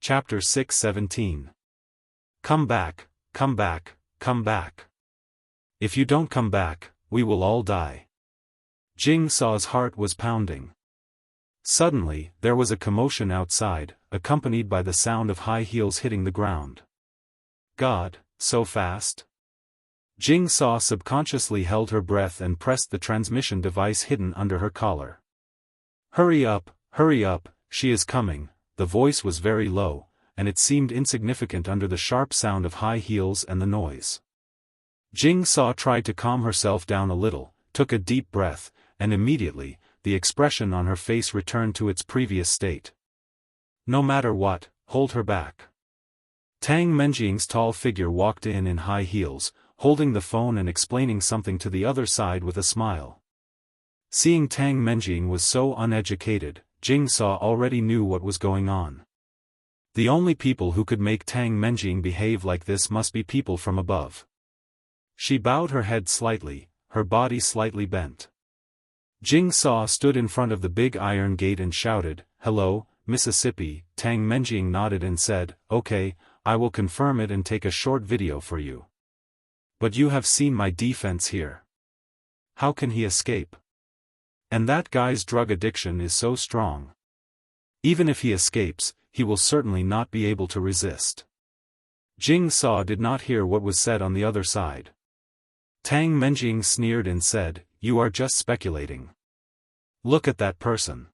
Chapter 6:17. Come back, come back, come back. If you don't come back, we will all die. Jing Sa's heart was pounding. Suddenly, there was a commotion outside, accompanied by the sound of high heels hitting the ground. God, so fast? Jing Sa subconsciously held her breath and pressed the transmission device hidden under her collar. Hurry up, she is coming. The voice was very low, and it seemed insignificant under the sharp sound of high heels and the noise. Jing Sa tried to calm herself down a little, took a deep breath, and immediately, the expression on her face returned to its previous state. No matter what, hold her back. Tang Menjing's tall figure walked in high heels, holding the phone and explaining something to the other side with a smile. Seeing Tang Menjing was so uneducated, Jing Sa already knew what was going on. The only people who could make Tang Menjing behave like this must be people from above. She bowed her head slightly, her body slightly bent. Jing Sa stood in front of the big iron gate and shouted, "Hello, Mississippi." Tang Menjing nodded and said, "Okay, I will confirm it and take a short video for you. But you have seen my defense here. How can he escape? And that guy's drug addiction is so strong. Even if he escapes, he will certainly not be able to resist." Jing Sa did not hear what was said on the other side. Tang Menjing sneered and said, "You are just speculating. Look at that person.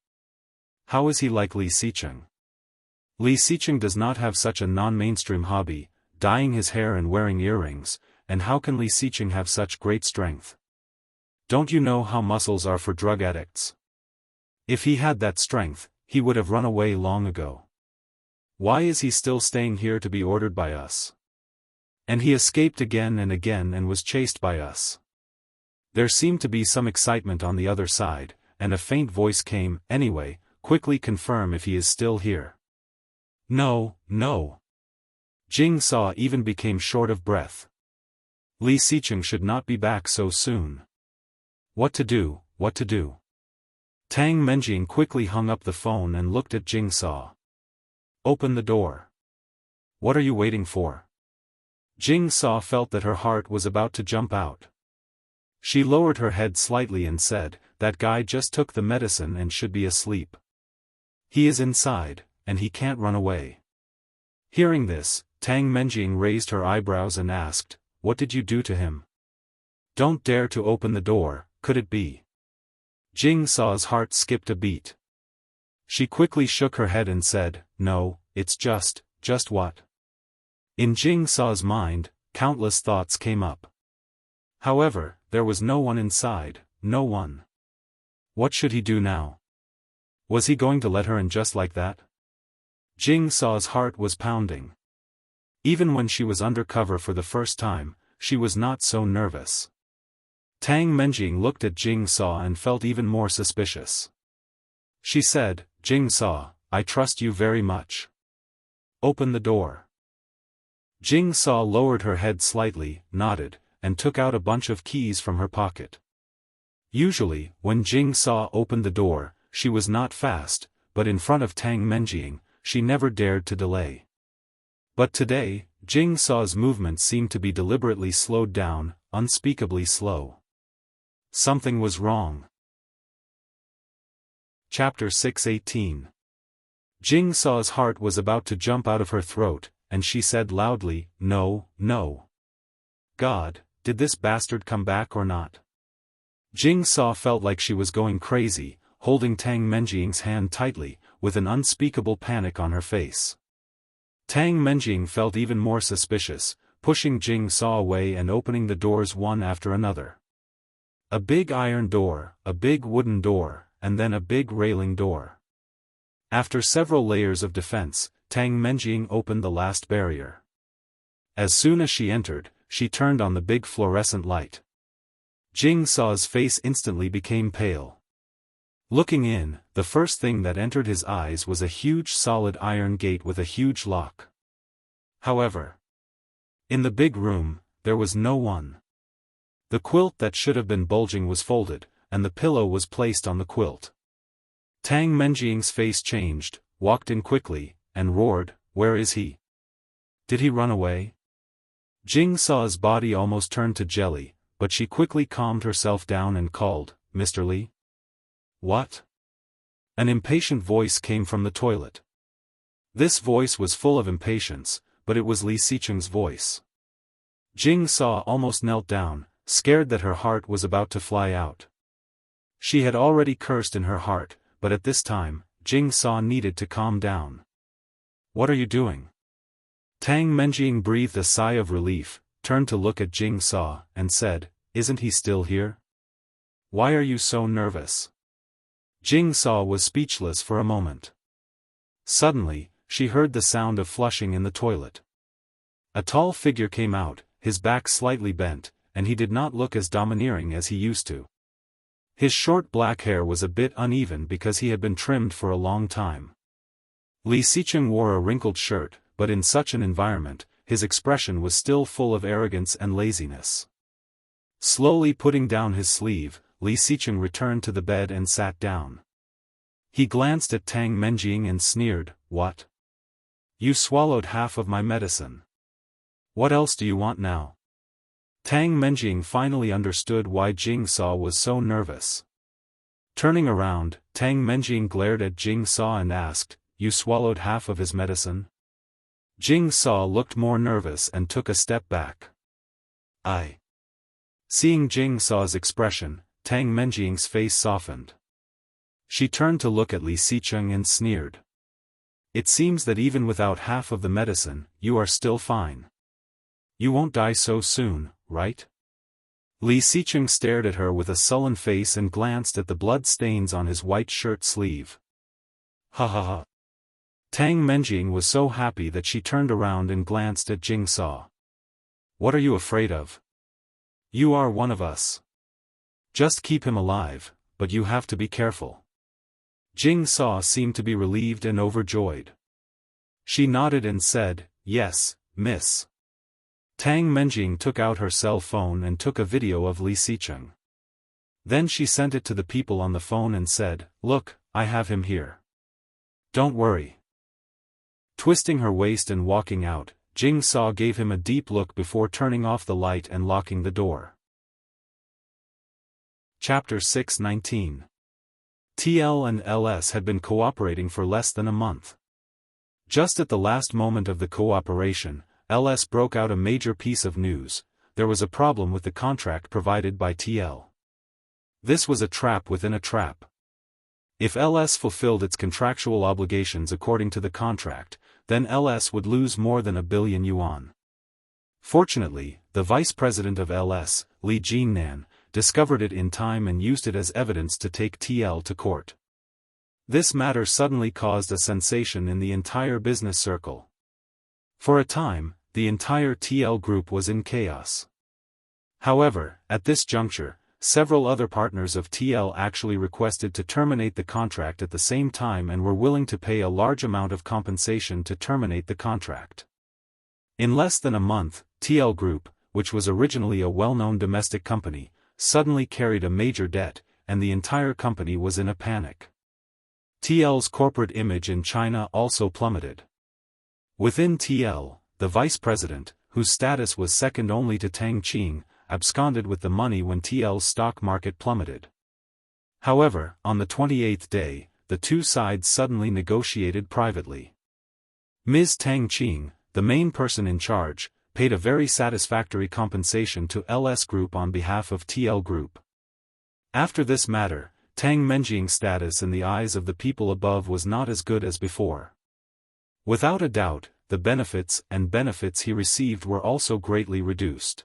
How is he like Li Xicheng? Li Xicheng does not have such a non-mainstream hobby, dyeing his hair and wearing earrings, and how can Li Xicheng have such great strength? Don't you know how muscles are for drug addicts? If he had that strength, he would have run away long ago. Why is he still staying here to be ordered by us? And he escaped again and was chased by us." There seemed to be some excitement on the other side, and a faint voice came, "Anyway, quickly confirm if he is still here." No. Jing Sa even became short of breath. Li Xicheng should not be back so soon. What to do? Tang Menjing quickly hung up the phone and looked at Jing Sa. "Open the door. What are you waiting for?" Jing Sa felt that her heart was about to jump out. She lowered her head slightly and said, "That guy just took the medicine and should be asleep. He is inside, and he can't run away." Hearing this, Tang Menjing raised her eyebrows and asked, "What did you do to him? Don't dare to open the door, could it be?" Jing Sa's heart skipped a beat. She quickly shook her head and said, "No, it's just what?" In Jing Sa's mind, countless thoughts came up. However, there was no one inside, no one. What should he do now? Was he going to let her in just like that? Jing Sa's heart was pounding. Even when she was undercover for the first time, she was not so nervous. Tang Menjing looked at Jing Sa and felt even more suspicious. She said, "Jing Sa, I trust you very much. Open the door." Jing Sa lowered her head slightly, nodded, and took out a bunch of keys from her pocket. Usually, when Jing Sa opened the door, she was not fast, but in front of Tang Menjing, she never dared to delay. But today, Jing Sa's movements seemed to be deliberately slowed down, unspeakably slow. Something was wrong. Chapter 6:18. Jing Sa's heart was about to jump out of her throat, and she said loudly, No. God, did this bastard come back or not? Jing Sa felt like she was going crazy, holding Tang Menjing's hand tightly, with an unspeakable panic on her face. Tang Menjing felt even more suspicious, pushing Jing Sa away and opening the doors one after another. A big iron door, a big wooden door, and then a big railing door. After several layers of defense, Tang Menjing opened the last barrier. As soon as she entered, she turned on the big fluorescent light. Jing Sa's face instantly became pale. Looking in, the first thing that entered his eyes was a huge solid iron gate with a huge lock. However, in the big room, there was no one. The quilt that should have been bulging was folded, and the pillow was placed on the quilt. Tang Menjing's face changed, walked in quickly, and roared, Where is he? Did he run away? Jing Sa's body almost turned to jelly, but she quickly calmed herself down and called, Mr. Li? What? An impatient voice came from the toilet. This voice was full of impatience, but it was Li Xicheng's voice. Jing Sa almost knelt down, scared that her heart was about to fly out. She had already cursed in her heart, but at this time, Jing Sa needed to calm down. What are you doing? Tang Menjing breathed a sigh of relief, turned to look at Jing Sa, and said, Isn't he still here? Why are you so nervous? Jing Sa was speechless for a moment. Suddenly, she heard the sound of flushing in the toilet. A tall figure came out, his back slightly bent, and he did not look as domineering as he used to. His short black hair was a bit uneven because he had been trimmed for a long time. Li Xicheng wore a wrinkled shirt, but in such an environment, his expression was still full of arrogance and laziness. Slowly putting down his sleeve, Li Xicheng returned to the bed and sat down. He glanced at Tang Menjing and sneered, What? You swallowed half of my medicine. What else do you want now? Tang Menjing finally understood why Jing Sa was so nervous. Turning around, Tang Menjing glared at Jing Sa and asked, You swallowed half of his medicine? Jing Sa looked more nervous and took a step back. I. Seeing Jing Sa's expression, Tang Menjing's face softened. She turned to look at Li Xicheng and sneered. It seems that even without half of the medicine, you are still fine. You won't die so soon, right? Li Xicheng stared at her with a sullen face and glanced at the blood stains on his white shirt sleeve. Ha ha ha. Tang Menjing was so happy that she turned around and glanced at Jing Sa. What are you afraid of? You are one of us. Just keep him alive, but you have to be careful. Jing Sa seemed to be relieved and overjoyed. She nodded and said, Yes, miss. Tang Menjing took out her cell phone and took a video of Li Xicheng. Then she sent it to the people on the phone and said, Look, I have him here. Don't worry. Twisting her waist and walking out, Jing Sa gave him a deep look before turning off the light and locking the door. Chapter 6:19. TL and LS had been cooperating for less than a month. Just at the last moment of the cooperation, LS broke out a major piece of news: there was a problem with the contract provided by TL. This was a trap within a trap. If LS fulfilled its contractual obligations according to the contract, then LS would lose more than 1 billion yuan. Fortunately, the vice president of LS, Li Jinnan, discovered it in time and used it as evidence to take TL to court. This matter suddenly caused a sensation in the entire business circle. For a time, the entire TL group was in chaos. However, at this juncture, several other partners of TL actually requested to terminate the contract at the same time and were willing to pay a large amount of compensation to terminate the contract. In less than a month, TL Group, which was originally a well-known domestic company, suddenly carried a major debt, and the entire company was in a panic. TL's corporate image in China also plummeted. Within TL, the vice president, whose status was second only to Tang Qing, absconded with the money when TL's stock market plummeted. However, on the 28th day, the two sides suddenly negotiated privately. Ms. Tang Qing, the main person in charge, paid a very satisfactory compensation to LS Group on behalf of TL Group. After this matter, Tang Menjing's status in the eyes of the people above was not as good as before. Without a doubt, the benefits he received were also greatly reduced.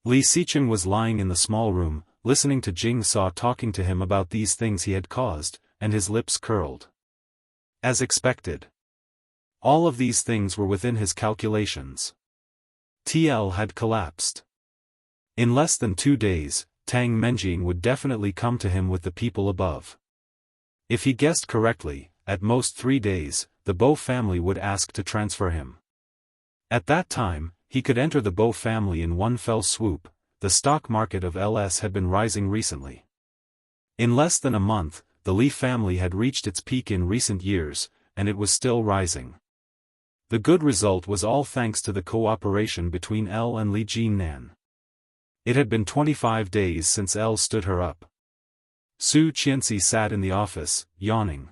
Li Xicheng was lying in the small room, listening to Jing Sa talking to him about these things he had caused, and his lips curled. As expected. All of these things were within his calculations. TL had collapsed. In less than 2 days, Tang Menjing would definitely come to him with the people above. If he guessed correctly, at most 3 days, the Bo family would ask to transfer him. At that time, he could enter the Bo family in one fell swoop. The stock market of LS had been rising recently. In less than a month, the Li family had reached its peak in recent years, and it was still rising. The good result was all thanks to the cooperation between Elle and Li Jinnan. It had been 25 days since Elle stood her up. Su Qianxi sat in the office, yawning.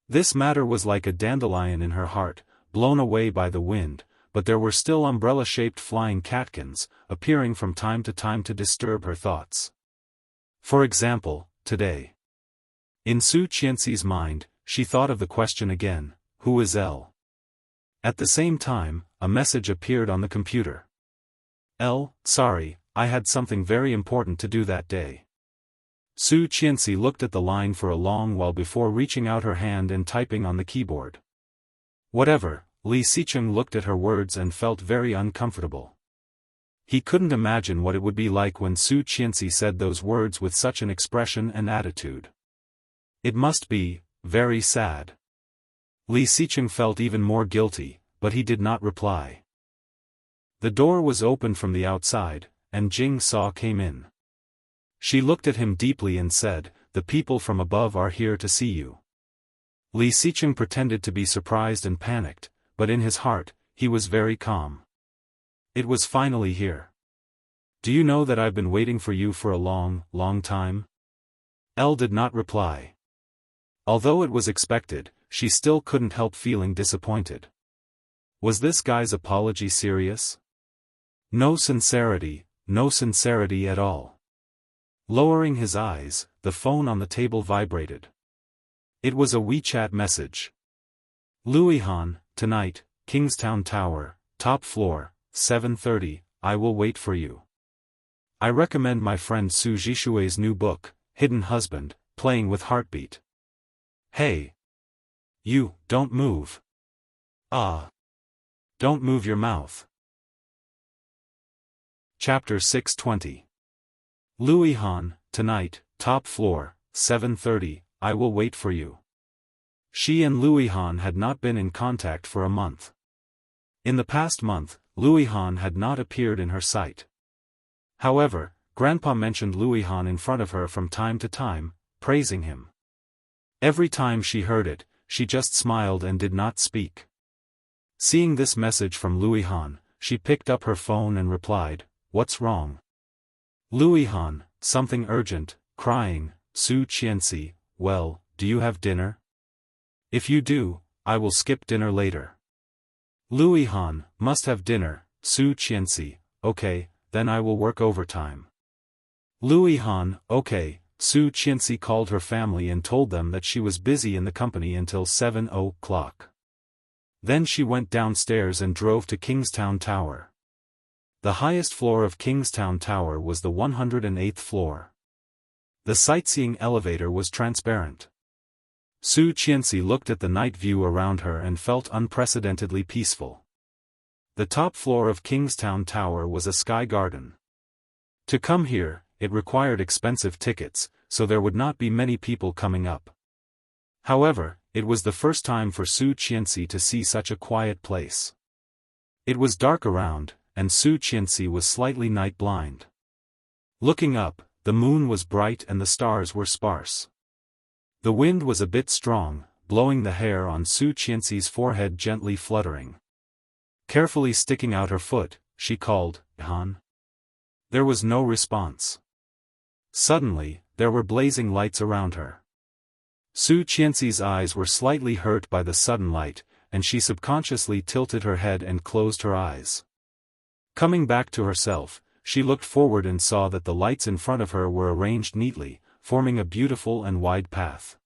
This matter was like a dandelion in her heart, blown away by the wind, but there were still umbrella-shaped flying catkins, appearing from time to disturb her thoughts. For example, today. In Su Qianxi's mind, she thought of the question again, who is Elle? At the same time, a message appeared on the computer. Elle, sorry, I had something very important to do that day. Su Qianxi looked at the line for a long while before reaching out her hand and typing on the keyboard. Whatever, Li Xicheng looked at her words and felt very uncomfortable. He couldn't imagine what it would be like when Su Qianxi said those words with such an expression and attitude. It must be very sad. Li Xicheng felt even more guilty, but he did not reply. The door was opened from the outside, and Jing Sa came in. She looked at him deeply and said, "The people from above are here to see you." Li Xicheng pretended to be surprised and panicked, but in his heart, he was very calm. It was finally here. Do you know that I've been waiting for you for a long, long time? Elle did not reply. Although it was expected, she still couldn't help feeling disappointed. Was this guy's apology serious? No sincerity at all. Lowering his eyes, the phone on the table vibrated. It was a WeChat message. Louis Han, tonight, Kingstown Tower, top floor, 7:30, I will wait for you. I recommend my friend Su Zhishui's new book, Hidden Husband, Playing with Heartbeat. Hey! You, don't move. Don't move your mouth. Chapter 620. Louis Han, tonight, top floor, 7:30, I will wait for you. She and Louis Han had not been in contact for a month. In the past month, Louis Han had not appeared in her sight. However, Grandpa mentioned Louis Han in front of her from time to time, praising him. Every time she heard it, she just smiled and did not speak. Seeing this message from Louis Han, she picked up her phone and replied, "What's wrong?" Louis Han, something urgent, crying, Su Qianxi, well, do you have dinner? If you do, I will skip dinner later. Louis Han, must have dinner, Su Qianxi, okay, then I will work overtime. Louis Han, okay. Su Qianxi called her family and told them that she was busy in the company until 7 o'clock. Then she went downstairs and drove to Kingstown Tower. The highest floor of Kingstown Tower was the 108th floor. The sightseeing elevator was transparent. Su Qianxi looked at the night view around her and felt unprecedentedly peaceful. The top floor of Kingstown Tower was a sky garden. To come here, it required expensive tickets, so there would not be many people coming up. However, it was the first time for Su Qianxi to see such a quiet place. It was dark around, and Su Qianxi was slightly night-blind. Looking up, the moon was bright and the stars were sparse. The wind was a bit strong, blowing the hair on Su Qianxi's forehead gently fluttering. Carefully sticking out her foot, she called, "Han." There was no response. Suddenly, there were blazing lights around her. Su Qianxi's eyes were slightly hurt by the sudden light, and she subconsciously tilted her head and closed her eyes. Coming back to herself, she looked forward and saw that the lights in front of her were arranged neatly, forming a beautiful and wide path.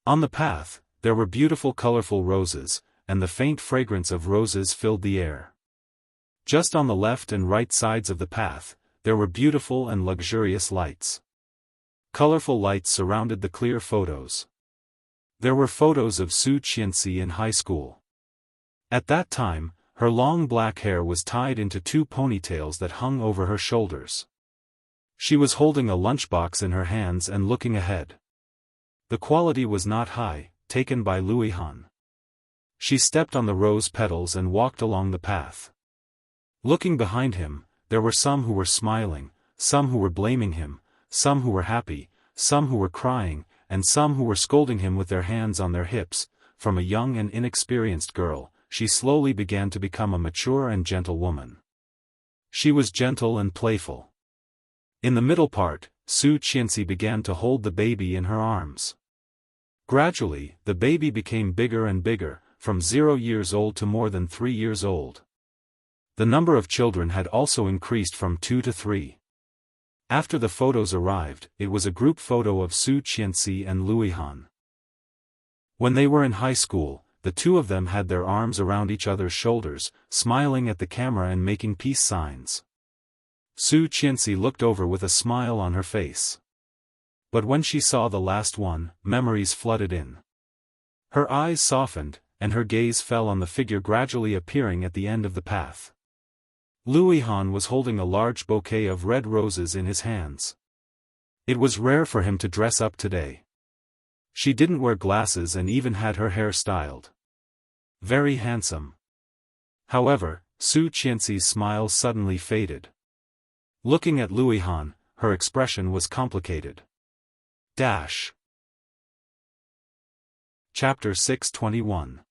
On the path, there were beautiful colorful roses, and the faint fragrance of roses filled the air. Just on the left and right sides of the path, there were beautiful and luxurious lights. Colorful lights surrounded the clear photos. There were photos of Su Qianxi in high school. At that time, her long black hair was tied into two ponytails that hung over her shoulders. She was holding a lunchbox in her hands and looking ahead. The quality was not high, taken by Louis Han. She stepped on the rose petals and walked along the path. Looking behind him, there were some who were smiling, some who were blaming him, some who were happy, some who were crying, and some who were scolding him with their hands on their hips, from a young and inexperienced girl, she slowly began to become a mature and gentle woman. She was gentle and playful. In the middle part, Su Qianxi began to hold the baby in her arms. Gradually, the baby became bigger and bigger, from 0 years old to more than 3 years old. The number of children had also increased from 2 to 3. After the photos arrived, it was a group photo of Su Qianxi and Luihan. When they were in high school, the two of them had their arms around each other's shoulders, smiling at the camera and making peace signs. Su Qianxi looked over with a smile on her face. But when she saw the last one, memories flooded in. Her eyes softened, and her gaze fell on the figure gradually appearing at the end of the path. Luihan was holding a large bouquet of red roses in his hands. It was rare for him to dress up today. She didn't wear glasses and even had her hair styled. Very handsome. However, Su Qianxi's smile suddenly faded. Looking at Luihan, her expression was complicated. Chapter 621.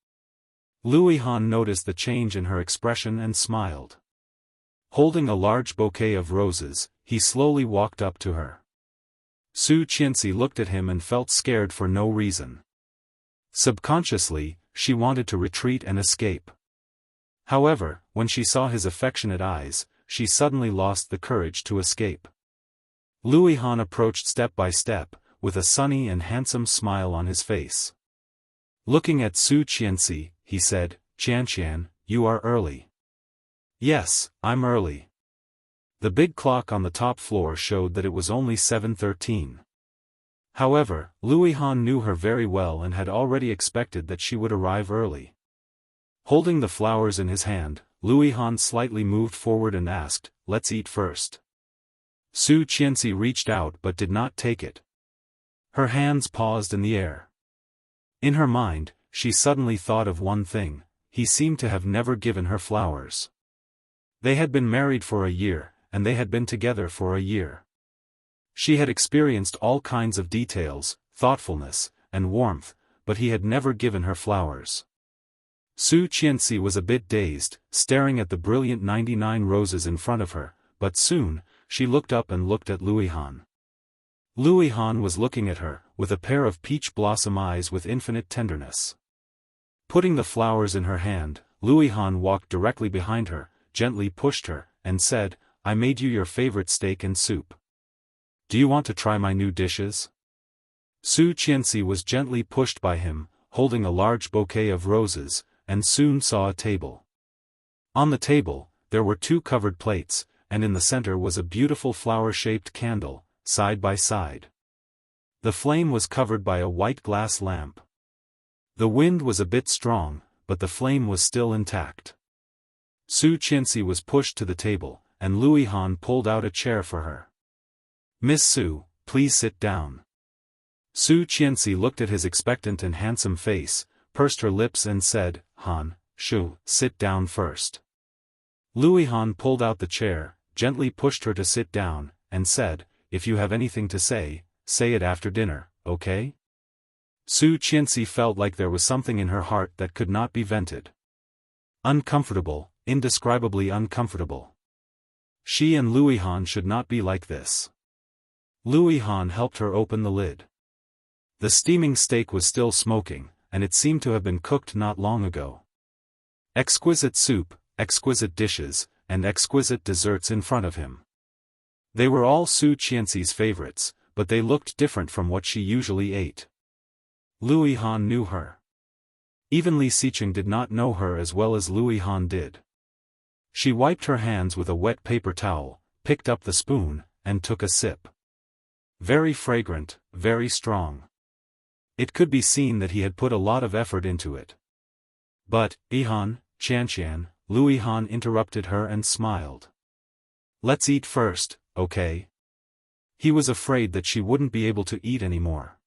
Luihan noticed the change in her expression and smiled. Holding a large bouquet of roses, he slowly walked up to her. Su Qianxi looked at him and felt scared for no reason. Subconsciously, she wanted to retreat and escape. However, when she saw his affectionate eyes, she suddenly lost the courage to escape. Luihan approached step by step, with a sunny and handsome smile on his face. Looking at Su Qianxi, he said, "Qianqian, you are early." "Yes, I'm early." The big clock on the top floor showed that it was only 7:13. However, Luihan knew her very well and had already expected that she would arrive early. Holding the flowers in his hand, Luihan slightly moved forward and asked, "Let's eat first." Su Qianxi reached out but did not take it. Her hands paused in the air. In her mind, she suddenly thought of one thing: he seemed to have never given her flowers. They had been married for a year, and they had been together for a year. She had experienced all kinds of details, thoughtfulness, and warmth, but he had never given her flowers. Su Qianxi was a bit dazed, staring at the brilliant 99 roses in front of her, but soon, she looked up and looked at Luihan. Luihan was looking at her, with a pair of peach blossom eyes with infinite tenderness. Putting the flowers in her hand, Luihan walked directly behind her, gently pushed her, and said, "I made you your favorite steak and soup. Do you want to try my new dishes?" Su Qianxi was gently pushed by him, holding a large bouquet of roses, and soon saw a table. On the table, there were 2 covered plates, and in the center was a beautiful flower-shaped candle, side by side. The flame was covered by a white glass lamp. The wind was a bit strong, but the flame was still intact. Su Qianxi was pushed to the table, and Luihan pulled out a chair for her. "Miss Su, please sit down." Su Qianxi looked at his expectant and handsome face, pursed her lips and said, "Han, Shu, sit down first." Luihan pulled out the chair, gently pushed her to sit down, and said, "If you have anything to say, say it after dinner, okay?" Su Qianxi felt like there was something in her heart that could not be vented. Uncomfortable, indescribably uncomfortable. She and Luihan should not be like this. Luihan helped her open the lid. The steaming steak was still smoking, and it seemed to have been cooked not long ago. Exquisite soup, exquisite dishes, and exquisite desserts in front of him. They were all Su Qianxi's favorites, but they looked different from what she usually ate. Luihan knew her. Even Li Xiqing did not know her as well as Luihan did. She wiped her hands with a wet paper towel, picked up the spoon, and took a sip. Very fragrant, very strong. It could be seen that he had put a lot of effort into it. But, "Ihan, Qianqian," Luihan interrupted her and smiled. "Let's eat first, okay?" He was afraid that she wouldn't be able to eat anymore.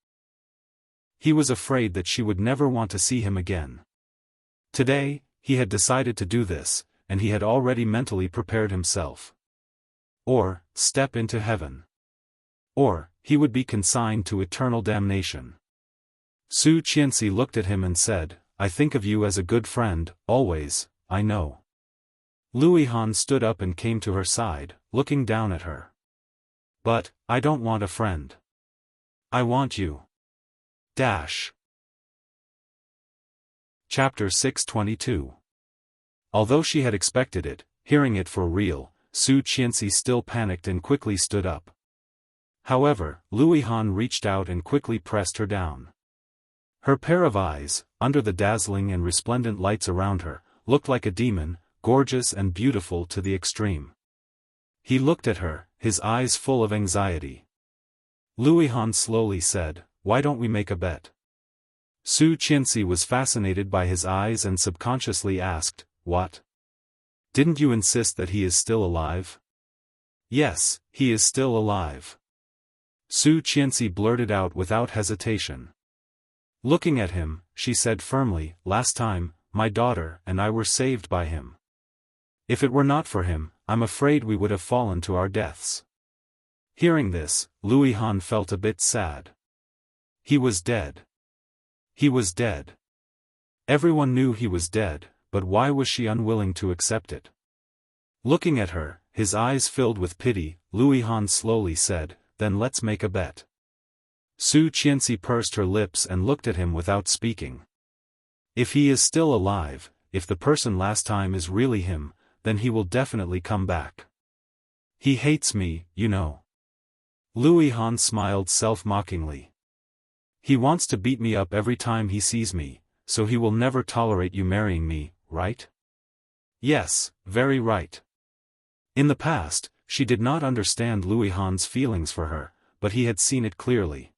He was afraid that she would never want to see him again. Today, he had decided to do this, and he had already mentally prepared himself. Or, step into heaven. Or, he would be consigned to eternal damnation. Su Qianxi looked at him and said, I think of you as a good friend, always, I know. Lu Han stood up and came to her side, looking down at her. But, I don't want a friend. I want you. Dash. Chapter 622. Although she had expected it, hearing it for real, Su Qianxi still panicked and quickly stood up. However, Lu Han reached out and quickly pressed her down. Her pair of eyes, under the dazzling and resplendent lights around her, looked like a demon, gorgeous and beautiful to the extreme. He looked at her, his eyes full of anxiety. Lu Han slowly said, "Why don't we make a bet?" Su Qianxi was fascinated by his eyes and subconsciously asked, "What? Didn't you insist that he is still alive?" "Yes, he is still alive." Su Qianxi blurted out without hesitation. Looking at him, she said firmly, "Last time, my daughter and I were saved by him. If it were not for him, I'm afraid we would have fallen to our deaths." Hearing this, Lu Han felt a bit sad. He was dead. He was dead. Everyone knew he was dead, but why was she unwilling to accept it? Looking at her, his eyes filled with pity, Lu Han slowly said, "Then let's make a bet." Su Qianxi pursed her lips and looked at him without speaking. If he is still alive, if the person last time is really him, then he will definitely come back. He hates me, you know. Lu Han smiled self-mockingly. He wants to beat me up every time he sees me, so he will never tolerate you marrying me, right? Yes, very right. In the past, she did not understand Lu Han's feelings for her, but he had seen it clearly.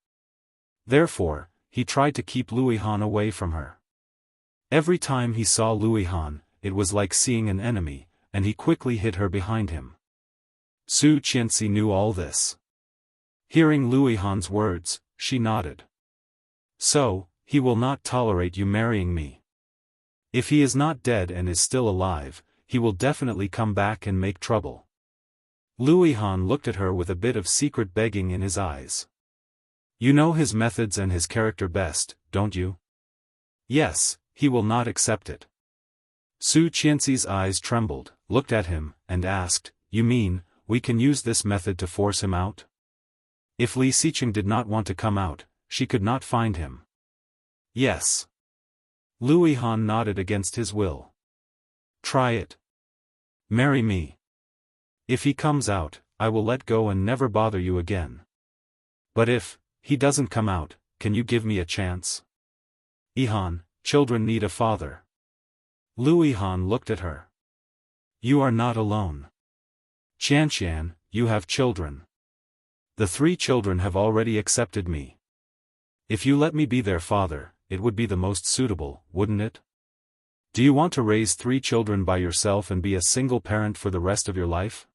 Therefore, he tried to keep Lu Han away from her. Every time he saw Lu Han, it was like seeing an enemy, and he quickly hid her behind him. Su Qianxi knew all this. Hearing Lu Han's words, she nodded. So, he will not tolerate you marrying me. If he is not dead and is still alive, he will definitely come back and make trouble. Lu Han looked at her with a bit of secret begging in his eyes. You know his methods and his character best, don't you? Yes, he will not accept it. Su Qianxi's eyes trembled, looked at him, and asked, "You mean, we can use this method to force him out?" If Li Xiqing did not want to come out, she could not find him. Yes. Lu Han nodded against his will. Try it. Marry me. If he comes out, I will let go and never bother you again. But if he doesn't come out, can you give me a chance? Han, children need a father. Lu Han looked at her. You are not alone. Qianqian, you have children. The 3 children have already accepted me. If you let me be their father, it would be the most suitable, wouldn't it? Do you want to raise 3 children by yourself and be a single parent for the rest of your life?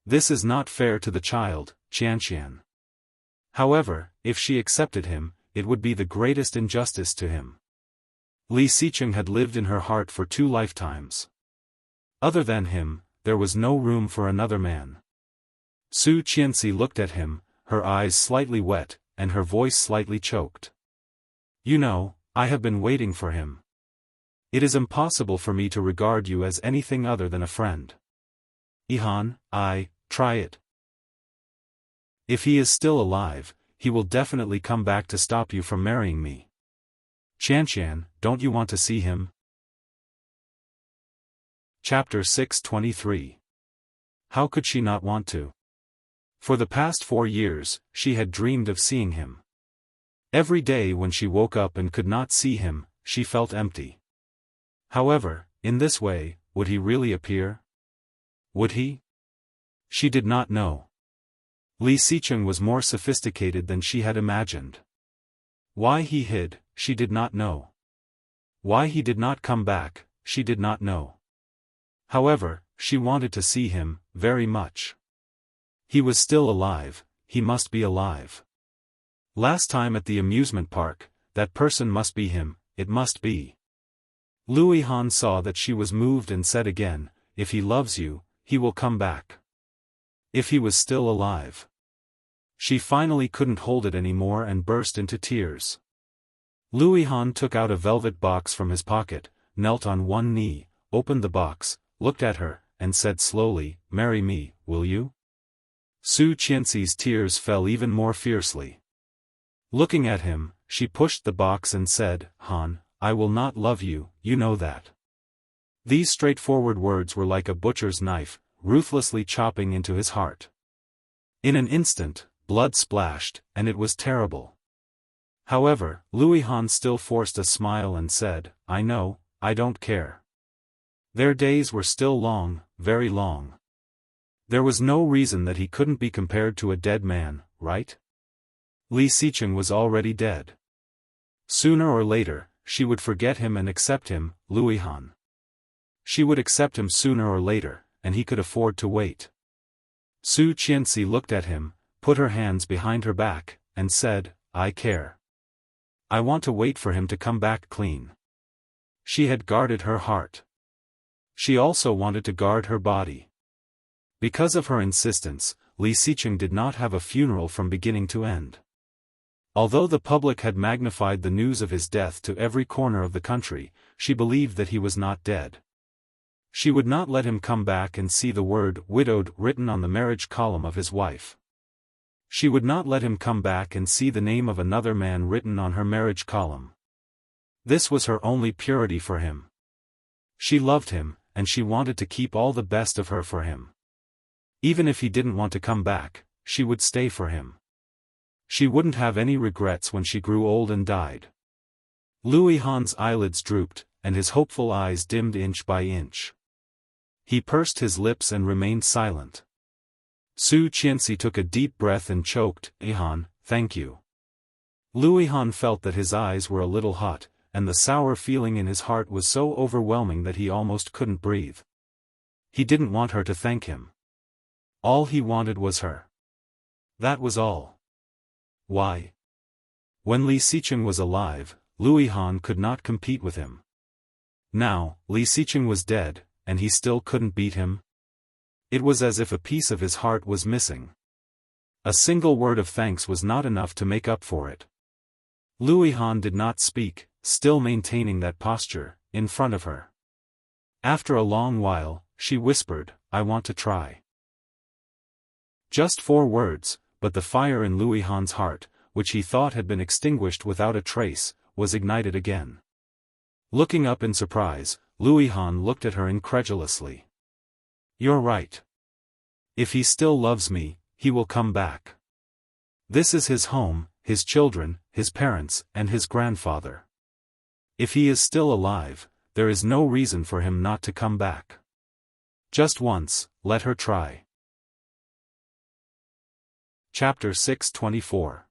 This is not fair to the child, Qianqian. However, if she accepted him, it would be the greatest injustice to him. Li Xiqing had lived in her heart for 2 lifetimes. Other than him, there was no room for another man. Su Qianxi looked at him, her eyes slightly wet, and her voice slightly choked. You know, I have been waiting for him. It is impossible for me to regard you as anything other than a friend. Han, try it. If he is still alive, he will definitely come back to stop you from marrying me. Qianqian, don't you want to see him? Chapter 623. How could she not want to? For the past 4 years, she had dreamed of seeing him. Every day when she woke up and could not see him, she felt empty. However, in this way, would he really appear? Would he? She did not know. Li Xiqing was more sophisticated than she had imagined. Why he hid, she did not know. Why he did not come back, she did not know. However, she wanted to see him, very much. He was still alive, he must be alive. Last time at the amusement park, that person must be him, it must be. Lu Han saw that she was moved and said again, if he loves you, he will come back. If he was still alive. She finally couldn't hold it anymore and burst into tears. Louis Han took out a velvet box from his pocket, knelt on one knee, opened the box, looked at her, and said slowly, "Marry me, will you?" Su Qianxi's tears fell even more fiercely. Looking at him, she pushed the box and said, "Han, I will not love you, you know that." These straightforward words were like a butcher's knife, ruthlessly chopping into his heart. In an instant, blood splashed, and it was terrible. However, Louis Han still forced a smile and said, "I know, I don't care." Their days were still long, very long. There was no reason that he couldn't be compared to a dead man, right? Li Xicheng was already dead. Sooner or later, she would forget him and accept him, Louis Han. She would accept him sooner or later, and he could afford to wait. Su Qianxi looked at him, put her hands behind her back, and said, "I care. I want to wait for him to come back clean." She had guarded her heart. She also wanted to guard her body. Because of her insistence, Li Xicheng did not have a funeral from beginning to end. Although the public had magnified the news of his death to every corner of the country, she believed that he was not dead. She would not let him come back and see the word "widowed" written on the marriage column of his wife. She would not let him come back and see the name of another man written on her marriage column. This was her only purity for him. She loved him, and she wanted to keep all the best of her for him. Even if he didn't want to come back, she would stay for him. She wouldn't have any regrets when she grew old and died. Louis Han's eyelids drooped, and his hopeful eyes dimmed inch by inch. He pursed his lips and remained silent. Su Qianxi took a deep breath and choked, "Han, thank you." Louis Han felt that his eyes were a little hot, and the sour feeling in his heart was so overwhelming that he almost couldn't breathe. He didn't want her to thank him. All he wanted was her. That was all. Why? When Li Xicheng was alive, Louis Han could not compete with him. Now, Li Xicheng was dead, and he still couldn't beat him? It was as if a piece of his heart was missing. A single word of thanks was not enough to make up for it. Louis Han did not speak, still maintaining that posture, in front of her. After a long while, she whispered, "I want to try." Just 4 words, but the fire in Louis Han's heart, which he thought had been extinguished without a trace, was ignited again. Looking up in surprise, Louis Han looked at her incredulously. "You're right. If he still loves me, he will come back. This is his home, his children, his parents, and his grandfather. If he is still alive, there is no reason for him not to come back. Just once, let her try." Chapter 624.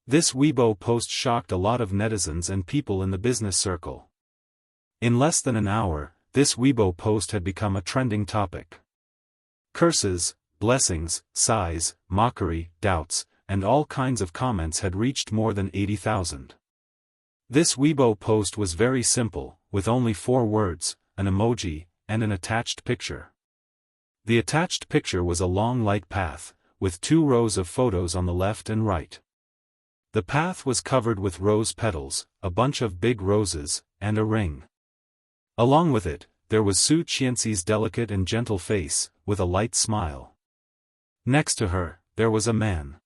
This Weibo post shocked a lot of netizens and people in the business circle. In less than an hour, this Weibo post had become a trending topic. Curses, blessings, sighs, mockery, doubts, and all kinds of comments had reached more than 80,000. This Weibo post was very simple, with only 4 words, an emoji, and an attached picture. The attached picture was a long light path, with 2 rows of photos on the left and right. The path was covered with rose petals, a bunch of big roses, and a ring. Along with it, there was Su Qianxi's delicate and gentle face, with a light smile. Next to her, there was a man.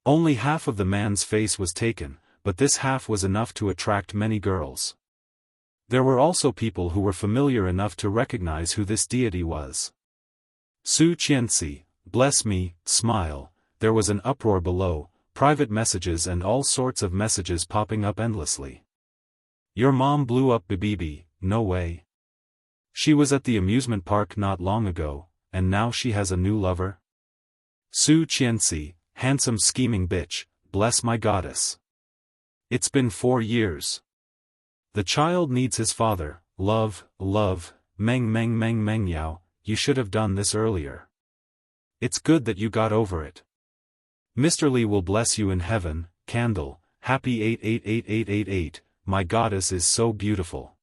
Only half of the man's face was taken, but this half was enough to attract many girls. There were also people who were familiar enough to recognize who this deity was. Su Qianxi, bless me, smile. There was an uproar below, private messages and all sorts of messages popping up endlessly. Your mom blew up Bibibi, no way. She was at the amusement park not long ago, and now she has a new lover? Su Qianxi, handsome scheming bitch, bless my goddess. It's been 4 years. The child needs his father, love, meng yao, you should have done this earlier. It's good that you got over it. Mr. Li will bless you in heaven, candle, happy 888888, my goddess is so beautiful.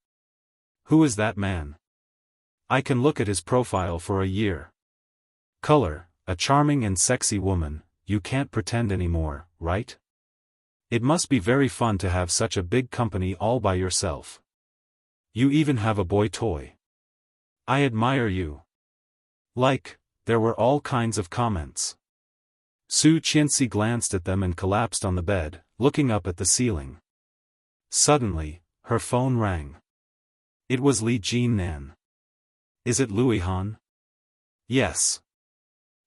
Who is that man? I can look at his profile for a year. Color, a charming and sexy woman, you can't pretend anymore, right? It must be very fun to have such a big company all by yourself. You even have a boy toy. I admire you. There were all kinds of comments. Su Qianxi glanced at them and collapsed on the bed, looking up at the ceiling. Suddenly, her phone rang. It was Li Jinnan. Is it Louis Han? Yes.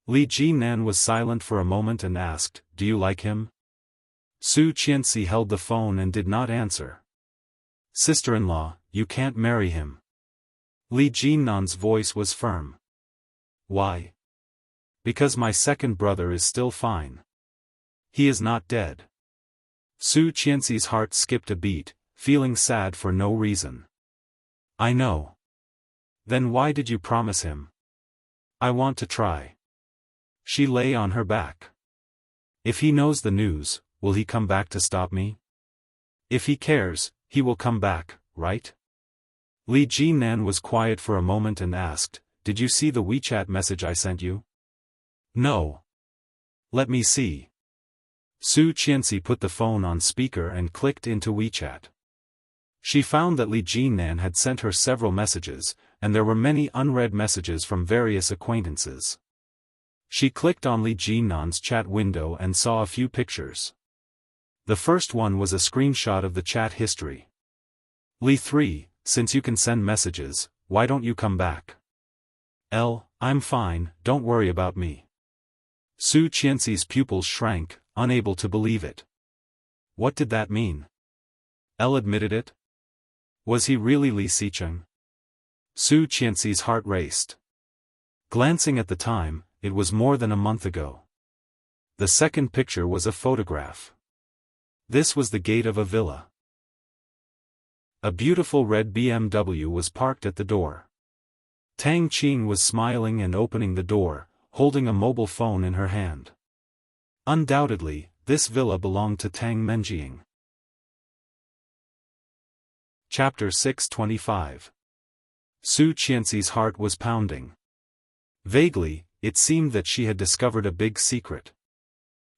Li Jinnan was silent for a moment and asked, do you like him? Su Qianxi held the phone and did not answer. Sister-in-law, you can't marry him. Li Jinnan's voice was firm. Why? Because my second brother is still fine. He is not dead. Su Qianxi's heart skipped a beat, feeling sad for no reason. I know. Then why did you promise him? I want to try. She lay on her back. If he knows the news, will he come back to stop me? If he cares, he will come back, right? Li Jinnan was quiet for a moment and asked, did you see the WeChat message I sent you? No. Let me see. Su Qianxi put the phone on speaker and clicked into WeChat. She found that Li Jinnan had sent her several messages, and there were many unread messages from various acquaintances. She clicked on Li Jinnan's chat window and saw a few pictures. The first one was a screenshot of the chat history. Li 3, since you can send messages, why don't you come back? I'm fine, don't worry about me. Su Qianxi's pupils shrank, unable to believe it. What did that mean? Admitted it? Was he really Li Xicheng? Su Qianxi's heart raced. Glancing at the time, it was more than a month ago. The second picture was a photograph. This was the gate of a villa. A beautiful red BMW was parked at the door. Tang Qing was smiling and opening the door, holding a mobile phone in her hand. Undoubtedly, this villa belonged to Tang Menjing. Chapter 625. Su Qianxi's heart was pounding. Vaguely, it seemed that she had discovered a big secret.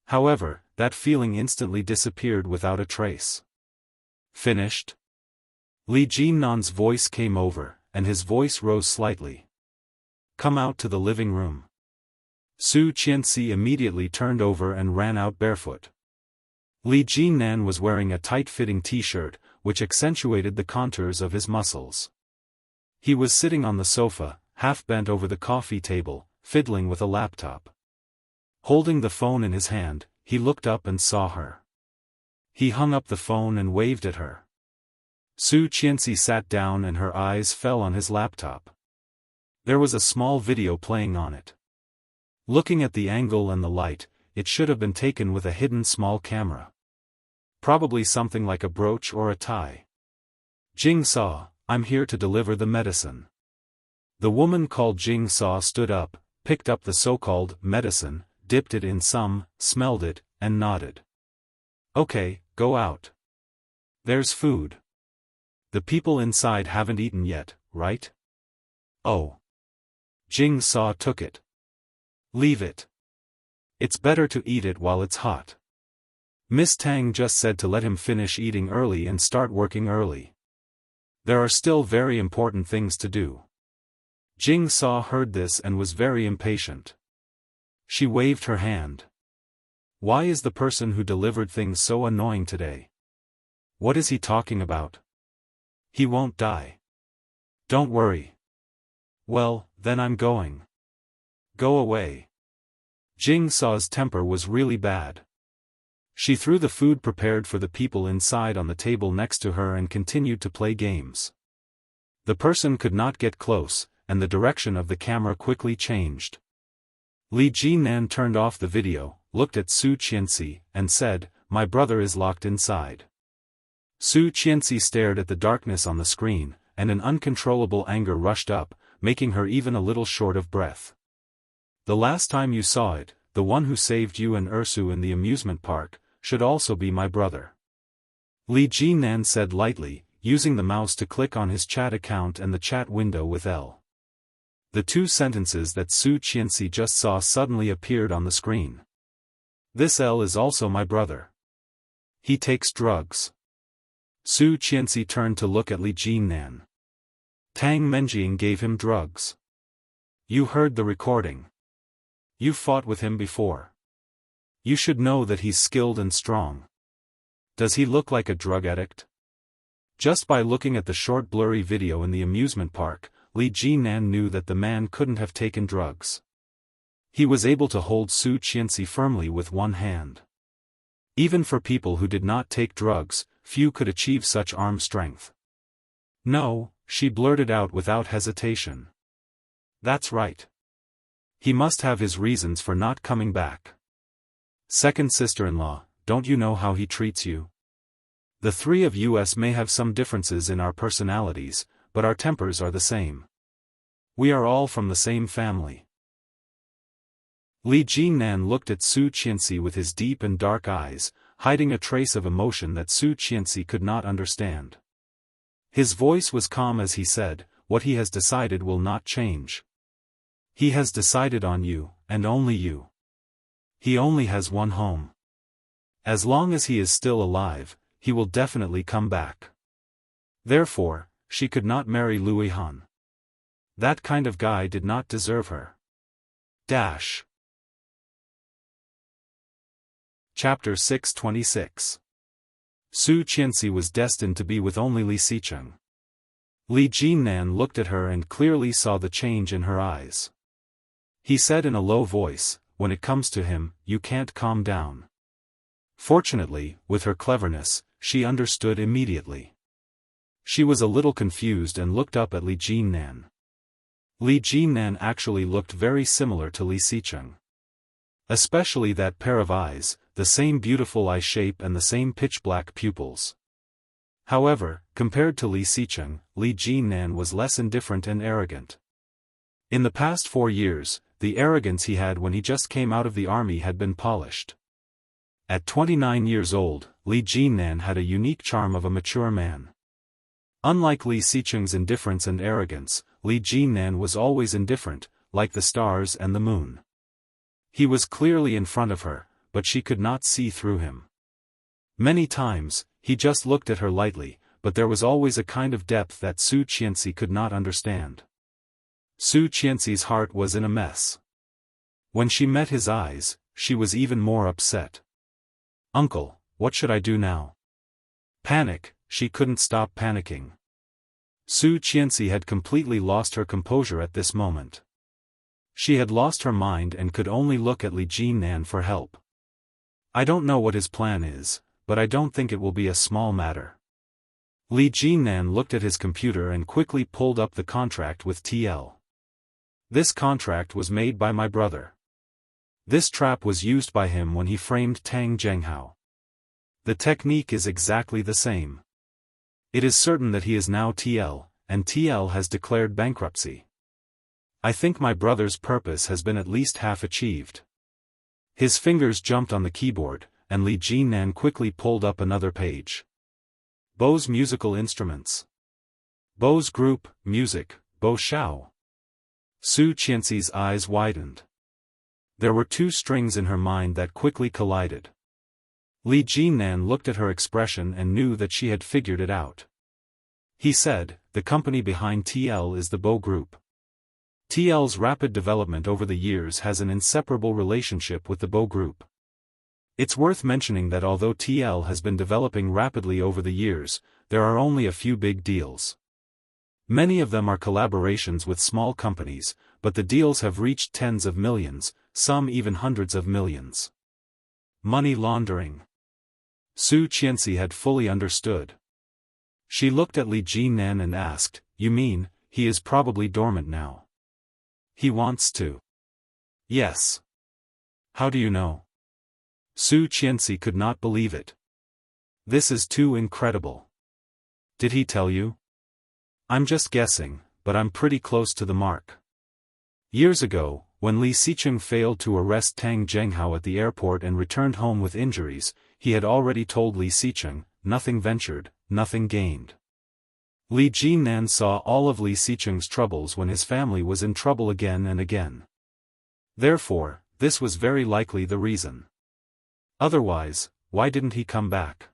However, that feeling instantly disappeared without a trace. Finished? Li Jinnan's voice came over, and his voice rose slightly. Come out to the living room. Su Qianxi immediately turned over and ran out barefoot. Li Jinnan was wearing a tight-fitting t-shirt, which accentuated the contours of his muscles. He was sitting on the sofa, half bent over the coffee table, fiddling with a laptop. Holding the phone in his hand, he looked up and saw her. He hung up the phone and waved at her. Su Qianxi sat down and her eyes fell on his laptop. There was a small video playing on it. Looking at the angle and the light, it should have been taken with a hidden small camera. Probably something like a brooch or a tie. Jing Saw, I'm here to deliver the medicine. The woman called Jing Saw stood up, picked up the so-called medicine, dipped it in some, smelled it, and nodded. Okay, go out. There's food. The people inside haven't eaten yet, right? Oh. Jing Saw took it. Leave it. It's better to eat it while it's hot. Miss Tang just said to let him finish eating early and start working early. There are still very important things to do. Jing Saw heard this and was very impatient. She waved her hand. Why is the person who delivered things so annoying today? What is he talking about? He won't die. Don't worry. Well, then I'm going. Go away. Jing Saw's temper was really bad. She threw the food prepared for the people inside on the table next to her and continued to play games. The person could not get close, and the direction of the camera quickly changed. Li Jinnan turned off the video, looked at Su Qianxi, and said, My brother is locked inside. Su Qianxi stared at the darkness on the screen, and an uncontrollable anger rushed up, making her even a little short of breath. The last time you saw it, the one who saved you and Ursu in the amusement park, should also be my brother. Li Jinnan said lightly, using the mouse to click on his chat account and the chat window with L. The two sentences that Su Qianxi just saw suddenly appeared on the screen. This L is also my brother. He takes drugs. Su Qianxi turned to look at Li Jinnan. Tang Menjing gave him drugs. You heard the recording. You fought with him before. You should know that he's skilled and strong. Does he look like a drug addict? Just by looking at the short blurry video in the amusement park, Li Jinnan knew that the man couldn't have taken drugs. He was able to hold Su Qianxi firmly with one hand. Even for people who did not take drugs, few could achieve such arm strength. No, she blurted out without hesitation. That's right. He must have his reasons for not coming back. Second sister-in-law, don't you know how he treats you? The three of us may have some differences in our personalities, but our tempers are the same. We are all from the same family. Li Jinnan looked at Su Qianxi with his deep and dark eyes, hiding a trace of emotion that Su Qianxi could not understand. His voice was calm as he said, what he has decided will not change. He has decided on you, and only you. He only has one home. As long as he is still alive, he will definitely come back. Therefore, she could not marry Louis Han. That kind of guy did not deserve her. Chapter 626. Su Qianxi was destined to be with only Li Xicheng. Li Jinnan looked at her and clearly saw the change in her eyes. He said in a low voice, when it comes to him, you can't calm down. Fortunately, with her cleverness, she understood immediately. She was a little confused and looked up at Li Jinnan. Li Jinnan actually looked very similar to Li Xicheng. Especially that pair of eyes, the same beautiful eye shape and the same pitch-black pupils. However, compared to Li Xicheng, Li Jinnan was less indifferent and arrogant. In the past 4 years, the arrogance he had when he just came out of the army had been polished. At 29 years old, Li Jinnan had a unique charm of a mature man. Unlike Li Xicheng's indifference and arrogance, Li Jinnan was always indifferent, like the stars and the moon. He was clearly in front of her, but she could not see through him. Many times, he just looked at her lightly, but there was always a kind of depth that Su Qianxi could not understand. Su Qianxi's heart was in a mess. When she met his eyes, she was even more upset. Uncle, what should I do now? Panic, she couldn't stop panicking. Su Qianxi had completely lost her composure at this moment. She had lost her mind and could only look at Li Jinnan for help. I don't know what his plan is, but I don't think it will be a small matter. Li Jinnan looked at his computer and quickly pulled up the contract with TL. This contract was made by my brother. This trap was used by him when he framed Tang Zhenghao. The technique is exactly the same. It is certain that he is now TL, and TL has declared bankruptcy. I think my brother's purpose has been at least half achieved. His fingers jumped on the keyboard, and Li Jinnan quickly pulled up another page. Bose musical instruments. Bose group, music, Bo Shao. Su Qianxi's eyes widened. There were 2 strings in her mind that quickly collided. Li Jinnan looked at her expression and knew that she had figured it out. He said, the company behind TL is the Bo Group. TL's rapid development over the years has an inseparable relationship with the Bo Group. It's worth mentioning that although TL has been developing rapidly over the years, there are only a few big deals. Many of them are collaborations with small companies, but the deals have reached tens of millions, some even hundreds of millions. Money laundering. Su Qianxi had fully understood. She looked at Li Jinnan and asked, you mean, he is probably dormant now? He wants to. Yes. How do you know? Su Qianxi could not believe it. This is too incredible. Did he tell you? I'm just guessing, but I'm pretty close to the mark. Years ago, when Li Xicheng failed to arrest Tang Zhenghao at the airport and returned home with injuries, he had already told Li Xicheng, nothing ventured, nothing gained. Li Jinnan saw all of Li Xicheng's troubles when his family was in trouble again and again. Therefore, this was very likely the reason. Otherwise, why didn't he come back?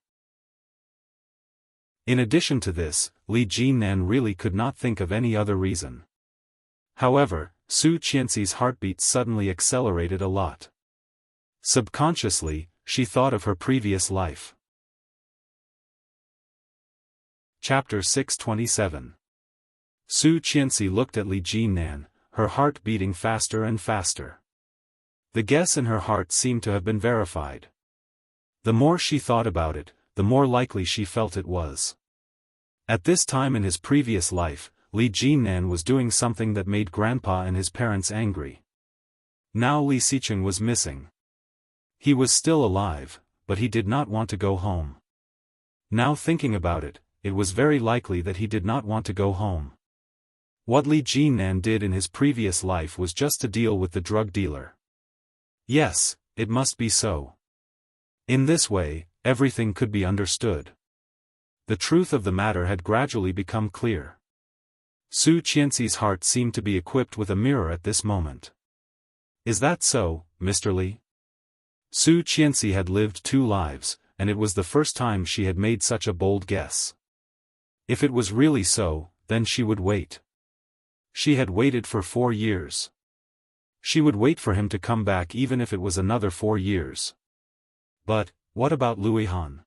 In addition to this, Li Jinnan really could not think of any other reason. However, Su Qianxi's heartbeat suddenly accelerated a lot. Subconsciously, she thought of her previous life. Chapter 627. Su Qianxi looked at Li Jinnan, her heart beating faster and faster. The guess in her heart seemed to have been verified. The more she thought about it, the more likely she felt it was. At this time in his previous life, Li Jinnan was doing something that made Grandpa and his parents angry. Now Li Xicheng was missing. He was still alive, but he did not want to go home. Now thinking about it, it was very likely that he did not want to go home. What Li Jinnan did in his previous life was just to deal with the drug dealer. Yes, it must be so. In this way, everything could be understood. The truth of the matter had gradually become clear. Su Qianxi's heart seemed to be equipped with a mirror at this moment. Is that so, Mr. Li? Su Qianxi had lived 2 lives, and it was the first time she had made such a bold guess. If it was really so, then she would wait. She had waited for 4 years. She would wait for him to come back even if it was another 4 years. But, what about Louis Han?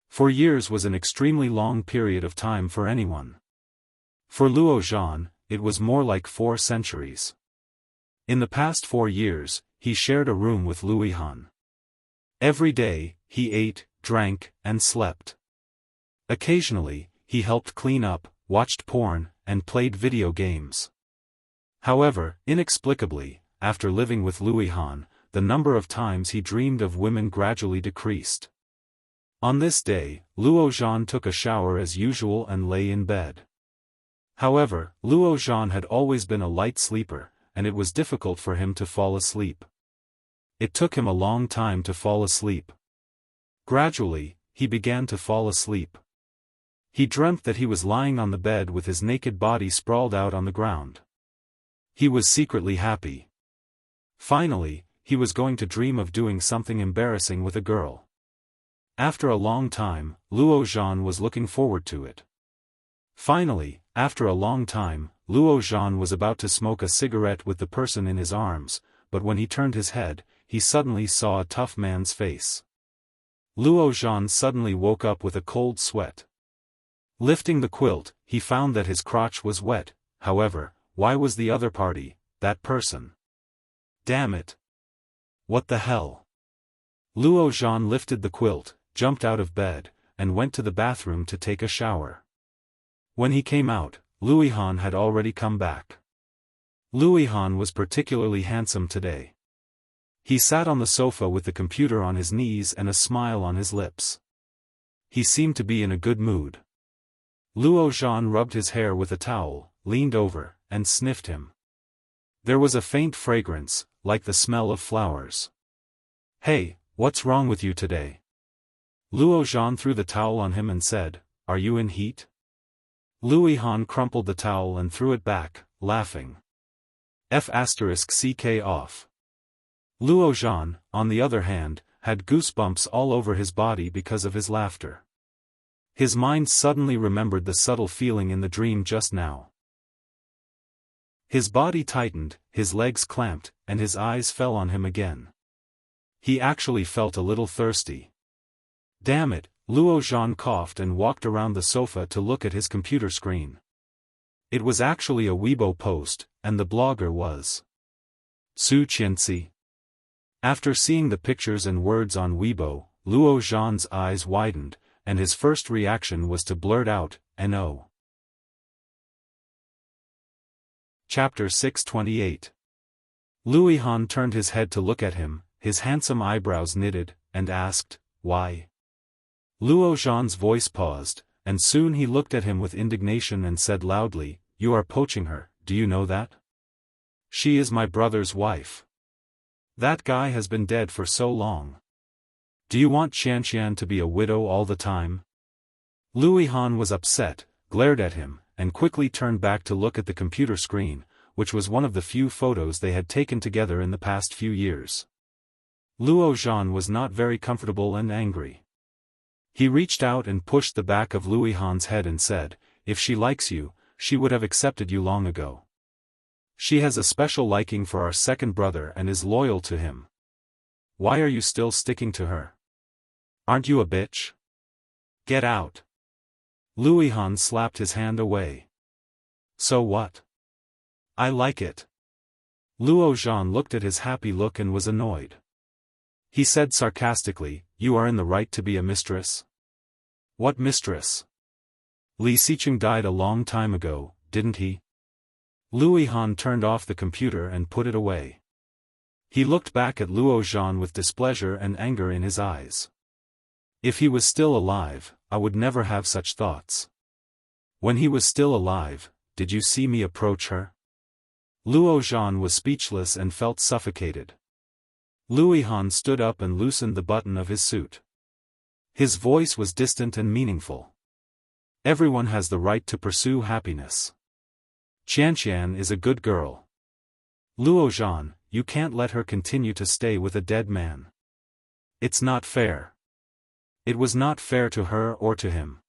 4 years was an extremely long period of time for anyone. For Luo Zhan, it was more like 4 centuries. In the past 4 years, he shared a room with Louis Han. Every day, he ate, drank, and slept. Occasionally, he helped clean up, watched porn, and played video games. However, inexplicably, after living with Louis Han, the number of times he dreamed of women gradually decreased. On this day, Luo Zhan took a shower as usual and lay in bed. However, Luo Zhan had always been a light sleeper, and it was difficult for him to fall asleep. It took him a long time to fall asleep. Gradually, he began to fall asleep. He dreamt that he was lying on the bed with his naked body sprawled out on the ground. He was secretly happy. Finally, he was going to dream of doing something embarrassing with a girl. After a long time, Luo Zhan was looking forward to it. Finally, after a long time, Luo Zhan was about to smoke a cigarette with the person in his arms, but when he turned his head, he suddenly saw a tough man's face. Luo Zhan suddenly woke up with a cold sweat. Lifting the quilt, he found that his crotch was wet. However, why was the other party, that person? Damn it! What the hell? Luo Zhan lifted the quilt, jumped out of bed, and went to the bathroom to take a shower. When he came out, Louis Han had already come back. Louis Han was particularly handsome today. He sat on the sofa with the computer on his knees and a smile on his lips. He seemed to be in a good mood. Luo Zhan rubbed his hair with a towel, leaned over, and sniffed him. There was a faint fragrance, like the smell of flowers. Hey, what's wrong with you today? Luo Zhan threw the towel on him and said, Are you in heat? Louis Han crumpled the towel and threw it back, laughing. F***ck off. Luo Zhan, on the other hand, had goosebumps all over his body because of his laughter. His mind suddenly remembered the subtle feeling in the dream just now. His body tightened, his legs clamped, and his eyes fell on him again. He actually felt a little thirsty. Damn it, Luo Zhan coughed and walked around the sofa to look at his computer screen. It was actually a Weibo post, and the blogger was Su Qianxi. After seeing the pictures and words on Weibo, Luo Zhan's eyes widened, and his first reaction was to blurt out, "No." Chapter 628. Louis Han turned his head to look at him, his handsome eyebrows knitted, and asked, "Why?" Luo Zhan's voice paused, and soon he looked at him with indignation and said loudly, "You are poaching her, do you know that? She is my brother's wife. That guy has been dead for so long. Do you want Qianqian to be a widow all the time?" Louis Han was upset, glared at him, and quickly turned back to look at the computer screen, which was one of the few photos they had taken together in the past few years. Luo Zhan was not very comfortable and angry. He reached out and pushed the back of Louis Han's head and said, "If she likes you, she would have accepted you long ago. She has a special liking for our second brother and is loyal to him. Why are you still sticking to her? Aren't you a bitch? Get out." Louis Han slapped his hand away. "So what? I like it." Luo Zhan looked at his happy look and was annoyed. He said sarcastically, "You are in the right to be a mistress." "What mistress? Li Xicheng died a long time ago, didn't he?" Louis Han turned off the computer and put it away. He looked back at Luo Zhan with displeasure and anger in his eyes. "If he was still alive, I would never have such thoughts. When he was still alive, did you see me approach her?" Luo Zhan was speechless and felt suffocated. Louis Han stood up and loosened the button of his suit. His voice was distant and meaningful. "Everyone has the right to pursue happiness. Qianqian is a good girl. Luo Zhan, you can't let her continue to stay with a dead man. It's not fair." It was not fair to her or to him.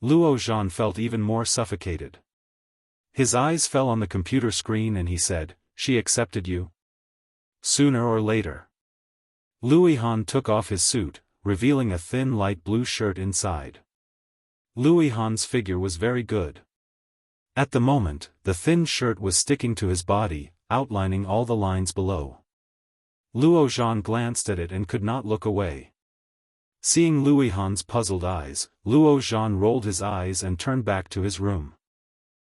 Luo Zhan felt even more suffocated. His eyes fell on the computer screen and he said, "She accepted you? Sooner or later." Louis Han took off his suit, revealing a thin light blue shirt inside. Louis Han's figure was very good. At the moment, the thin shirt was sticking to his body, outlining all the lines below. Luo Zhan glanced at it and could not look away. Seeing Louis Han's puzzled eyes, Luo Zhan rolled his eyes and turned back to his room.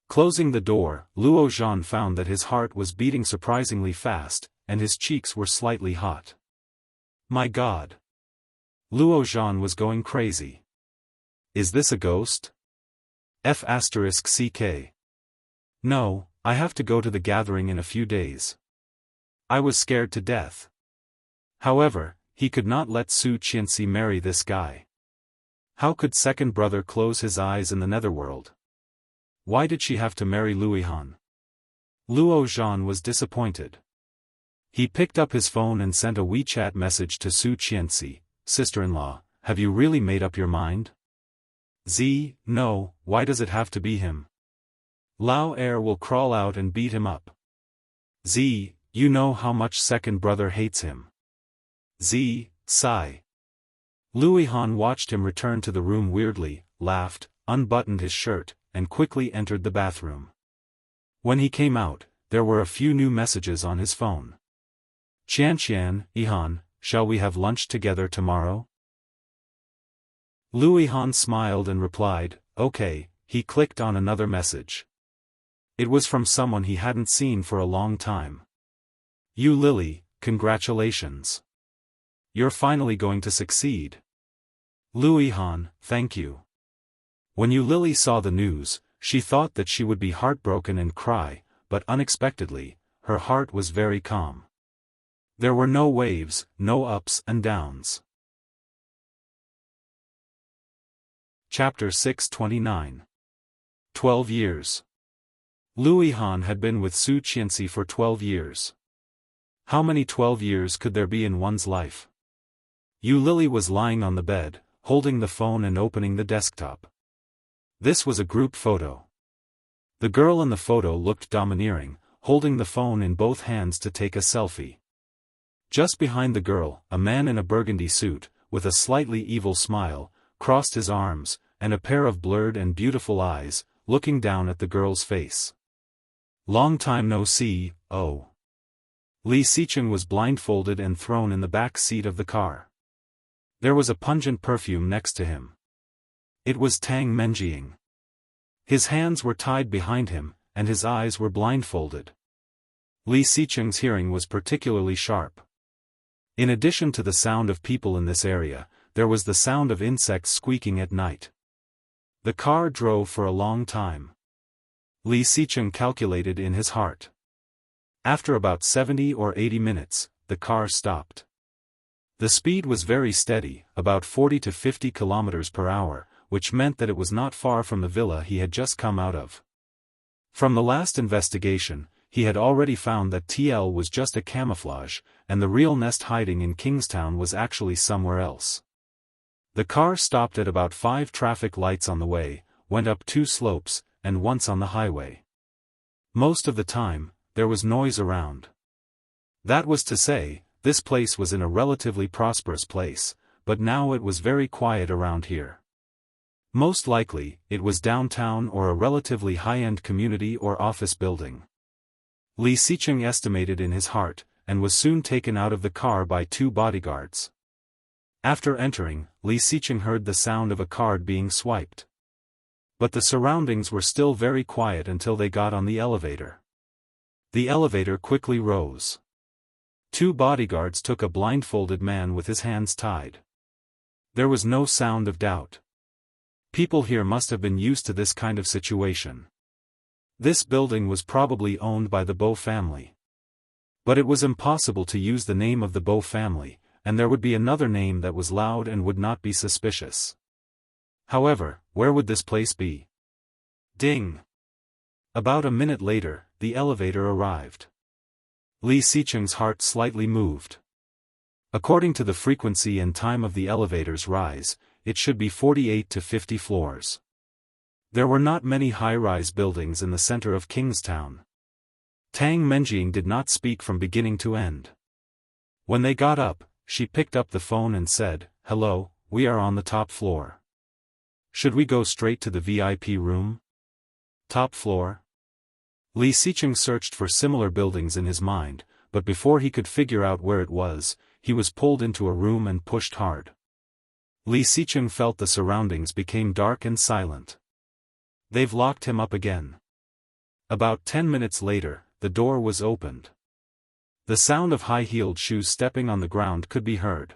Closing the door, Luo Zhan found that his heart was beating surprisingly fast, and his cheeks were slightly hot. My God! Luo Zhan was going crazy. Is this a ghost? F***ck. No, I have to go to the gathering in a few days. I was scared to death. However, he could not let Su Qianxi marry this guy. How could second brother close his eyes in the netherworld? Why did she have to marry Louis Han? Luo Zhan was disappointed. He picked up his phone and sent a WeChat message to Su Qianxi, "Sister-in-law, have you really made up your mind?" No, why does it have to be him? Lao Er will crawl out and beat him up. You know how much second brother hates him. Sigh. Louis Han watched him return to the room weirdly, laughed, unbuttoned his shirt, and quickly entered the bathroom. When he came out, there were a few new messages on his phone. Qianqian, Ihan, shall we have lunch together tomorrow? Louis Han smiled and replied, okay. He clicked on another message. It was from someone he hadn't seen for a long time. You Lily, congratulations. You're finally going to succeed. Louis Han, thank you. When Yu Lily saw the news, she thought that she would be heartbroken and cry, but unexpectedly, her heart was very calm. There were no waves, no ups and downs. Chapter 629. 12 years. Louis Han had been with Su Qianxi for 12 years. How many 12 years could there be in one's life? Yu Lily was lying on the bed, holding the phone and opening the desktop. This was a group photo. The girl in the photo looked domineering, holding the phone in both hands to take a selfie. Just behind the girl, a man in a burgundy suit, with a slightly evil smile, crossed his arms, and a pair of blurred and beautiful eyes, looking down at the girl's face. Long time no see, oh. Li Xicheng was blindfolded and thrown in the back seat of the car. There was a pungent perfume next to him. It was Tang Menjiang. His hands were tied behind him, and his eyes were blindfolded. Li Xicheng's hearing was particularly sharp. In addition to the sound of people in this area, there was the sound of insects squeaking at night. The car drove for a long time. Li Xicheng calculated in his heart. After about 70 or 80 minutes, the car stopped. The speed was very steady, about 40 to 50 kilometers per hour, which meant that it was not far from the villa he had just come out of. From the last investigation, he had already found that TL was just a camouflage, and the real nest hiding in Kingstown was actually somewhere else. The car stopped at about 5 traffic lights on the way, went up 2 slopes, and once on the highway. Most of the time, there was noise around. That was to say, this place was in a relatively prosperous place, but now it was very quiet around here. Most likely, it was downtown or a relatively high-end community or office building. Li Xicheng estimated in his heart, and was soon taken out of the car by 2 bodyguards. After entering, Li Xicheng heard the sound of a card being swiped. But the surroundings were still very quiet until they got on the elevator. The elevator quickly rose. 2 bodyguards took a blindfolded man with his hands tied. There was no sound of doubt. People here must have been used to this kind of situation. This building was probably owned by the Bo family. But it was impossible to use the name of the Bo family, and there would be another name that was loud and would not be suspicious. However, where would this place be? Ding! About a minute later, the elevator arrived. Li Xicheng's heart slightly moved. According to the frequency and time of the elevator's rise, it should be 48 to 50 floors. There were not many high-rise buildings in the center of Kingstown. Tang Menjing did not speak from beginning to end. When they got up, she picked up the phone and said, "Hello, we are on the top floor. Should we go straight to the VIP room?" Top floor? Li Xicheng searched for similar buildings in his mind, but before he could figure out where it was, he was pulled into a room and pushed hard. Li Xicheng felt the surroundings became dark and silent. They've locked him up again. About 10 minutes later, the door was opened. The sound of high-heeled shoes stepping on the ground could be heard.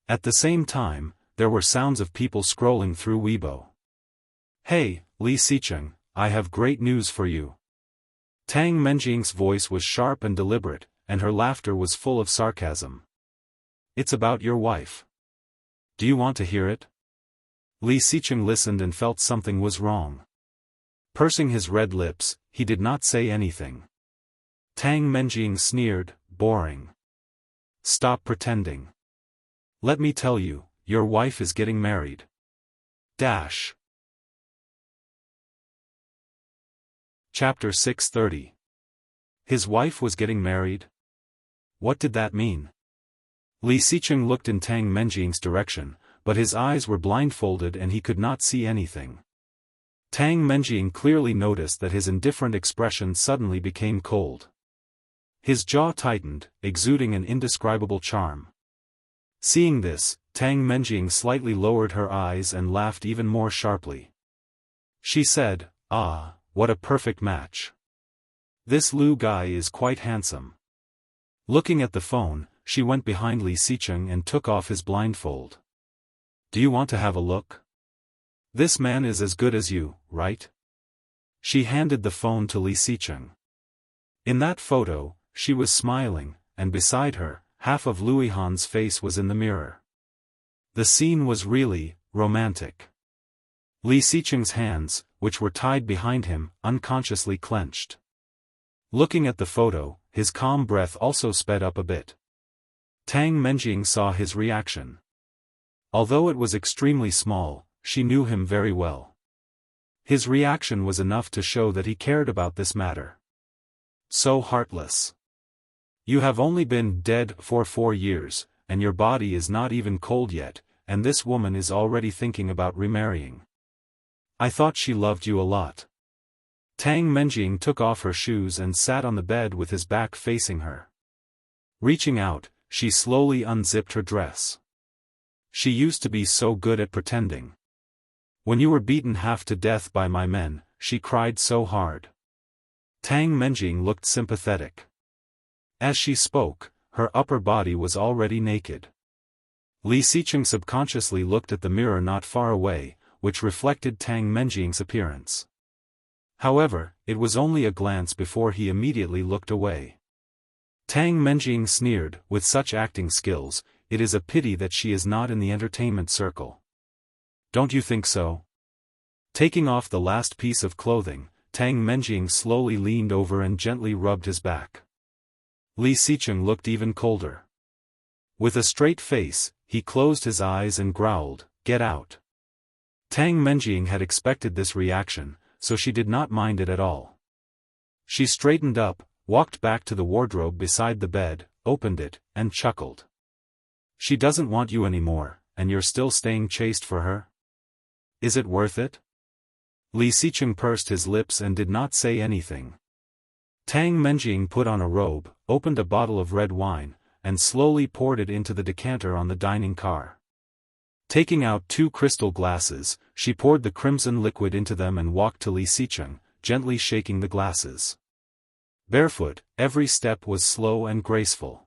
At the same time, there were sounds of people scrolling through Weibo. "Hey, Li Xicheng, I have great news for you." Tang Menjing's voice was sharp and deliberate, and her laughter was full of sarcasm. "It's about your wife. Do you want to hear it?" Li Xicheng listened and felt something was wrong. Pursing his red lips, he did not say anything. Tang Menjing sneered, "Boring. Stop pretending. Let me tell you, your wife is getting married." Dash. Chapter 630. His wife was getting married? What did that mean? Li Xicheng looked in Tang Menjing's direction, but his eyes were blindfolded and he could not see anything. Tang Menjing clearly noticed that his indifferent expression suddenly became cold. His jaw tightened, exuding an indescribable charm. Seeing this, Tang Menjing slightly lowered her eyes and laughed even more sharply. She said, "Ah, what a perfect match. This Lu guy is quite handsome." Looking at the phone, she went behind Li Xicheng and took off his blindfold. "Do you want to have a look? This man is as good as you, right?" She handed the phone to Li Xicheng. In that photo, she was smiling, and beside her, half of Louis Han's face was in the mirror. The scene was really romantic. Li Xicheng's hands, which were tied behind him, unconsciously clenched. Looking at the photo, his calm breath also sped up a bit. Tang Menjing saw his reaction. Although it was extremely small, she knew him very well. His reaction was enough to show that he cared about this matter. So heartless. You have only been dead for 4 years, and your body is not even cold yet, and this woman is already thinking about remarrying. I thought she loved you a lot. Tang Menjing took off her shoes and sat on the bed with his back facing her. Reaching out, she slowly unzipped her dress. She used to be so good at pretending. When you were beaten half to death by my men, she cried so hard. Tang Menjing looked sympathetic. As she spoke, her upper body was already naked. Li Xicheng subconsciously looked at the mirror not far away, which reflected Tang Menjing's appearance. However, it was only a glance before he immediately looked away. Tang Menjing sneered, "With such acting skills, it is a pity that she is not in the entertainment circle. Don't you think so?" Taking off the last piece of clothing, Tang Menjing slowly leaned over and gently rubbed his back. Li Xicheng looked even colder. With a straight face, he closed his eyes and growled, "Get out." Tang Menjing had expected this reaction, so she did not mind it at all. She straightened up, walked back to the wardrobe beside the bed, opened it, and chuckled. "She doesn't want you anymore, and you're still staying chaste for her? Is it worth it?" Li Xicheng pursed his lips and did not say anything. Tang Menjing put on a robe, opened a bottle of red wine, and slowly poured it into the decanter on the dining car. Taking out 2 crystal glasses, she poured the crimson liquid into them and walked to Li Xicheng, gently shaking the glasses. Barefoot, every step was slow and graceful.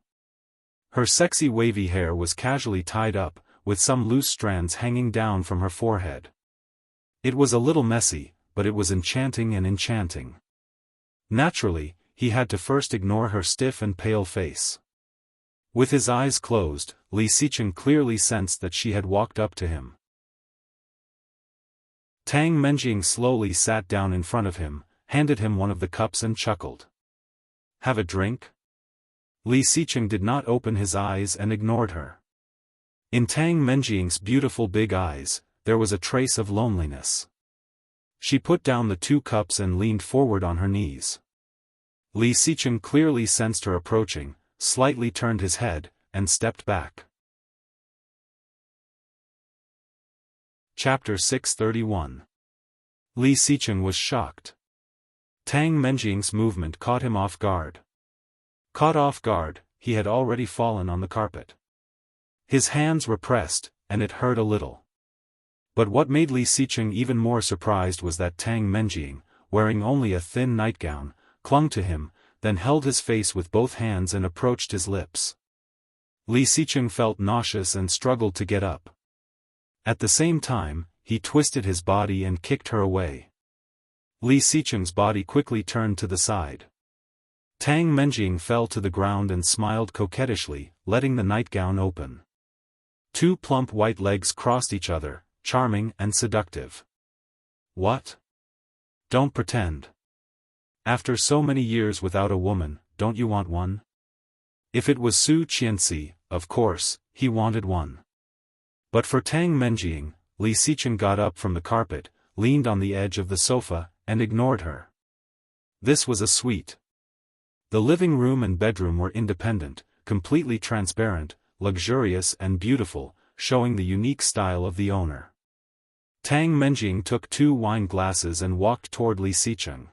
Her sexy wavy hair was casually tied up, with some loose strands hanging down from her forehead. It was a little messy, but it was enchanting and enchanting. Naturally, he had to first ignore her stiff and pale face. With his eyes closed, Li Xicheng clearly sensed that she had walked up to him. Tang Menjing slowly sat down in front of him, handed him one of the cups and chuckled. "Have a drink?" Li Xicheng did not open his eyes and ignored her. In Tang Menjing's beautiful big eyes, there was a trace of loneliness. She put down the 2 cups and leaned forward on her knees. Li Xicheng clearly sensed her approaching, slightly turned his head, and stepped back. Chapter 631. Li Xicheng was shocked. Tang Menjing's movement caught him off guard. Caught off guard, he had already fallen on the carpet. His hands were pressed, and it hurt a little. But what made Li Xicheng even more surprised was that Tang Menjing, wearing only a thin nightgown, clung to him, then held his face with both hands and approached his lips. Li Xicheng felt nauseous and struggled to get up. At the same time, he twisted his body and kicked her away. Li Xicheng's body quickly turned to the side. Tang Menjing fell to the ground and smiled coquettishly, letting the nightgown open. 2 plump white legs crossed each other, charming and seductive. "What? Don't pretend. After so many years without a woman, don't you want one?" If it was Su Qianxi, of course, he wanted one. But for Tang Menjing, Li Xicheng got up from the carpet, leaned on the edge of the sofa, and ignored her. This was a suite. The living room and bedroom were independent, completely transparent, luxurious and beautiful, showing the unique style of the owner. Tang Menjing took 2 wine glasses and walked toward Li Xicheng.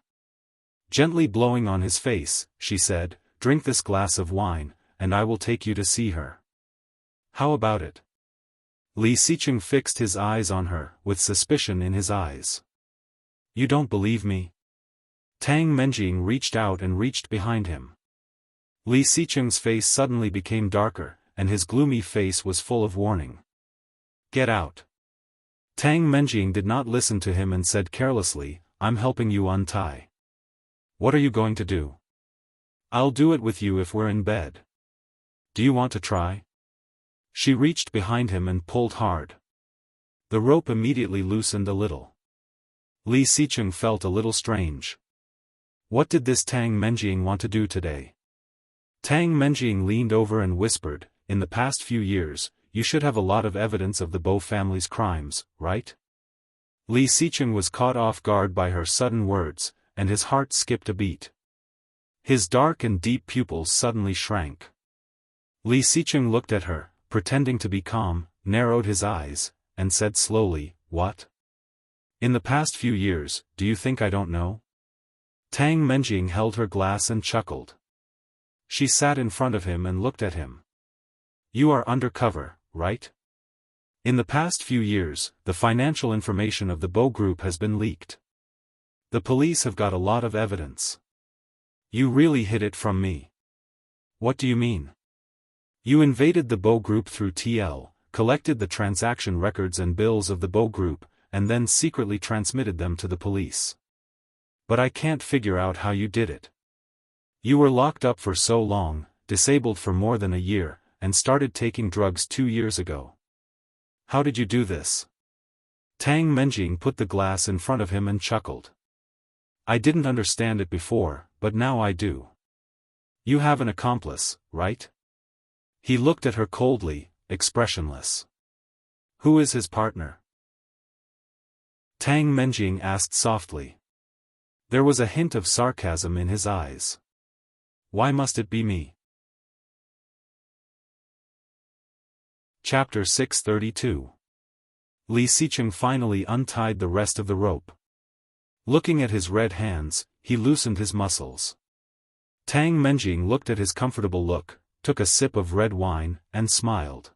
Gently blowing on his face, she said, "Drink this glass of wine, and I will take you to see her. How about it?" Li Xicheng fixed his eyes on her, with suspicion in his eyes. "You don't believe me?" Tang Menjing reached out and reached behind him. Li Xicheng's face suddenly became darker, and his gloomy face was full of warning. "Get out." Tang Menjing did not listen to him and said carelessly, "I'm helping you untie." "What are you going to do?" "I'll do it with you if we're in bed. Do you want to try?" She reached behind him and pulled hard. The rope immediately loosened a little. Li Xicheng felt a little strange. What did this Tang Menjing want to do today? Tang Menjing leaned over and whispered, "In the past few years, you should have a lot of evidence of the Bo family's crimes, right?" Li Xicheng was caught off guard by her sudden words, and his heart skipped a beat. His dark and deep pupils suddenly shrank. Li Xicheng looked at her, pretending to be calm, narrowed his eyes, and said slowly, "What? In the past few years, do you think I don't know?" Tang Menjing held her glass and chuckled. She sat in front of him and looked at him. "You are undercover, right? In the past few years, the financial information of the Bo Group has been leaked. The police have got a lot of evidence. You really hid it from me." "What do you mean?" "You invaded the Bo Group through TL, collected the transaction records and bills of the Bo Group, and then secretly transmitted them to the police. But I can't figure out how you did it. You were locked up for so long, disabled for more than a year, and started taking drugs 2 years ago. How did you do this?" Tang Menjing put the glass in front of him and chuckled. "I didn't understand it before, but now I do. You have an accomplice, right?" He looked at her coldly, expressionless. Who is his partner? Tang Menjing asked softly. There was a hint of sarcasm in his eyes. Why must it be me? Chapter 632. Li Xicheng finally untied the rest of the rope. Looking at his red hands, he loosened his muscles. Tang Menjing looked at his comfortable look, took a sip of red wine, and smiled.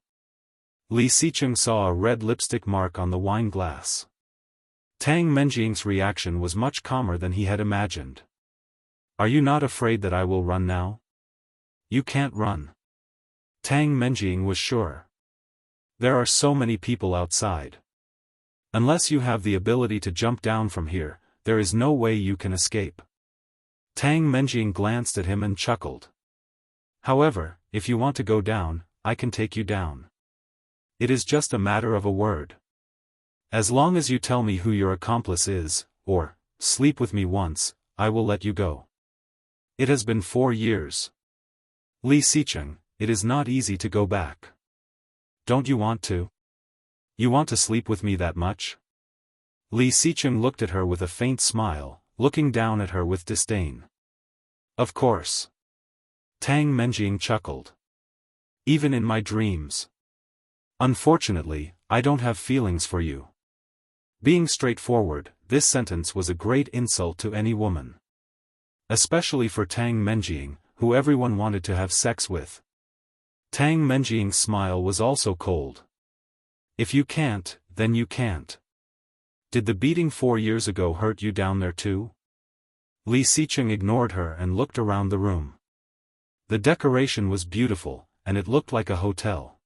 Li Xicheng saw a red lipstick mark on the wine glass. Tang Menjing's reaction was much calmer than he had imagined. Are you not afraid that I will run now? You can't run. Tang Menjing was sure. There are so many people outside. Unless you have the ability to jump down from here, there is no way you can escape. Tang Menjing glanced at him and chuckled. However, if you want to go down, I can take you down. It is just a matter of a word. As long as you tell me who your accomplice is, or sleep with me once, I will let you go. It has been 4 years. Li Xicheng, it is not easy to go back. Don't you want to? You want to sleep with me that much? Li Xicheng looked at her with a faint smile, looking down at her with disdain. Of course. Tang Menjing chuckled. Even in my dreams. Unfortunately, I don't have feelings for you. Being straightforward, this sentence was a great insult to any woman. Especially for Tang Menjing, who everyone wanted to have sex with. Tang Menjing's smile was also cold. If you can't, then you can't. Did the beating 4 years ago hurt you down there too? Li Xicheng ignored her and looked around the room. The decoration was beautiful, and it looked like a hotel.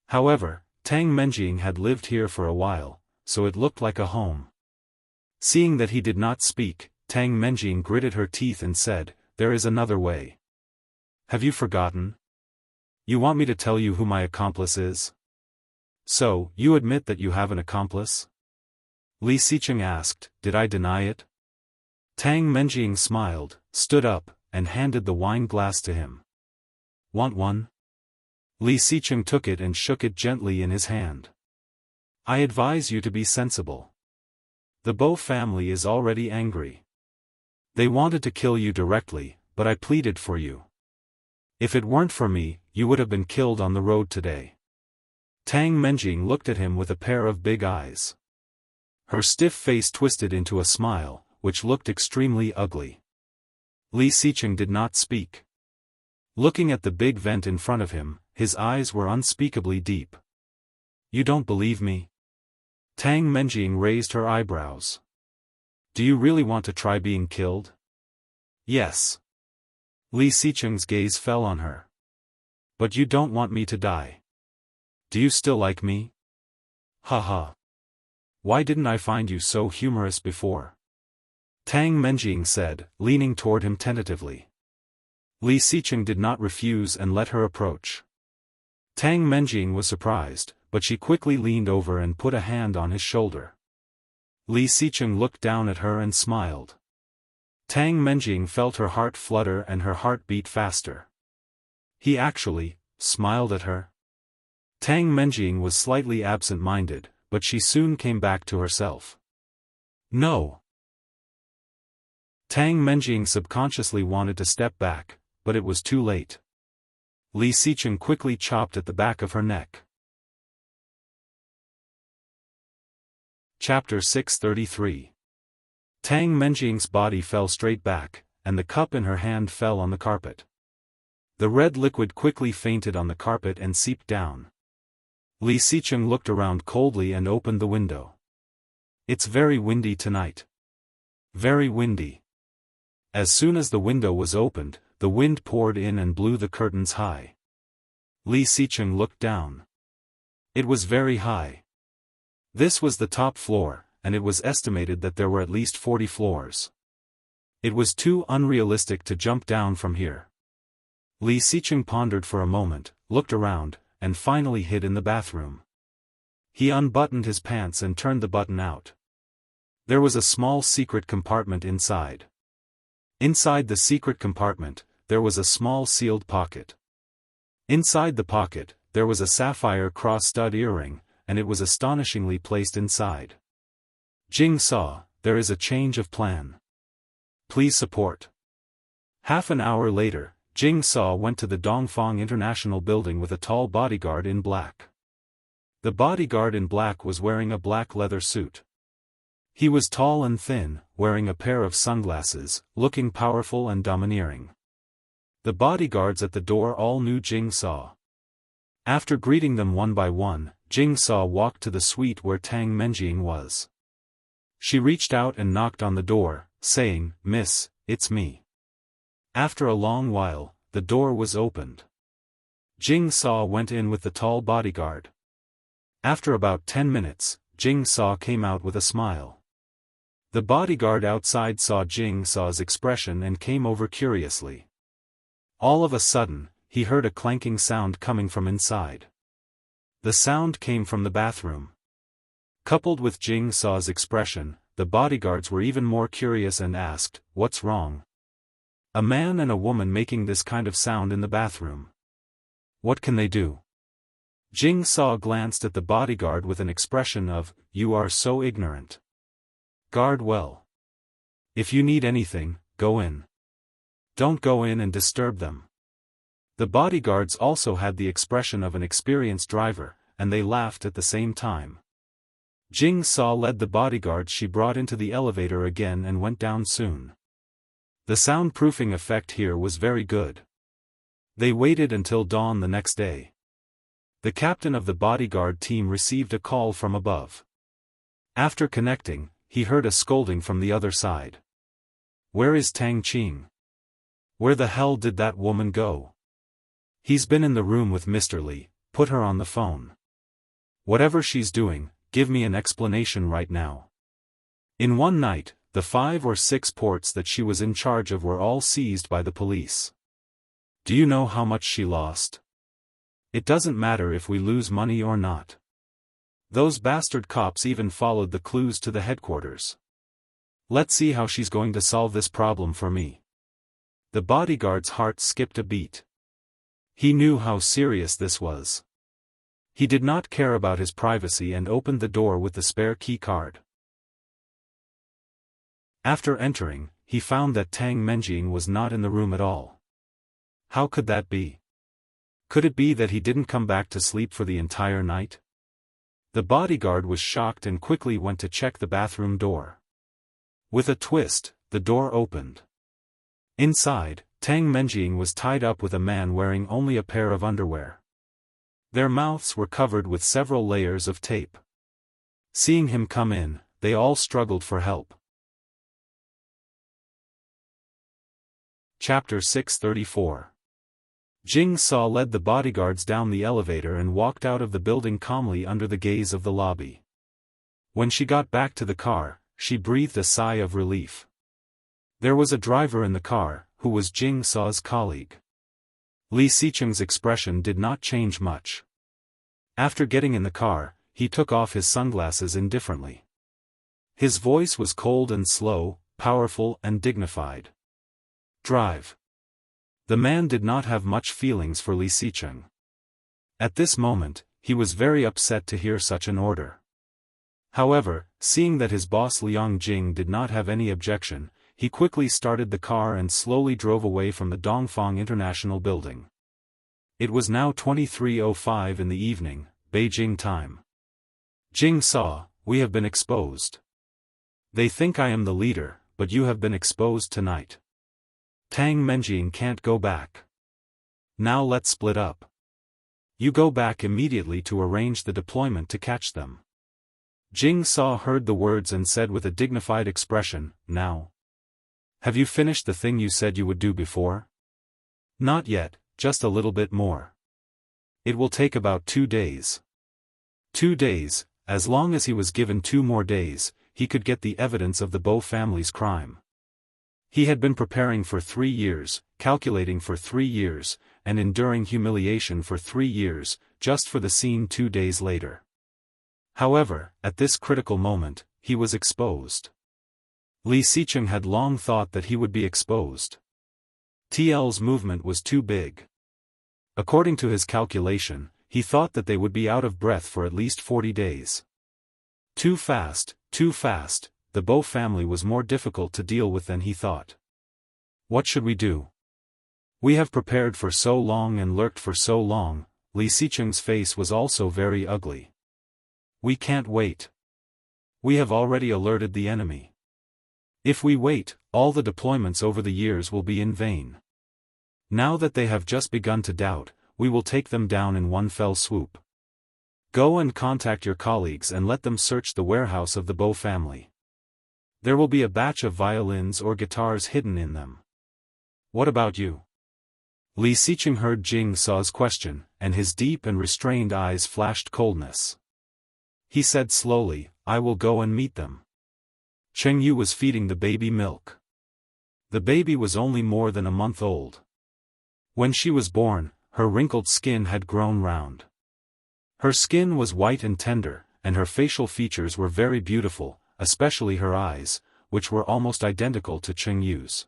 However, Tang Menjing had lived here for a while, so it looked like a home. Seeing that he did not speak, Tang Menjing gritted her teeth and said, "There is another way." Have you forgotten? You want me to tell you who my accomplice is? So, you admit that you have an accomplice? Li Xicheng asked, did I deny it? Tang Menjing smiled, stood up, and handed the wine glass to him. Want one? Li Xicheng took it and shook it gently in his hand. I advise you to be sensible. The Bo family is already angry. They wanted to kill you directly, but I pleaded for you. If it weren't for me, you would have been killed on the road today. Tang Menjing looked at him with a pair of big eyes. Her stiff face twisted into a smile, which looked extremely ugly. Li Xicheng did not speak. Looking at the big vent in front of him, his eyes were unspeakably deep. You don't believe me? Tang Menjing raised her eyebrows. Do you really want to try being killed? Yes. Li Xicheng's gaze fell on her. But you don't want me to die. Do you still like me? Ha. Why didn't I find you so humorous before? Tang Menjing said, leaning toward him tentatively. Li Xicheng did not refuse and let her approach. Tang Menjing was surprised, but she quickly leaned over and put a hand on his shoulder. Li Xicheng looked down at her and smiled. Tang Menjing felt her heart flutter and her heart beat faster. He actually smiled at her. Tang Menjing was slightly absent-minded, but she soon came back to herself. No. Tang Menjing subconsciously wanted to step back, but it was too late. Li Xicheng quickly chopped at the back of her neck. Chapter 633. Tang Menjing's body fell straight back, and the cup in her hand fell on the carpet. The red liquid quickly fainted on the carpet and seeped down. Li Xicheng looked around coldly and opened the window. It's very windy tonight. Very windy. As soon as the window was opened, the wind poured in and blew the curtains high. Li Xicheng looked down. It was very high. This was the top floor, and it was estimated that there were at least 40 floors. It was too unrealistic to jump down from here. Li Xicheng pondered for a moment, looked around, and finally hid in the bathroom. He unbuttoned his pants and turned the button out. There was a small secret compartment inside. Inside the secret compartment, there was a small sealed pocket. Inside the pocket, there was a sapphire cross-stud earring, and it was astonishingly placed inside. Jing saw, there is a change of plan. Please support. Half an hour later, Jing Saw went to the Dongfang International Building with a tall bodyguard in black. The bodyguard in black was wearing a black leather suit. He was tall and thin, wearing a pair of sunglasses, looking powerful and domineering. The bodyguards at the door all knew Jing Saw. After greeting them one by one, Jing Saw walked to the suite where Tang Menjing was. She reached out and knocked on the door, saying, "Miss, it's me." After a long while, the door was opened. Jing Saw went in with the tall bodyguard. After about 10 minutes, Jing Saw came out with a smile. The bodyguard outside saw Jing Saw's expression and came over curiously. All of a sudden, he heard a clanking sound coming from inside. The sound came from the bathroom. Coupled with Jing Saw's expression, the bodyguards were even more curious and asked, "What's wrong? A man and a woman making this kind of sound in the bathroom. What can they do?" Jing Saw glanced at the bodyguard with an expression of, "You are so ignorant. Guard well. If you need anything, go in. Don't go in and disturb them." The bodyguards also had the expression of an experienced driver, and they laughed at the same time. Jing Saw led the bodyguards she brought into the elevator again and went down soon. The soundproofing effect here was very good. They waited until dawn the next day. The captain of the bodyguard team received a call from above. After connecting, he heard a scolding from the other side. "Where is Tang Qing? Where the hell did that woman go? He's been in the room with Mr. Li, put her on the phone. Whatever she's doing, give me an explanation right now." In one night, the 5 or 6 ports that she was in charge of were all seized by the police. Do you know how much she lost? It doesn't matter if we lose money or not. Those bastard cops even followed the clues to the headquarters. Let's see how she's going to solve this problem for me. The bodyguard's heart skipped a beat. He knew how serious this was. He did not care about his privacy and opened the door with the spare key card. After entering, he found that Tang Menjing was not in the room at all. How could that be? Could it be that he didn't come back to sleep for the entire night? The bodyguard was shocked and quickly went to check the bathroom door. With a twist, the door opened. Inside, Tang Menjing was tied up with a man wearing only a pair of underwear. Their mouths were covered with several layers of tape. Seeing him come in, they all struggled for help. Chapter 634. Jing Saw led the bodyguards down the elevator and walked out of the building calmly under the gaze of the lobby. When she got back to the car, she breathed a sigh of relief. There was a driver in the car, who was Jing Saw's colleague. Li Xicheng's expression did not change much. After getting in the car, he took off his sunglasses indifferently. His voice was cold and slow, powerful and dignified. "Drive." The man did not have much feelings for Li Xicheng. At this moment, he was very upset to hear such an order. However, seeing that his boss Liang Jing did not have any objection, he quickly started the car and slowly drove away from the Dongfang International Building. It was now 23:05 in the evening, Beijing time. "Jing Saw, we have been exposed. They think I am the leader, but you have been exposed tonight. Tang Menjing can't go back. Now let's split up. You go back immediately to arrange the deployment to catch them." Jing Saw heard the words and said with a dignified expression, "Now. Have you finished the thing you said you would do before?" "Not yet, just a little bit more. It will take about 2 days. 2 days, as long as he was given 2 more days, he could get the evidence of the Bo family's crime. He had been preparing for 3 years, calculating for 3 years, and enduring humiliation for 3 years, just for the scene 2 days later. However, at this critical moment, he was exposed. Li Xicheng had long thought that he would be exposed. TL's movement was too big. According to his calculation, he thought that they would be out of breath for at least 40 days. Too fast, the Bo family was more difficult to deal with than he thought. What should we do? We have prepared for so long and lurked for so long. Li Xicheng's face was also very ugly. We can't wait. We have already alerted the enemy. If we wait, all the deployments over the years will be in vain. Now that they have just begun to doubt, we will take them down in one fell swoop. Go and contact your colleagues and let them search the warehouse of the Bo family. There will be a batch of violins or guitars hidden in them. What about you? Li Xicheng heard Jing Sa's question, and his deep and restrained eyes flashed coldness. He said slowly, I will go and meet them. Cheng Yu was feeding the baby milk. The baby was only more than a month old. When she was born, her wrinkled skin had grown round. Her skin was white and tender, and her facial features were very beautiful, especially her eyes, which were almost identical to Cheng Yu's.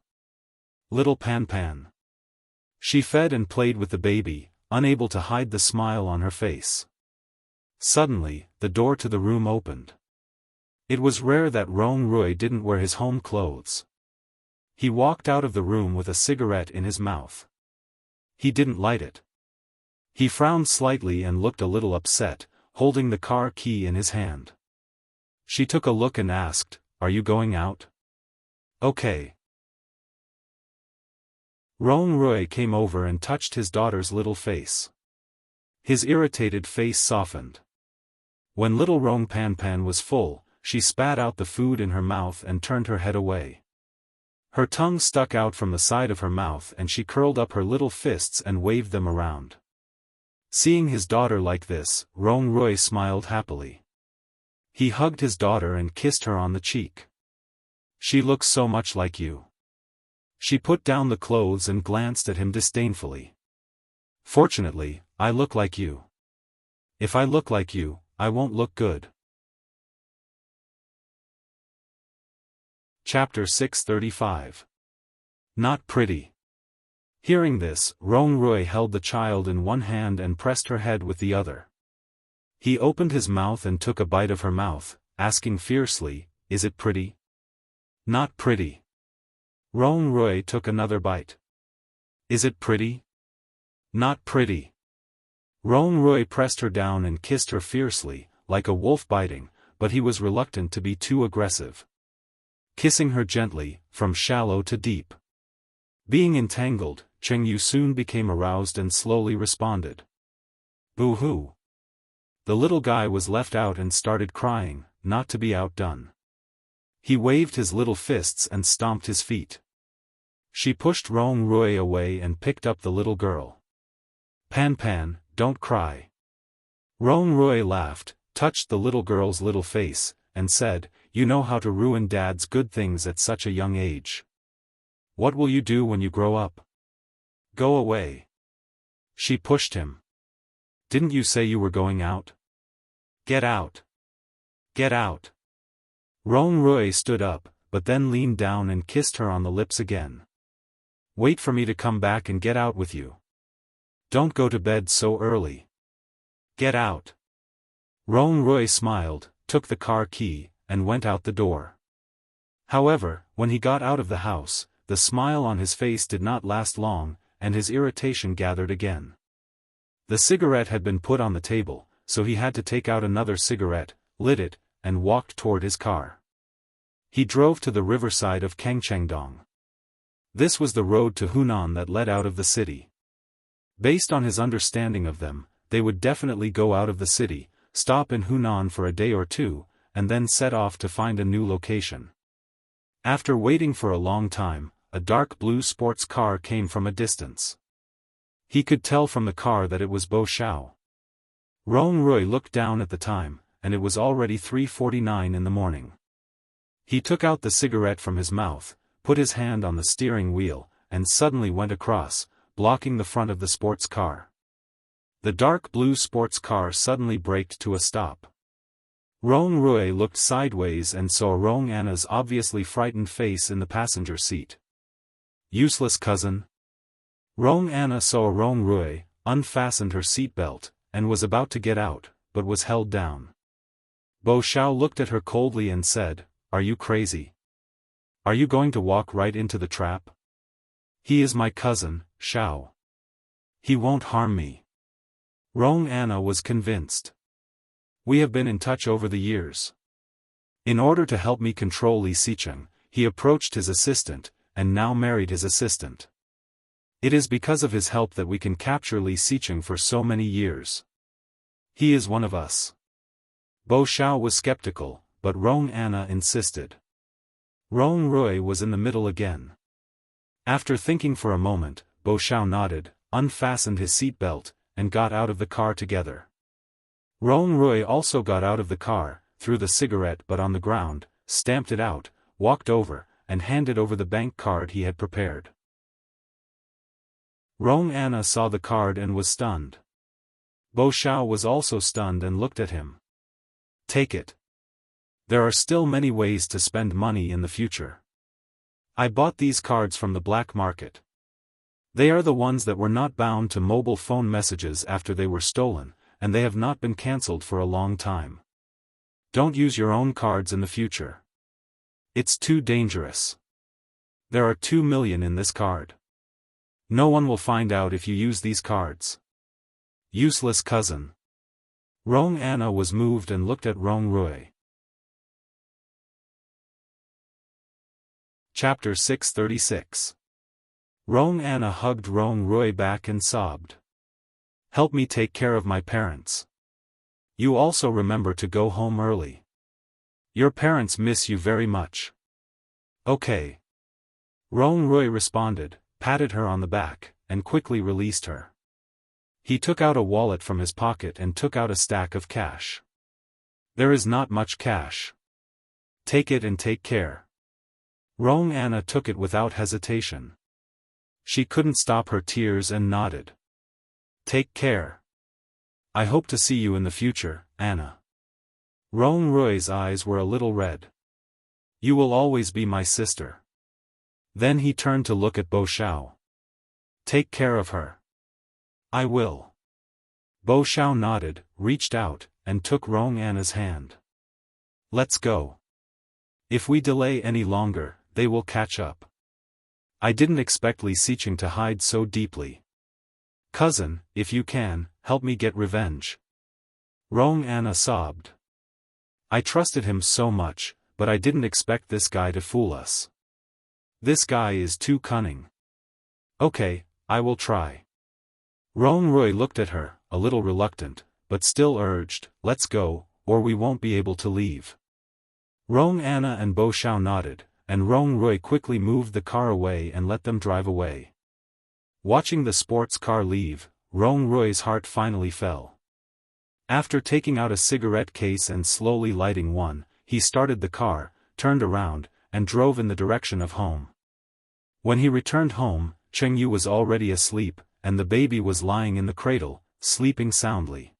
Little Pan Pan. She fed and played with the baby, unable to hide the smile on her face. Suddenly, the door to the room opened. It was rare that Rong Rui didn't wear his home clothes. He walked out of the room with a cigarette in his mouth. He didn't light it. He frowned slightly and looked a little upset, holding the car key in his hand. She took a look and asked, Are you going out? Okay. Rong Rui came over and touched his daughter's little face. His irritated face softened. When little Rong Pan Pan was full, she spat out the food in her mouth and turned her head away. Her tongue stuck out from the side of her mouth and she curled up her little fists and waved them around. Seeing his daughter like this, Rong Rui smiled happily. He hugged his daughter and kissed her on the cheek. She looks so much like you. She put down the clothes and glanced at him disdainfully. Fortunately, I look like you. If I look like you, I won't look good. Chapter 635. Not pretty. Hearing this, Rong Rui held the child in one hand and pressed her head with the other. He opened his mouth and took a bite of her mouth, asking fiercely, Is it pretty? Not pretty. Rong Rui took another bite. Is it pretty? Not pretty. Rong Rui pressed her down and kissed her fiercely, like a wolf biting, but he was reluctant to be too aggressive. Kissing her gently, from shallow to deep. Being entangled, Cheng Yu soon became aroused and slowly responded. Boo-hoo. The little guy was left out and started crying, not to be outdone. He waved his little fists and stomped his feet. She pushed Rong Rui away and picked up the little girl. Pan Pan, don't cry. Rong Rui laughed, touched the little girl's little face, and said, You know how to ruin Dad's good things at such a young age. What will you do when you grow up? Go away. She pushed him. Didn't you say you were going out? Get out. Get out. Rong Rui stood up, but then leaned down and kissed her on the lips again. Wait for me to come back and get out with you. Don't go to bed so early. Get out. Rong Rui smiled, took the car key, and went out the door. However, when he got out of the house, the smile on his face did not last long, and his irritation gathered again. The cigarette had been put on the table, so he had to take out another cigarette, lit it, and walked toward his car. He drove to the riverside of Kangchengdong. This was the road to Hunan that led out of the city. Based on his understanding of them, they would definitely go out of the city, stop in Hunan for a day or two, and then set off to find a new location. After waiting for a long time, a dark blue sports car came from a distance. He could tell from the car that it was Bo Xiao. Rong Rui looked down at the time, and it was already 3:49 in the morning. He took out the cigarette from his mouth, put his hand on the steering wheel, and suddenly went across, blocking the front of the sports car. The dark blue sports car suddenly braked to a stop. Rong Rui looked sideways and saw Rong Anna's obviously frightened face in the passenger seat. Useless cousin. Rong Anna saw Rong Rui, unfastened her seatbelt, and was about to get out, but was held down. Bo Xiao looked at her coldly and said, "Are you crazy? Are you going to walk right into the trap? He is my cousin, Xiao. He won't harm me." Rong Anna was convinced. "We have been in touch over the years. In order to help me control Li Xicheng, he approached his assistant, and now married his assistant. It is because of his help that we can capture Li Xicheng for so many years. He is one of us." Bo Xiao was skeptical, but Rong Anna insisted. Rong Rui was in the middle again. After thinking for a moment, Bo Xiao nodded, unfastened his seatbelt, and got out of the car together. Rong Rui also got out of the car, threw the cigarette butt on the ground, stamped it out, walked over, and handed over the bank card he had prepared. Rong Anna saw the card and was stunned. Bo Xiao was also stunned and looked at him. "Take it. There are still many ways to spend money in the future. I bought these cards from the black market. They are the ones that were not bound to mobile phone messages after they were stolen, and they have not been cancelled for a long time. Don't use your own cards in the future. It's too dangerous. There are 2 million in this card. No one will find out if you use these cards. Useless cousin." Rong Anna was moved and looked at Rong Rui. Chapter 636. Rong Anna hugged Rong Rui back and sobbed. "Help me take care of my parents. You also remember to go home early. Your parents miss you very much." "Okay." Rong Rui responded, patted her on the back, and quickly released her. He took out a wallet from his pocket and took out a stack of cash. "There is not much cash. Take it and take care." Rong Anna took it without hesitation. She couldn't stop her tears and nodded. "Take care. I hope to see you in the future, Anna." Rong Rui's eyes were a little red. "You will always be my sister." Then he turned to look at Bo Xiao. "Take care of her." "I will." Bo Xiao nodded, reached out, and took Rong Anna's hand. "Let's go. If we delay any longer, they will catch up. I didn't expect Li Xicheng to hide so deeply. Cousin, if you can, help me get revenge." Rong Anna sobbed. "I trusted him so much, but I didn't expect this guy to fool us. This guy is too cunning." "Okay, I will try." Rong Rui looked at her, a little reluctant, but still urged, "Let's go, or we won't be able to leave." Rong Anna and Bo Xiao nodded, and Rong Rui quickly moved the car away and let them drive away. Watching the sports car leave, Rong Rui's heart finally fell. After taking out a cigarette case and slowly lighting one, he started the car, turned around, and drove in the direction of home. When he returned home, Cheng Yu was already asleep, and the baby was lying in the cradle, sleeping soundly.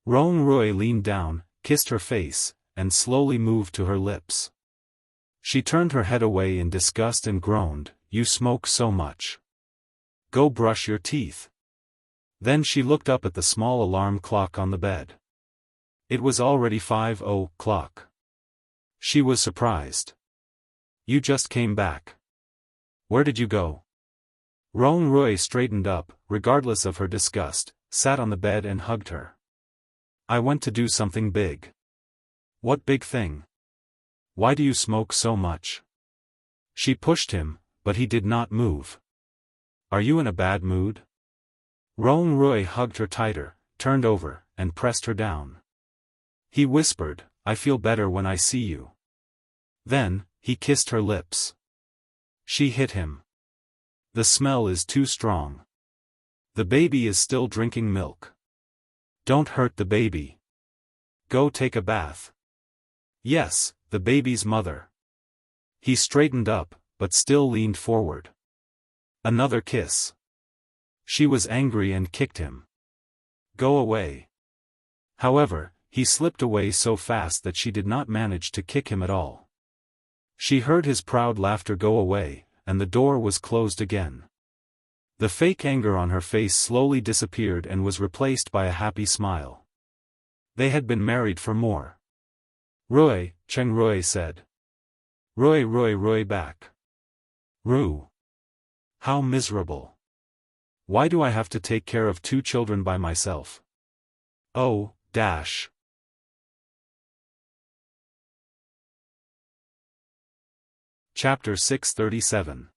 Rong Rui leaned down, kissed her face, and slowly moved to her lips. She turned her head away in disgust and groaned, "You smoke so much. Go brush your teeth." Then she looked up at the small alarm clock on the bed. It was already 5:00. She was surprised. "You just came back. Where did you go?" Rong Rui straightened up, regardless of her disgust, sat on the bed and hugged her. "I went to do something big." "What big thing? Why do you smoke so much?" She pushed him, but he did not move. "Are you in a bad mood?" Rong Rui hugged her tighter, turned over, and pressed her down. He whispered, "I feel better when I see you." Then, he kissed her lips. She hit him. "The smell is too strong. The baby is still drinking milk. Don't hurt the baby. Go take a bath." "Yes, the baby's mother." He straightened up, but still leaned forward. Another kiss. She was angry and kicked him. "Go away." However, he slipped away so fast that she did not manage to kick him at all. She heard his proud laughter go away, and the door was closed again. The fake anger on her face slowly disappeared and was replaced by a happy smile. They had been married for more. Roy, Cheng Roy said. Roy back. Ru. How miserable. Why do I have to take care of 2 children by myself? Oh, dash. Chapter 637.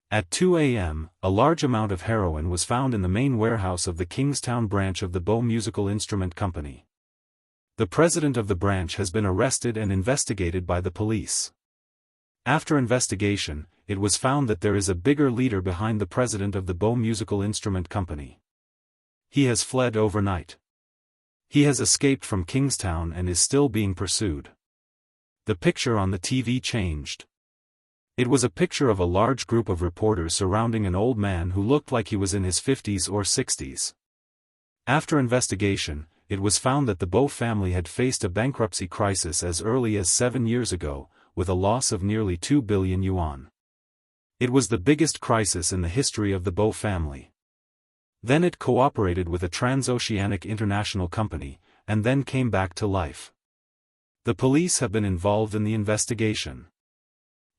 At 2 a.m., a large amount of heroin was found in the main warehouse of the Kingstown branch of the Bow Musical Instrument Company. The president of the branch has been arrested and investigated by the police. After investigation, it was found that there is a bigger leader behind the president of the Bow Musical Instrument Company. He has fled overnight. He has escaped from Kingstown and is still being pursued. The picture on the TV changed. It was a picture of a large group of reporters surrounding an old man who looked like he was in his 50s or 60s. After investigation, it was found that the Bow family had faced a bankruptcy crisis as early as 7 years ago, with a loss of nearly 2 billion yuan. It was the biggest crisis in the history of the Bow family. Then it cooperated with a transoceanic international company, and then came back to life. The police have been involved in the investigation.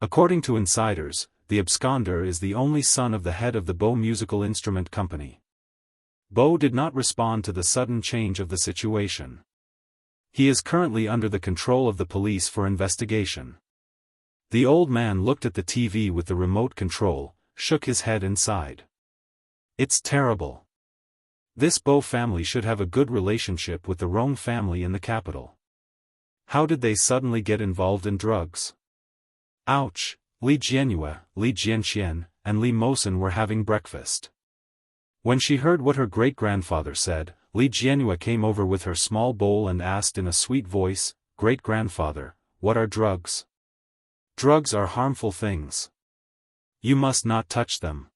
According to insiders, the absconder is the only son of the head of the Bow Musical Instrument Company. Bow did not respond to the sudden change of the situation. He is currently under the control of the police for investigation. The old man looked at the TV with the remote control, shook his head and sighed. It's terrible. This Bow family should have a good relationship with the Rome family in the capital. How did they suddenly get involved in drugs? Ouch. Li Jianyue, Li Jianxian, and Li Mosen were having breakfast. When she heard what her great-grandfather said, Li Jianyue came over with her small bowl and asked in a sweet voice, "Great-grandfather, what are drugs?" "Drugs are harmful things. You must not touch them.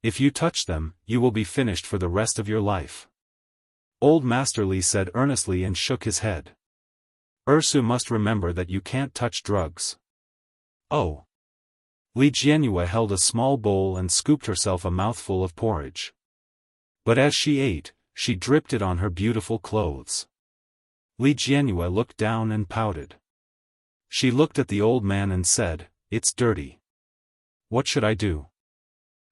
If you touch them, you will be finished for the rest of your life." Old Master Li said earnestly and shook his head. "Ursu must remember that you can't touch drugs." "Oh." Li Jianyue held a small bowl and scooped herself a mouthful of porridge. But as she ate, she dripped it on her beautiful clothes. Li Jianyue looked down and pouted. She looked at the old man and said, "It's dirty. What should I do?"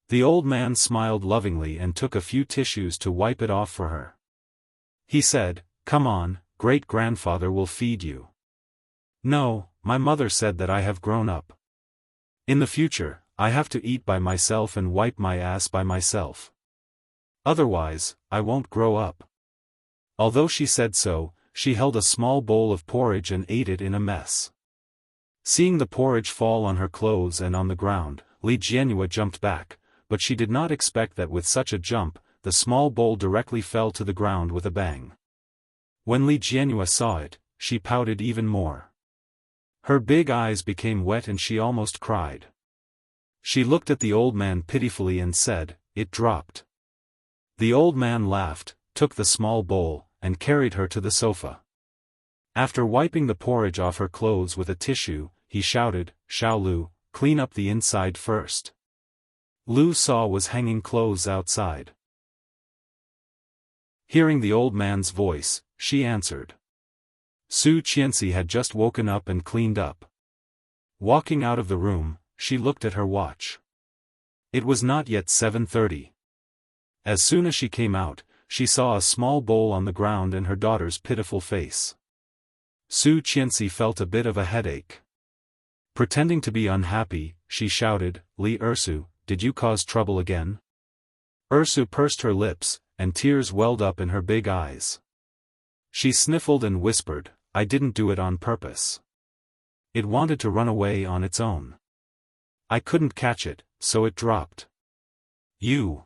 The old man smiled lovingly and took a few tissues to wipe it off for her. He said, "Come on, great-grandfather will feed you." "No, my mother said that I have grown up. In the future, I have to eat by myself and wipe my ass by myself. Otherwise, I won't grow up." Although she said so, she held a small bowl of porridge and ate it in a mess. Seeing the porridge fall on her clothes and on the ground, Li Jianyue jumped back, but she did not expect that with such a jump, the small bowl directly fell to the ground with a bang. When Li Jianyue saw it, she pouted even more. Her big eyes became wet and she almost cried. She looked at the old man pitifully and said, "It dropped." The old man laughed, took the small bowl, and carried her to the sofa. After wiping the porridge off her clothes with a tissue, he shouted, "Xiao Lu, clean up the inside first." Lu Sa was hanging clothes outside. Hearing the old man's voice, she answered. Su Qianxi had just woken up and cleaned up. Walking out of the room, she looked at her watch. It was not yet 7:30. As soon as she came out, she saw a small bowl on the ground and her daughter's pitiful face. Su Qianxi felt a bit of a headache. Pretending to be unhappy, she shouted, "Li Ursu, did you cause trouble again?" Ursu pursed her lips, and tears welled up in her big eyes. She sniffled and whispered, "I didn't do it on purpose. It wanted to run away on its own. I couldn't catch it, so it dropped." "You."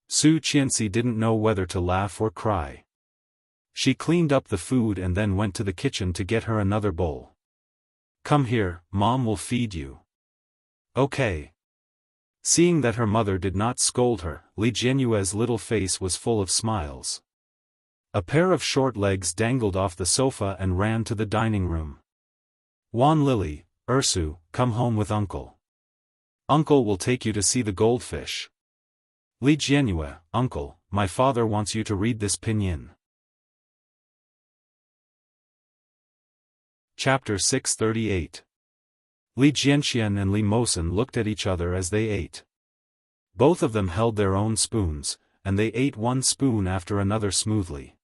Su Qianxi didn't know whether to laugh or cry. She cleaned up the food and then went to the kitchen to get her another bowl. "Come here, Mom will feed you." "Okay." Seeing that her mother did not scold her, Li Jianyue's little face was full of smiles. A pair of short legs dangled off the sofa and ran to the dining room. "Wan Lily, Ursu, come home with Uncle. Uncle will take you to see the goldfish." Li Jianyue, uncle, my father wants you to read this pinyin. Chapter 638. Li Jianxian and Li Mosen looked at each other as they ate. Both of them held their own spoons, and they ate one spoon after another smoothly.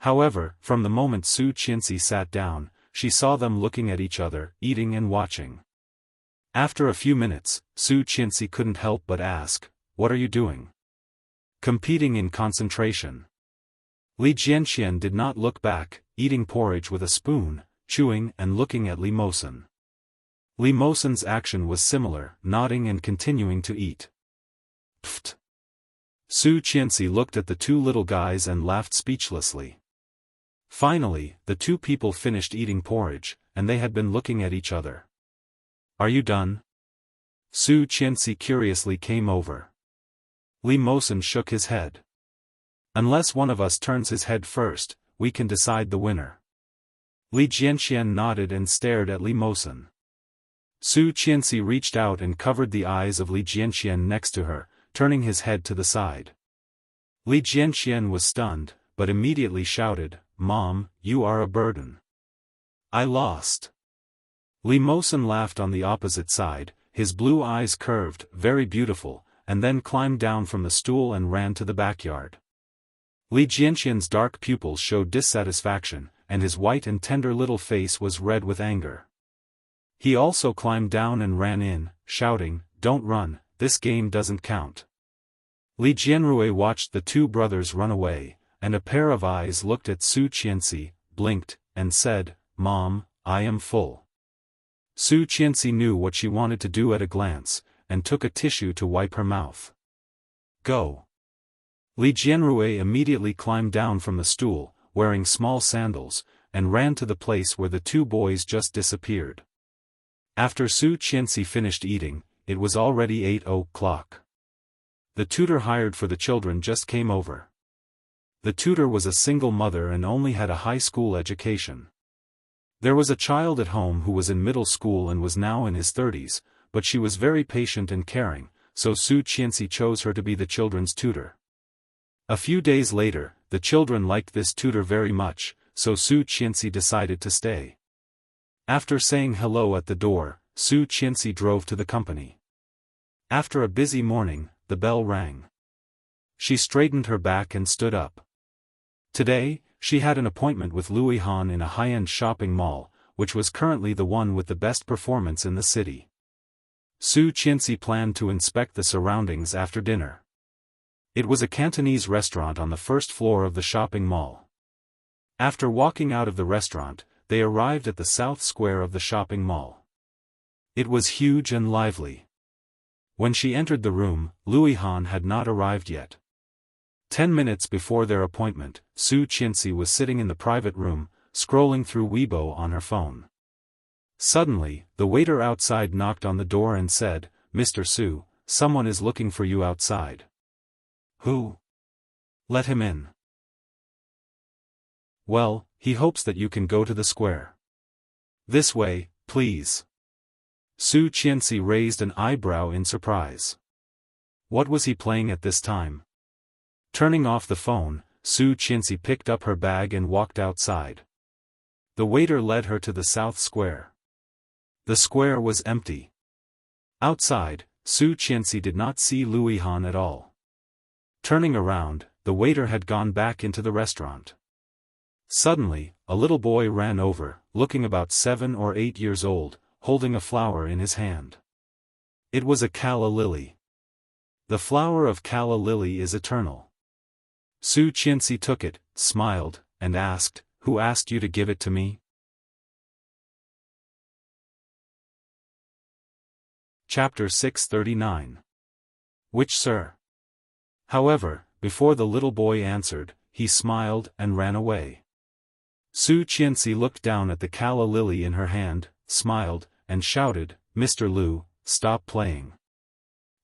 However, from the moment Su Qianxi sat down, she saw them looking at each other, eating and watching. After a few minutes, Su Qianxi couldn't help but ask, "What are you doing?" Competing in concentration. Li Jianxian did not look back, eating porridge with a spoon, chewing and looking at Li Mosen. Li Mosen's action was similar, nodding and continuing to eat. Pfft! Su Qianxi looked at the two little guys and laughed speechlessly. Finally, the two people finished eating porridge, and they had been looking at each other. "Are you done?" Su Qianxi curiously came over. Li Mosen shook his head. "Unless one of us turns his head first, we can decide the winner." Li Jianxian nodded and stared at Li Mosen. Su Qianxi reached out and covered the eyes of Li Jianxian next to her, turning his head to the side. Li Jianxian was stunned, but immediately shouted, "Mom, you are a burden. I lost." Li Mosen laughed on the opposite side, his blue eyes curved, very beautiful, and then climbed down from the stool and ran to the backyard. Li Jianxian's dark pupils showed dissatisfaction, and his white and tender little face was red with anger. He also climbed down and ran in, shouting, "Don't run, this game doesn't count." Li Jianrui watched the two brothers run away, and a pair of eyes looked at Su Qianxi, blinked, and said, "Mom, I am full." Su Qianxi knew what she wanted to do at a glance, and took a tissue to wipe her mouth. "Go." Li Jianrui immediately climbed down from the stool, wearing small sandals, and ran to the place where the two boys just disappeared. After Su Qianxi finished eating, it was already 8 o'clock. The tutor hired for the children just came over. The tutor was a single mother and only had a high school education. There was a child at home who was in middle school and was now in his 30s, but she was very patient and caring, so Su Qianxi chose her to be the children's tutor. A few days later, the children liked this tutor very much, so Su Qianxi decided to stay. After saying hello at the door, Su Qianxi drove to the company. After a busy morning, the bell rang. She straightened her back and stood up. Today, she had an appointment with Louis Han in a high-end shopping mall, which was currently the one with the best performance in the city. Su Qianxi planned to inspect the surroundings after dinner. It was a Cantonese restaurant on the first floor of the shopping mall. After walking out of the restaurant, they arrived at the south square of the shopping mall. It was huge and lively. When she entered the room, Louis Han had not arrived yet. 10 minutes before their appointment, Su Qianxi was sitting in the private room, scrolling through Weibo on her phone. Suddenly, the waiter outside knocked on the door and said, "Mr. Su, someone is looking for you outside." "Who?" "Let him in." "Well, he hopes that you can go to the square." "This way, please." Su Qianxi raised an eyebrow in surprise. What was he playing at this time? Turning off the phone, Su Qianxi picked up her bag and walked outside. The waiter led her to the south square. The square was empty. Outside, Su Qianxi did not see Louis Han at all. Turning around, the waiter had gone back into the restaurant. Suddenly, a little boy ran over, looking about 7 or 8 years old, holding a flower in his hand. It was a calla lily. The flower of calla lily is eternal. Su Qianxi took it, smiled, and asked, "Who asked you to give it to me?" Chapter 639. Which sir? However, before the little boy answered, he smiled and ran away. Su Qianxi looked down at the calla lily in her hand, smiled, and shouted, "Mr. Liu, stop playing.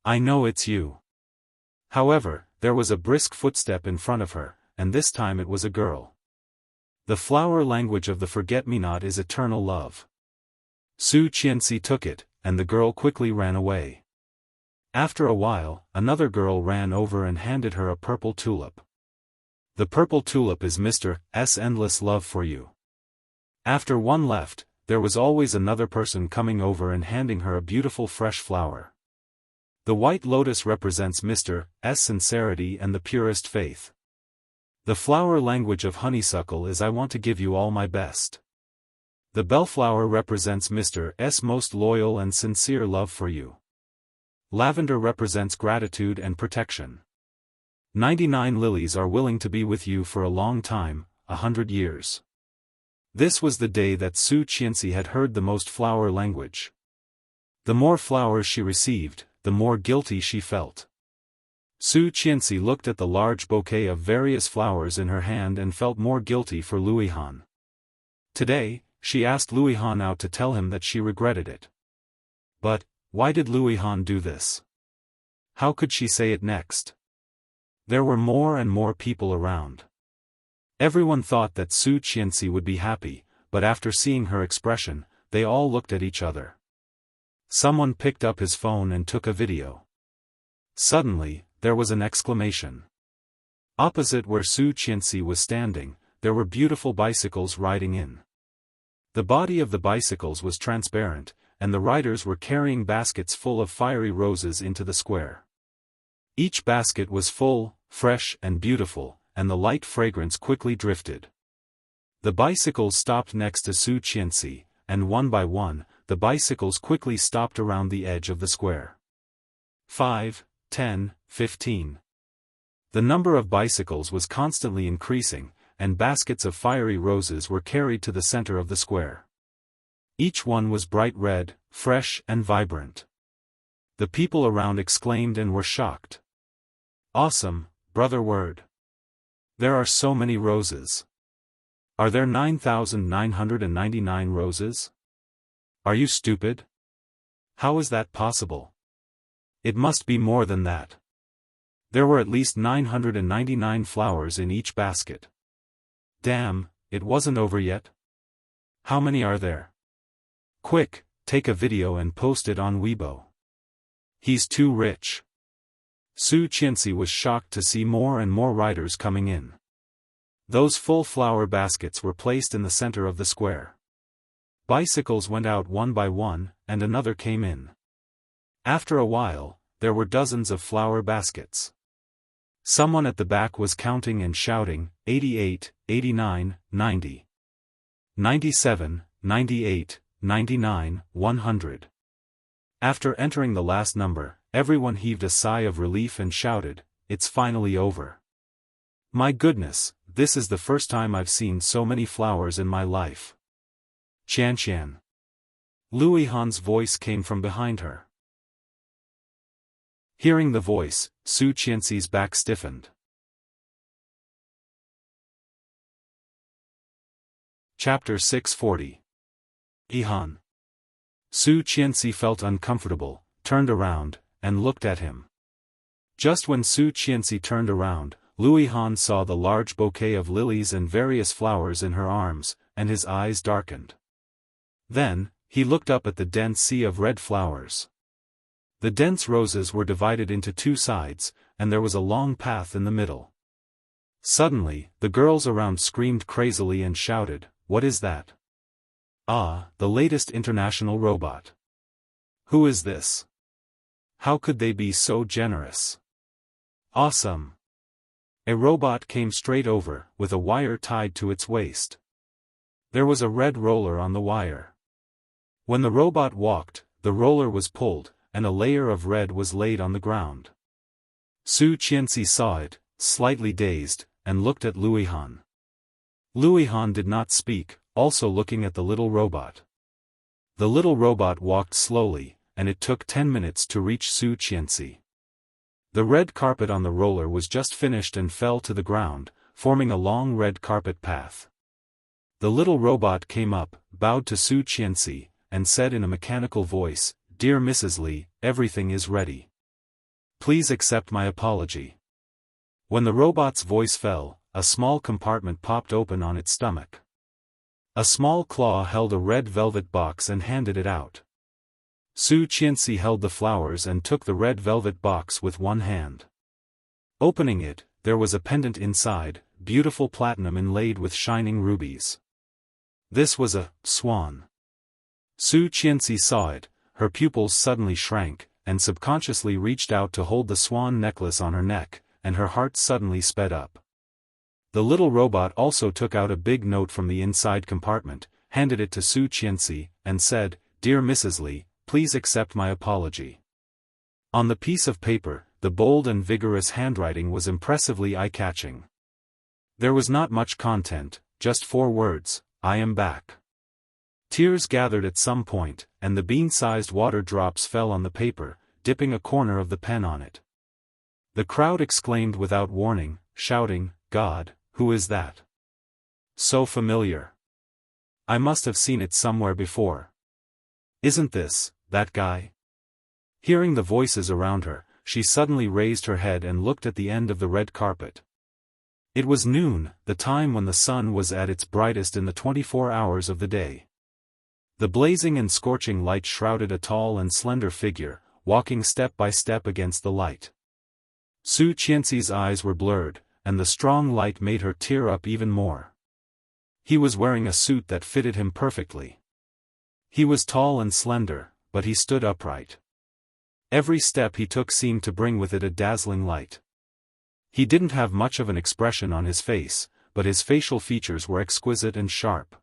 I know it's you." However, there was a brisk footstep in front of her, and this time it was a girl. The flower language of the forget-me-not is eternal love. Su Qianxi took it, and the girl quickly ran away. After a while, another girl ran over and handed her a purple tulip. The purple tulip is Mr. S' endless love for you. After one left, there was always another person coming over and handing her a beautiful fresh flower. The white lotus represents Mr. S' sincerity and the purest faith. The flower language of honeysuckle is I want to give you all my best. The bellflower represents Mr. S' most loyal and sincere love for you. Lavender represents gratitude and protection. 99 lilies are willing to be with you for a long time, 100 years. This was the day that Su Qianxi had heard the most flower language. The more flowers she received, the more guilty she felt. Su Qianxi looked at the large bouquet of various flowers in her hand and felt more guilty for Luihan. Today, she asked Luihan out to tell him that she regretted it. But, why did Luihan do this? How could she say it next? There were more and more people around. Everyone thought that Su Qianxi would be happy, but after seeing her expression, they all looked at each other. Someone picked up his phone and took a video. Suddenly, there was an exclamation. Opposite where Su Qianxi was standing, there were beautiful bicycles riding in. The body of the bicycles was transparent, and the riders were carrying baskets full of fiery roses into the square. Each basket was full, fresh and beautiful, and the light fragrance quickly drifted. The bicycles stopped next to Su Qianxi, and one by one, the bicycles quickly stopped around the edge of the square. 5, 10, 15. The number of bicycles was constantly increasing, and baskets of fiery roses were carried to the center of the square. Each one was bright red, fresh and vibrant. The people around exclaimed and were shocked. Awesome, brother word. There are so many roses. Are there 9,999 roses? Are you stupid? How is that possible? It must be more than that. There were at least 999 flowers in each basket. Damn, it wasn't over yet. How many are there? Quick, take a video and post it on Weibo. He's too rich. Su Qianxi was shocked to see more and more riders coming in. Those full flower baskets were placed in the center of the square. Bicycles went out one by one, and another came in. After a while, there were dozens of flower baskets. Someone at the back was counting and shouting, 88, 89, 90. 97, 98, 99, 100. After entering the last number, everyone heaved a sigh of relief and shouted, "It's finally over. My goodness, this is the first time I've seen so many flowers in my life." Qian. Luihan's voice came from behind her. Hearing the voice, Su Qianxi's back stiffened. Chapter 640. Ihan. Su Qianxi felt uncomfortable, turned around, and looked at him. Just when Su Qianxi turned around, Luihan saw the large bouquet of lilies and various flowers in her arms, and his eyes darkened. Then, he looked up at the dense sea of red flowers. The dense roses were divided into two sides, and there was a long path in the middle. Suddenly, the girls around screamed crazily and shouted, "What is that?" "Ah, the latest international robot. Who is this? How could they be so generous? Awesome." A robot came straight over, with a wire tied to its waist. There was a red roller on the wire. When the robot walked, the roller was pulled, and a layer of red was laid on the ground. Su Qianxi saw it, slightly dazed, and looked at Luihan. Luihan did not speak, also looking at the little robot. The little robot walked slowly, and it took 10 minutes to reach Su Qianxi. The red carpet on the roller was just finished and fell to the ground, forming a long red carpet path. The little robot came up, bowed to Su Qianxi, and said in a mechanical voice, "Dear Mrs. Li, everything is ready. Please accept my apology." When the robot's voice fell, a small compartment popped open on its stomach. A small claw held a red velvet box and handed it out. Su Qianxi held the flowers and took the red velvet box with one hand. Opening it, there was a pendant inside, beautiful platinum inlaid with shining rubies. This was a swan. Su Qianxi saw it, her pupils suddenly shrank, and subconsciously reached out to hold the swan necklace on her neck, and her heart suddenly sped up. The little robot also took out a big note from the inside compartment, handed it to Su Qianxi, and said, "Dear Mrs. Li, please accept my apology." On the piece of paper, the bold and vigorous handwriting was impressively eye-catching. There was not much content, just 4 words, "I am back." Tears gathered at some point, and the bean-sized water drops fell on the paper, dipping a corner of the pen on it. The crowd exclaimed without warning, shouting, "God, who is that? So familiar. I must have seen it somewhere before. Isn't this that guy?" Hearing the voices around her, she suddenly raised her head and looked at the end of the red carpet. It was noon, the time when the sun was at its brightest in the 24 hours of the day. The blazing and scorching light shrouded a tall and slender figure, walking step by step against the light. Su Qianxi's eyes were blurred, and the strong light made her tear up even more. He was wearing a suit that fitted him perfectly. He was tall and slender, but he stood upright. Every step he took seemed to bring with it a dazzling light. He didn't have much of an expression on his face, but his facial features were exquisite and sharp.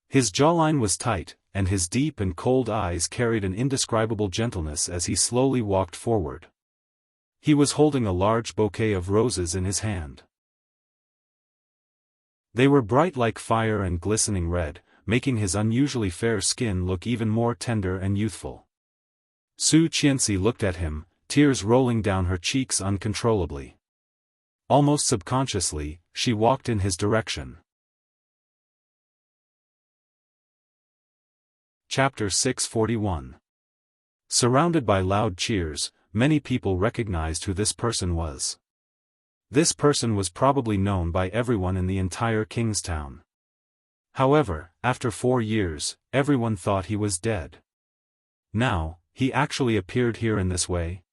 His jawline was tight, and his deep and cold eyes carried an indescribable gentleness as he slowly walked forward. He was holding a large bouquet of roses in his hand. They were bright like fire and glistening red, making his unusually fair skin look even more tender and youthful. Su Qianxi looked at him, tears rolling down her cheeks uncontrollably. Almost subconsciously, she walked in his direction. Chapter 641. Surrounded by loud cheers, many people recognized who this person was. This person was probably known by everyone in the entire Kingstown. However, after 4 years, everyone thought he was dead. Now, he actually appeared here in this way?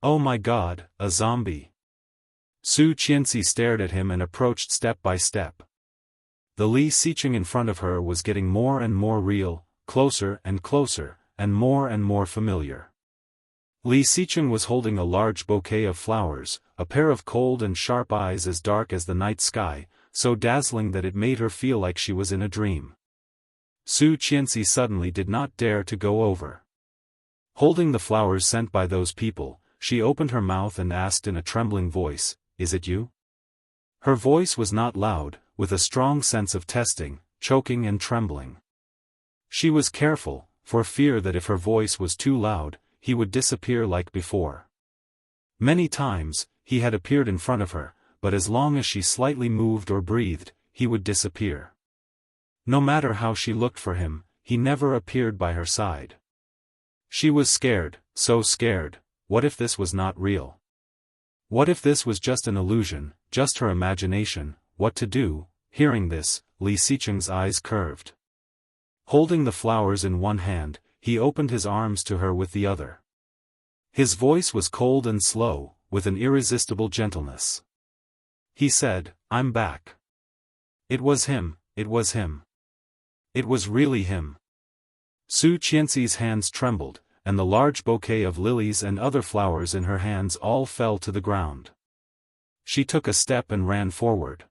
Oh my God, a zombie! Su Qianxi stared at him and approached step by step. The Li Xiqing in front of her was getting more and more real, closer and closer, and more familiar. Li Xiqing was holding a large bouquet of flowers, a pair of cold and sharp eyes as dark as the night sky, so dazzling that it made her feel like she was in a dream. Su Qianxi suddenly did not dare to go over. Holding the flowers sent by those people, she opened her mouth and asked in a trembling voice, "Is it you?" Her voice was not loud, with a strong sense of testing, choking and trembling. She was careful, for fear that if her voice was too loud, he would disappear like before. Many times, he had appeared in front of her, but as long as she slightly moved or breathed, he would disappear. No matter how she looked for him, he never appeared by her side. She was scared, so scared. What if this was not real? What if this was just an illusion, just her imagination? What to do? Hearing this, Li Xiqing's eyes curved. Holding the flowers in one hand, he opened his arms to her with the other. His voice was cold and slow, with an irresistible gentleness. He said, "I'm back." It was him, it was him. It was really him. Su Qianxi's hands trembled, and the large bouquet of lilies and other flowers in her hands all fell to the ground. She took a step and ran forward.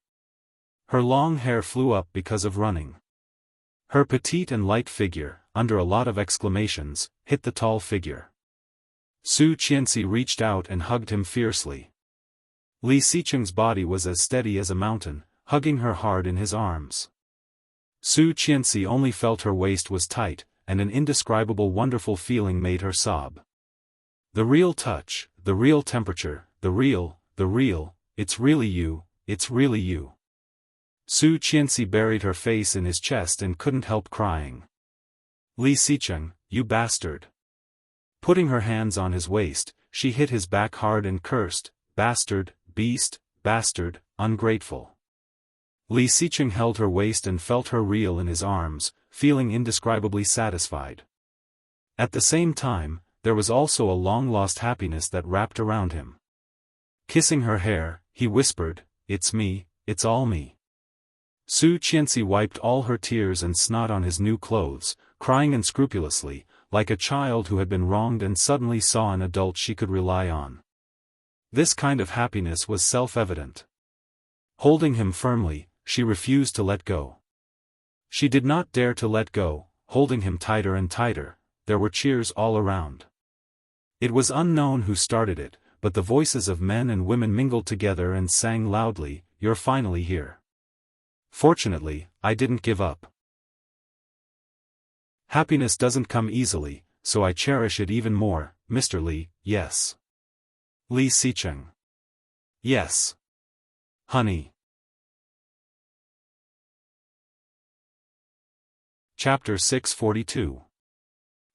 Her long hair flew up because of running. Her petite and light figure, under a lot of exclamations, hit the tall figure. Su Qianxi reached out and hugged him fiercely. Li Xiqing's body was as steady as a mountain, hugging her hard in his arms. Su Qianxi only felt her waist was tight, and an indescribable wonderful feeling made her sob. The real touch, the real temperature, the real, it's really you, it's really you. Su Qianxi buried her face in his chest and couldn't help crying. Li Xiqing, you bastard. Putting her hands on his waist, she hit his back hard and cursed, "Bastard, beast, bastard, ungrateful." Li Xiqing held her waist and felt her reel in his arms, feeling indescribably satisfied. At the same time, there was also a long-lost happiness that wrapped around him. Kissing her hair, he whispered, "It's me, it's all me." Su Qianxi wiped all her tears and snot on his new clothes, crying unscrupulously, like a child who had been wronged and suddenly saw an adult she could rely on. This kind of happiness was self-evident. Holding him firmly, she refused to let go. She did not dare to let go, holding him tighter and tighter. There were cheers all around. It was unknown who started it, but the voices of men and women mingled together and sang loudly, "You're finally here." Fortunately, I didn't give up. Happiness doesn't come easily, so I cherish it even more, Mr. Li. Yes. Li Xicheng. Yes. Honey. Chapter 642.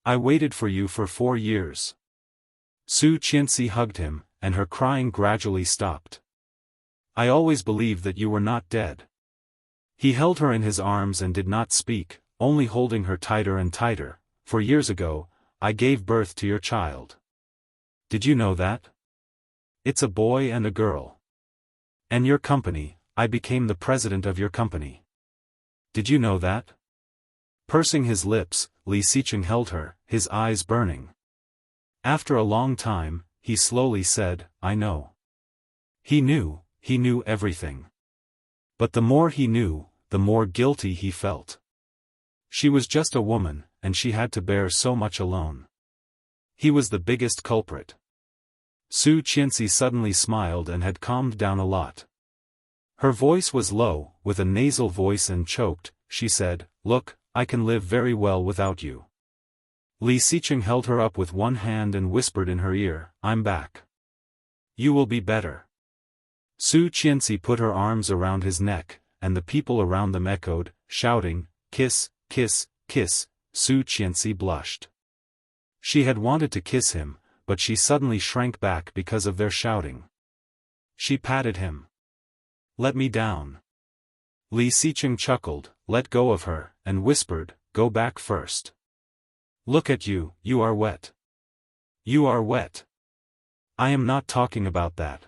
I waited for you for 4 years. Su Qianxi hugged him, and her crying gradually stopped. I always believed that you were not dead. He held her in his arms and did not speak, only holding her tighter and tighter. "4 years ago, I gave birth to your child. Did you know that? It's a boy and a girl. And your company, I became the president of your company. Did you know that?" Pursing his lips, Li Xicheng held her, his eyes burning. After a long time, he slowly said, "I know." He knew everything. But the more he knew, the more guilty he felt. She was just a woman, and she had to bear so much alone. He was the biggest culprit. Su Qianxi suddenly smiled and had calmed down a lot. Her voice was low, with a nasal voice and choked. She said, "Look, I can live very well without you." Li Xicheng held her up with one hand and whispered in her ear, "I'm back. You will be better." Su Qianxi put her arms around his neck, and the people around them echoed, shouting, "Kiss, kiss, kiss." Su Qianxi blushed. She had wanted to kiss him, but she suddenly shrank back because of their shouting. She patted him. "Let me down." Li Xicheng chuckled, let go of her, and whispered, "Go back first. Look at you, you are wet. You are wet." "I am not talking about that."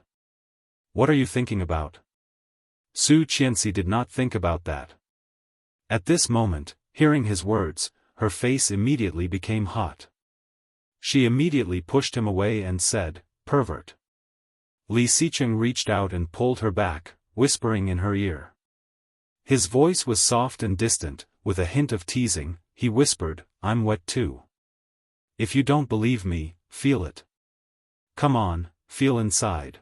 "What are you thinking about?" Su Qianxi did not think about that. At this moment, hearing his words, her face immediately became hot. She immediately pushed him away and said, "Pervert." Li Xicheng reached out and pulled her back, whispering in her ear. His voice was soft and distant, with a hint of teasing. He whispered, "I'm wet too. If you don't believe me, feel it. Come on, feel inside."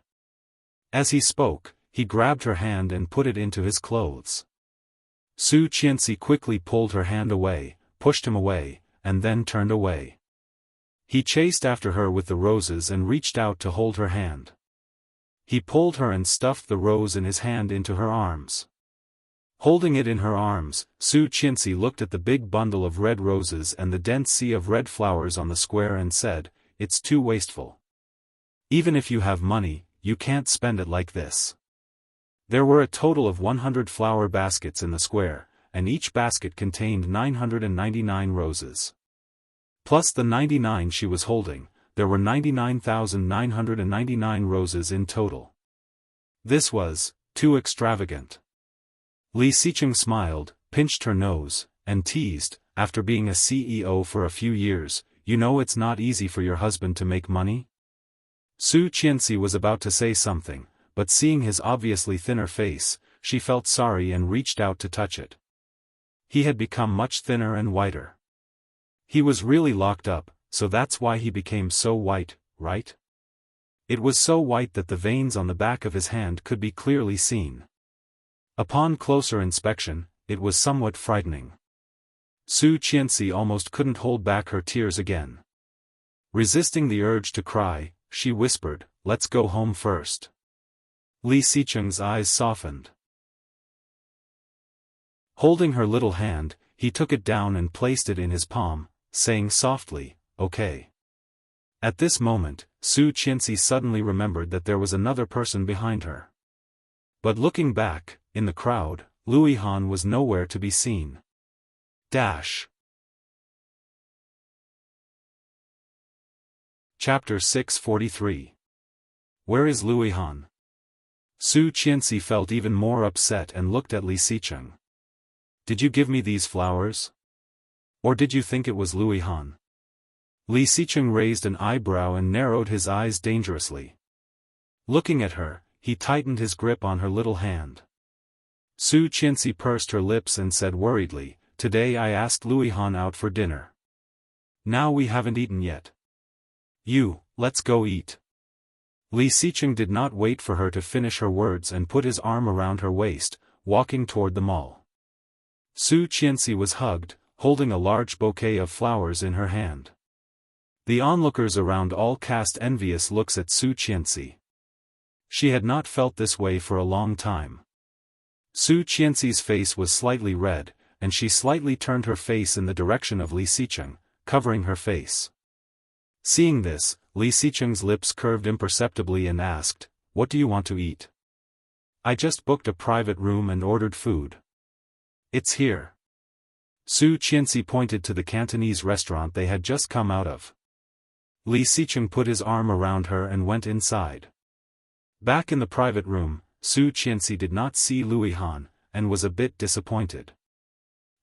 As he spoke, he grabbed her hand and put it into his clothes. Su Qianxi quickly pulled her hand away, pushed him away, and then turned away. He chased after her with the roses and reached out to hold her hand. He pulled her and stuffed the rose in his hand into her arms. Holding it in her arms, Su Qianxi looked at the big bundle of red roses and the dense sea of red flowers on the square and said, "It's too wasteful. Even if you have money, you can't spend it like this." There were a total of 100 flower baskets in the square, and each basket contained 999 roses. Plus the 99 she was holding, there were 99,999 roses in total. This was too extravagant. Li Xicheng smiled, pinched her nose, and teased, "After being a CEO for a few years, you know it's not easy for your husband to make money?" Su Qianxi was about to say something, but seeing his obviously thinner face, she felt sorry and reached out to touch it. He had become much thinner and whiter. He was really locked up, so that's why he became so white, right? It was so white that the veins on the back of his hand could be clearly seen. Upon closer inspection, it was somewhat frightening. Su Qianxi almost couldn't hold back her tears again. Resisting the urge to cry, she whispered, "Let's go home first." Li Xicheng's eyes softened. Holding her little hand, he took it down and placed it in his palm, saying softly, "Okay." At this moment, Su Qianxi suddenly remembered that there was another person behind her. But looking back, in the crowd, Louis Han was nowhere to be seen. Chapter 643. Where is Louis Han? Su Qianxi felt even more upset and looked at Li Xicheng. Did you give me these flowers? Or did you think it was Louis Han? Li Xicheng raised an eyebrow and narrowed his eyes dangerously. Looking at her, he tightened his grip on her little hand. Su Qianxi pursed her lips and said worriedly, "Today I asked Louis Han out for dinner. Now we haven't eaten yet. Let's go eat." Li Xicheng did not wait for her to finish her words and put his arm around her waist, walking toward the mall. Su Qianxi was hugged, holding a large bouquet of flowers in her hand. The onlookers around all cast envious looks at Su Qianxi. She had not felt this way for a long time. Su Qianxi's face was slightly red, and she slightly turned her face in the direction of Li Xicheng, covering her face. Seeing this, Li Xicheng's lips curved imperceptibly and asked, "What do you want to eat?" "I just booked a private room and ordered food. It's here." Su Qianxi pointed to the Cantonese restaurant they had just come out of. Li Xicheng put his arm around her and went inside. Back in the private room, Su Qianxi did not see Louis Han, and was a bit disappointed.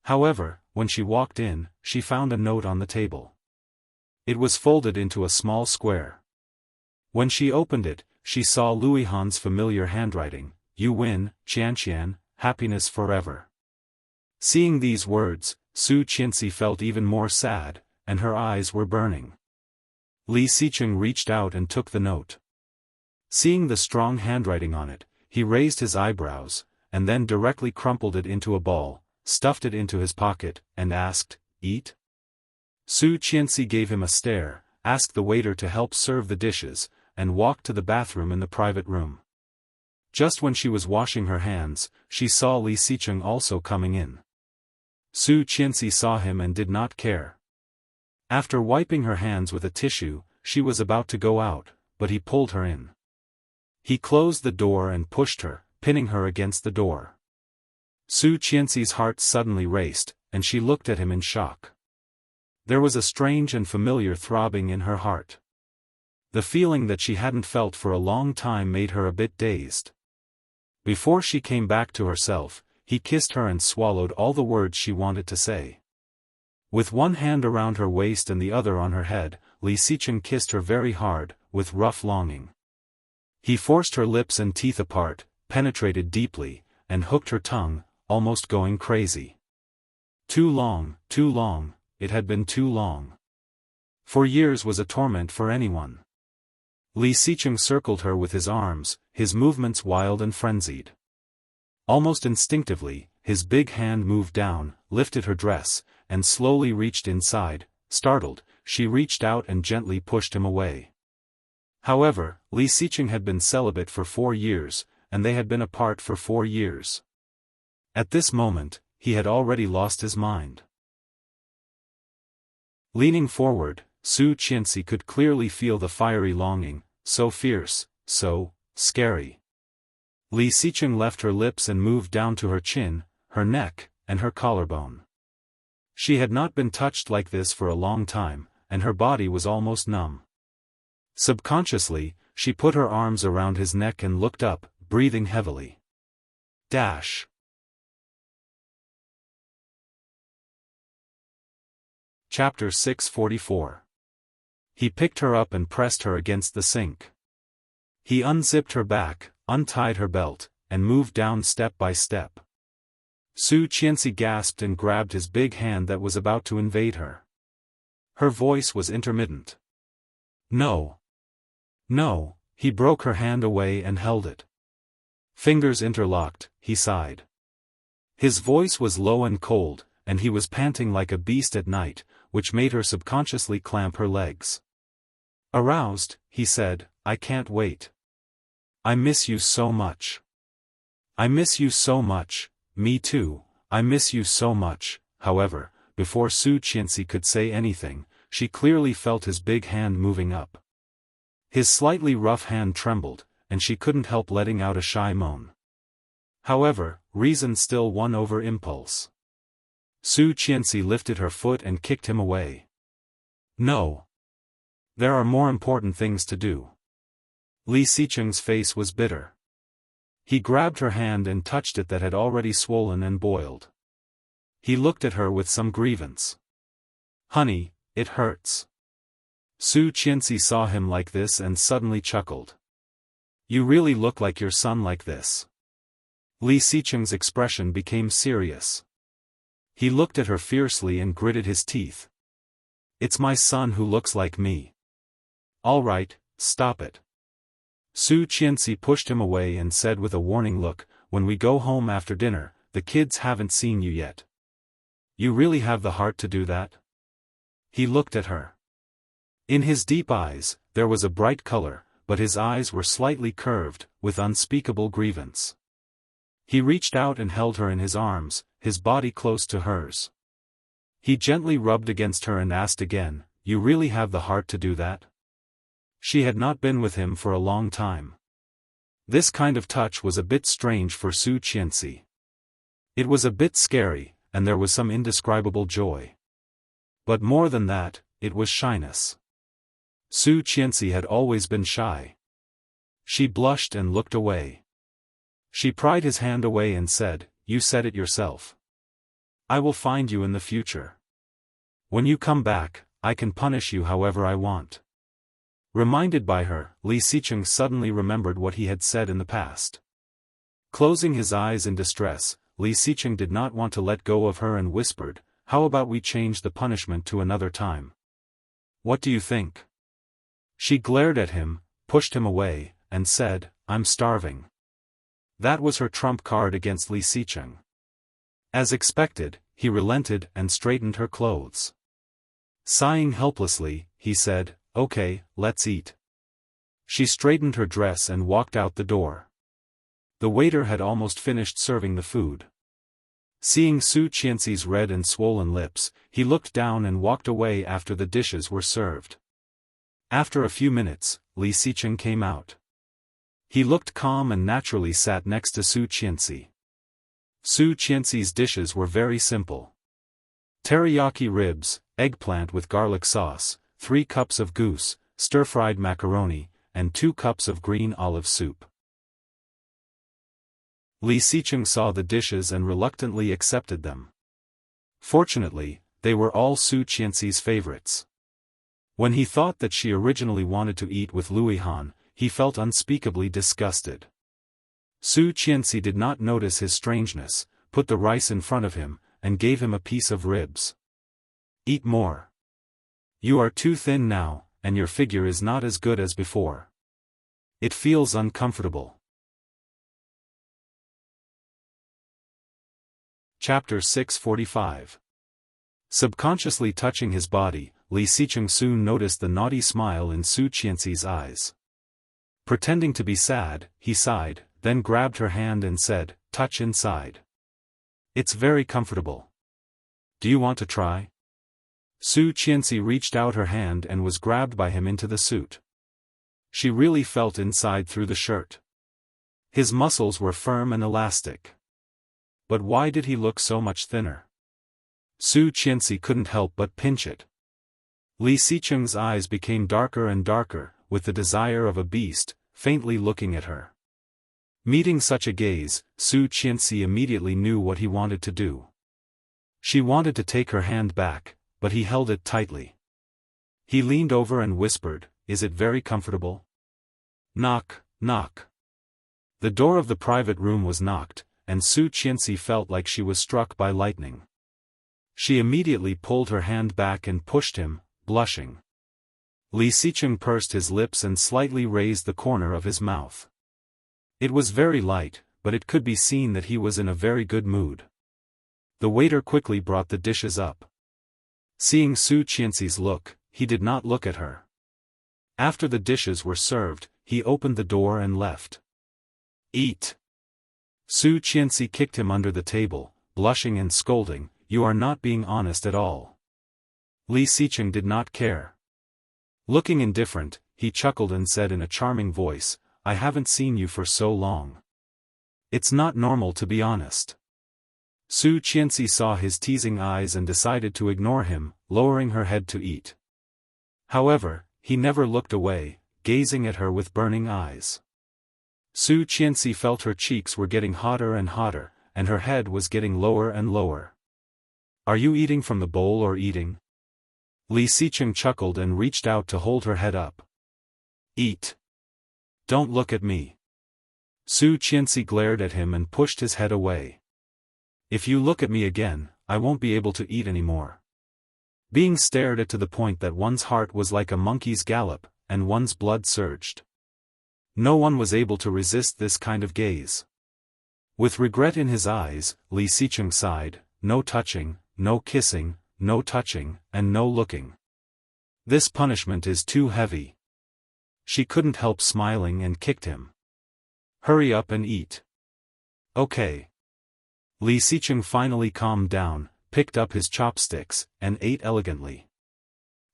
However, when she walked in, she found a note on the table. It was folded into a small square. When she opened it, she saw Louis Han's familiar handwriting, "You win, Qianqian, happiness forever." Seeing these words, Su Qianxi felt even more sad, and her eyes were burning. Li Xicheng reached out and took the note. Seeing the strong handwriting on it, he raised his eyebrows, and then directly crumpled it into a ball, stuffed it into his pocket, and asked, "Eat?" Su Qianxi gave him a stare, asked the waiter to help serve the dishes, and walked to the bathroom in the private room. Just when she was washing her hands, she saw Li Xicheng also coming in. Su Qianxi saw him and did not care. After wiping her hands with a tissue, she was about to go out, but he pulled her in. He closed the door and pushed her, pinning her against the door. Su Qianxi's heart suddenly raced, and she looked at him in shock. There was a strange and familiar throbbing in her heart. The feeling that she hadn't felt for a long time made her a bit dazed. Before she came back to herself, he kissed her and swallowed all the words she wanted to say. With one hand around her waist and the other on her head, Li Xicheng kissed her very hard, with rough longing. He forced her lips and teeth apart, penetrated deeply, and hooked her tongue, almost going crazy. Too long, it had been too long. 4 years was a torment for anyone. Li Xicheng circled her with his arms, his movements wild and frenzied. Almost instinctively, his big hand moved down, lifted her dress, and slowly reached inside. Startled, she reached out and gently pushed him away. However, Li Xicheng had been celibate for 4 years, and they had been apart for 4 years. At this moment, he had already lost his mind. Leaning forward, Su Qianxi could clearly feel the fiery longing, so fierce, so scary. Li Xicheng left her lips and moved down to her chin, her neck, and her collarbone. She had not been touched like this for a long time, and her body was almost numb. Subconsciously, she put her arms around his neck and looked up, breathing heavily. Chapter 644. He picked her up and pressed her against the sink. He unzipped her back, untied her belt, and moved down step by step. Su Qianxi gasped and grabbed his big hand that was about to invade her. Her voice was intermittent. "No. No," he broke her hand away and held it. Fingers interlocked, he sighed. His voice was low and cold, and he was panting like a beast at night, which made her subconsciously clamp her legs. Aroused, he said, "I can't wait. I miss you so much. I miss you so much." "Me too, I miss you so much." However, before Su Qianxi could say anything, she clearly felt his big hand moving up. His slightly rough hand trembled, and she couldn't help letting out a shy moan. However, reason still won over impulse. Su Qianxi lifted her foot and kicked him away. "No. There are more important things to do. Li Xicheng's face was bitter. He grabbed her hand and touched it that had already swollen and boiled. He looked at her with some grievance. Honey, it hurts. Su Qianxi saw him like this and suddenly chuckled. You really look like your son like this. Li Xicheng's expression became serious. He looked at her fiercely and gritted his teeth. It's my son who looks like me. All right, stop it. Su Qianxi pushed him away and said with a warning look, when we go home after dinner, the kids haven't seen you yet. You really have the heart to do that? He looked at her. In his deep eyes, there was a bright color, but his eyes were slightly curved, with unspeakable grievance. He reached out and held her in his arms, his body close to hers. He gently rubbed against her and asked again, You really have the heart to do that? She had not been with him for a long time. This kind of touch was a bit strange for Su Qianxi. It was a bit scary, and there was some indescribable joy. But more than that, it was shyness. Su Qianxi had always been shy. She blushed and looked away. She pried his hand away and said, You said it yourself. I will find you in the future. When you come back, I can punish you however I want. Reminded by her, Li Xicheng suddenly remembered what he had said in the past. Closing his eyes in distress, Li Xicheng did not want to let go of her and whispered, How about we change the punishment to another time? What do you think? She glared at him, pushed him away, and said, I'm starving. That was her trump card against Li Xicheng. As expected, he relented and straightened her clothes. Sighing helplessly, he said, Okay, let's eat. She straightened her dress and walked out the door. The waiter had almost finished serving the food. Seeing Su Qianxi's red and swollen lips, he looked down and walked away after the dishes were served. After a few minutes, Li Xicheng came out. He looked calm and naturally sat next to Su Qianxi. Su Qianxi's dishes were very simple. Teriyaki ribs, eggplant with garlic sauce, 3 cups of goose, stir-fried macaroni, and 2 cups of green olive soup. Li Xicheng saw the dishes and reluctantly accepted them. Fortunately, they were all Su Qianxi's favorites. When he thought that she originally wanted to eat with Louis Han, he felt unspeakably disgusted. Su Qianxi did not notice his strangeness, put the rice in front of him, and gave him a piece of ribs. Eat more. You are too thin now, and your figure is not as good as before. It feels uncomfortable. Chapter 645. Subconsciously touching his body, Li Xicheng soon noticed the naughty smile in Su Qianxi's eyes. Pretending to be sad, he sighed, then grabbed her hand and said, Touch inside. It's very comfortable. Do you want to try? Su Qianxi reached out her hand and was grabbed by him into the suit. She really felt inside through the shirt. His muscles were firm and elastic. But why did he look so much thinner? Su Qianxi couldn't help but pinch it. Li Xicheng's eyes became darker and darker, with the desire of a beast, faintly looking at her. Meeting such a gaze, Su Qianxi immediately knew what he wanted to do. She wanted to take her hand back, but he held it tightly. He leaned over and whispered, Is it very comfortable? Knock, knock. The door of the private room was knocked, and Su Qianxi felt like she was struck by lightning. She immediately pulled her hand back and pushed him, blushing. Li Xicheng pursed his lips and slightly raised the corner of his mouth. It was very light, but it could be seen that he was in a very good mood. The waiter quickly brought the dishes up. Seeing Su Qianxi's look, he did not look at her. After the dishes were served, he opened the door and left. Eat! Su Qianxi kicked him under the table, blushing and scolding, You are not being honest at all. Li Xicheng did not care. Looking indifferent, he chuckled and said in a charming voice, I haven't seen you for so long. It's not normal to be honest. Su Qianxi saw his teasing eyes and decided to ignore him, lowering her head to eat. However, he never looked away, gazing at her with burning eyes. Su Qianxi felt her cheeks were getting hotter and hotter, and her head was getting lower and lower. Are you eating from the bowl or eating? Li Xicheng chuckled and reached out to hold her head up. Eat. Don't look at me. Su Qianxi glared at him and pushed his head away. If you look at me again, I won't be able to eat anymore. Being stared at to the point that one's heart was like a monkey's gallop, and one's blood surged. No one was able to resist this kind of gaze. With regret in his eyes, Li Xicheng sighed, no touching, no kissing, no touching, and no looking. This punishment is too heavy. She couldn't help smiling and kicked him. Hurry up and eat. Okay. Li Xicheng finally calmed down, picked up his chopsticks, and ate elegantly.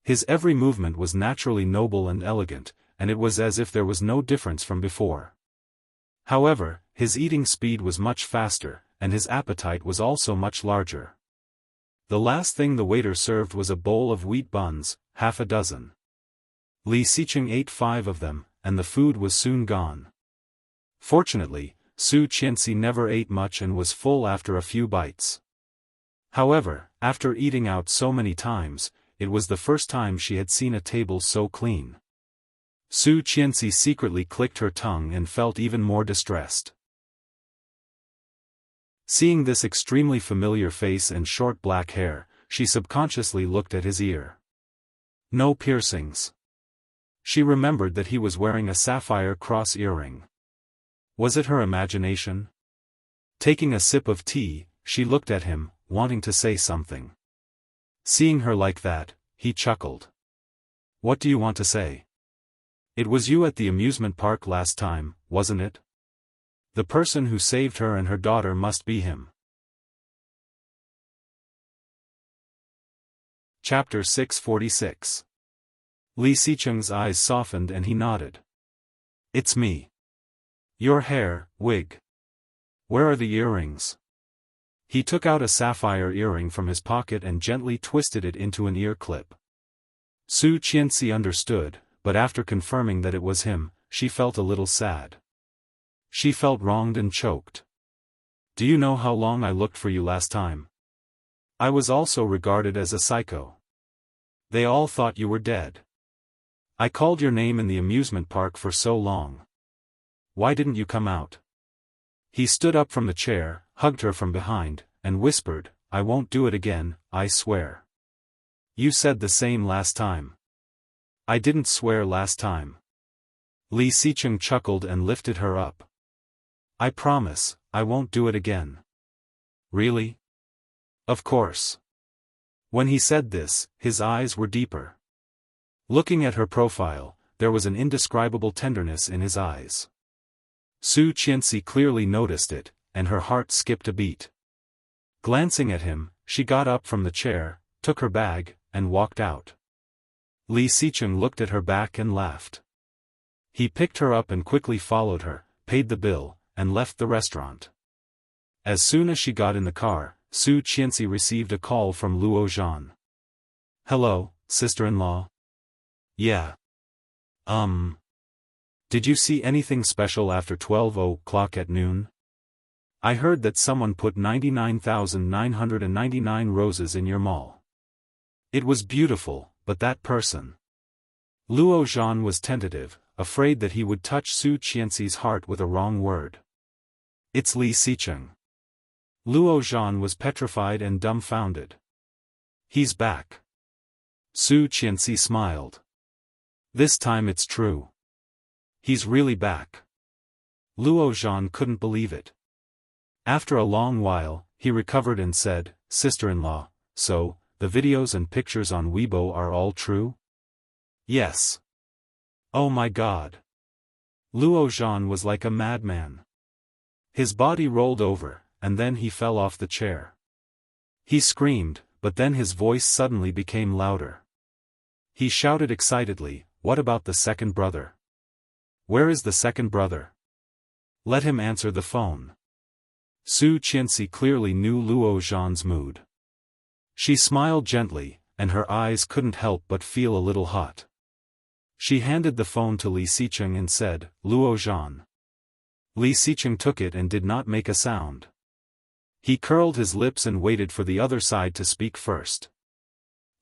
His every movement was naturally noble and elegant, and it was as if there was no difference from before. However, his eating speed was much faster, and his appetite was also much larger. The last thing the waiter served was a bowl of wheat buns, half a dozen. Li Xicheng ate 5 of them, and the food was soon gone. Fortunately, Su Qianxi never ate much and was full after a few bites. However, after eating out so many times, it was the first time she had seen a table so clean. Su Qianxi secretly clicked her tongue and felt even more distressed. Seeing this extremely familiar face and short black hair, she subconsciously looked at his ear. No piercings. She remembered that he was wearing a sapphire cross earring. Was it her imagination? Taking a sip of tea, she looked at him, wanting to say something. Seeing her like that, he chuckled. What do you want to say? It was you at the amusement park last time, wasn't it? The person who saved her and her daughter must be him. Chapter 646. Li Xicheng's eyes softened and he nodded. It's me. Your hair, wig. Where are the earrings? He took out a sapphire earring from his pocket and gently twisted it into an ear clip. Su Qianxi understood, but after confirming that it was him, she felt a little sad. She felt wronged and choked. Do you know how long I looked for you last time? I was also regarded as a psycho. They all thought you were dead. I called your name in the amusement park for so long. Why didn't you come out? He stood up from the chair, hugged her from behind, and whispered, I won't do it again, I swear. You said the same last time. I didn't swear last time. Li Xicheng chuckled and lifted her up. I promise, I won't do it again. Really? Of course. When he said this, his eyes were deeper. Looking at her profile, there was an indescribable tenderness in his eyes. Su Qianxi clearly noticed it, and her heart skipped a beat. Glancing at him, she got up from the chair, took her bag, and walked out. Li Xicheng looked at her back and laughed. He picked her up and quickly followed her, paid the bill, and left the restaurant. As soon as she got in the car, Su Qianxi received a call from Luo Zhan. Hello, sister-in-law. Yeah. Did you see anything special after 12 o'clock at noon? I heard that someone put 99,999 roses in your mall. It was beautiful, but that person. Luo Zhan was tentative, afraid that he would touch Su Qianxi's heart with a wrong word. It's Li Xicheng. Luo Zhan was petrified and dumbfounded. He's back. Su Qianxi smiled. This time it's true. He's really back. Luo Zhan couldn't believe it. After a long while, he recovered and said, Sister-in-law, so, the videos and pictures on Weibo are all true? Yes. Oh my God. Luo Zhan was like a madman. His body rolled over, and then he fell off the chair. He screamed, but then his voice suddenly became louder. He shouted excitedly, What about the second brother? Where is the second brother? Let him answer the phone. Su Qianxi clearly knew Luo Zhan's mood. She smiled gently, and her eyes couldn't help but feel a little hot. She handed the phone to Li Xicheng and said, "Luo Zhan." Li Xicheng took it and did not make a sound. He curled his lips and waited for the other side to speak first.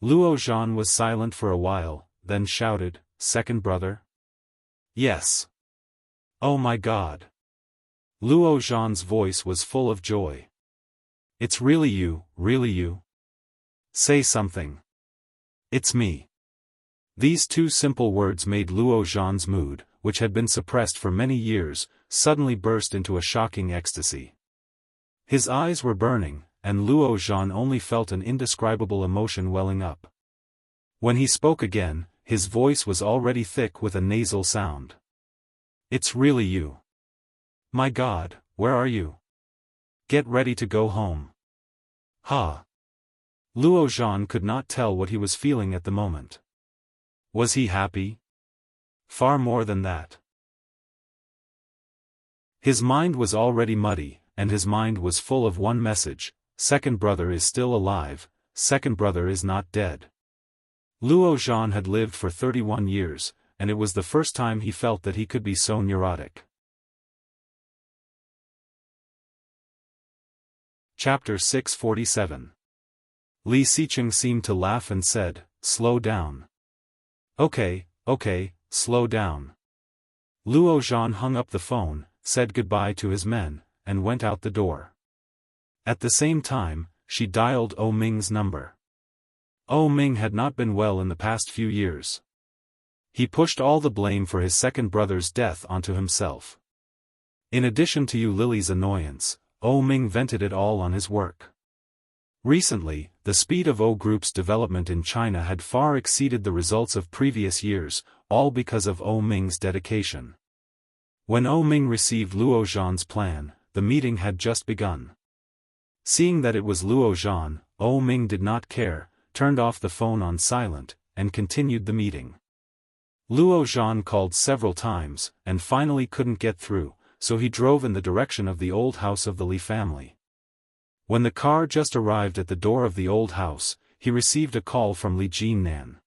Luo Zhan was silent for a while, then shouted, "Second brother?" "Yes." "Oh my God." Luo Zhan's voice was full of joy. "It's really you, really you? Say something." "It's me." These two simple words made Luo Zhan's mood, which had been suppressed for many years, suddenly burst into a shocking ecstasy. His eyes were burning, and Luo Zhan only felt an indescribable emotion welling up. When he spoke again, his voice was already thick with a nasal sound. "It's really you. My God, where are you? Get ready to go home." Ha! Luo Zhan could not tell what he was feeling at the moment. Was he happy? Far more than that. His mind was already muddy, and his mind was full of one message: second brother is still alive, second brother is not dead. Luo Zhan had lived for 31 years, and it was the first time he felt that he could be so neurotic. Chapter 647. Li Xicheng seemed to laugh and said, "Slow down." Okay, slow down." Luo Zhan hung up the phone, said goodbye to his men, and went out the door. At the same time, she dialed O Ming's number. O Ming had not been well in the past few years. He pushed all the blame for his second brother's death onto himself. In addition to Yu Lily's annoyance, O Ming vented it all on his work. Recently, the speed of O Group's development in China had far exceeded the results of previous years, all because of O Ming's dedication. When O Ming received Luo Zhan's plan, the meeting had just begun. Seeing that it was Luo Zhan, O Ming did not care, turned off the phone on silent, and continued the meeting. Luo Zhan called several times, and finally couldn't get through, so he drove in the direction of the old house of the Li family. When the car just arrived at the door of the old house, he received a call from Li Jinnan.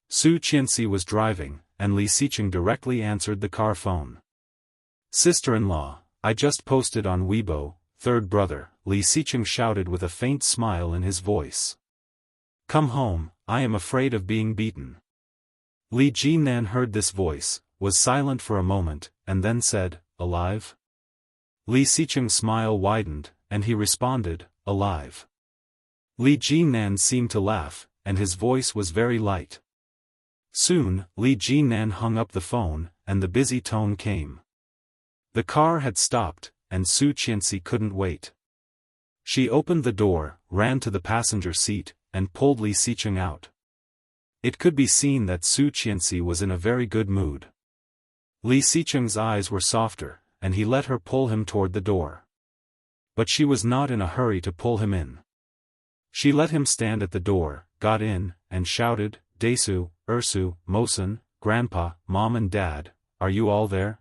Su Qianxi was driving, and Li Xicheng directly answered the car phone. "Sister-in-law, I just posted on Weibo, third brother," Li Xicheng shouted with a faint smile in his voice. "Come home, I am afraid of being beaten." Li Jinnan heard this voice, was silent for a moment, and then said, "Alive?" Li Xicheng's smile widened, and he responded, "Alive." Li Jinnan seemed to laugh, and his voice was very light. Soon, Li Jinnan hung up the phone, and the busy tone came. The car had stopped, and Su Qianxi couldn't wait. She opened the door, ran to the passenger seat, and pulled Li Xicheng out. It could be seen that Su Qianxi was in a very good mood. Li Xicheng's eyes were softer, and he let her pull him toward the door. But she was not in a hurry to pull him in. She let him stand at the door, got in, and shouted, "Desu, Ursu, Mosen, Grandpa, Mom and Dad, are you all there?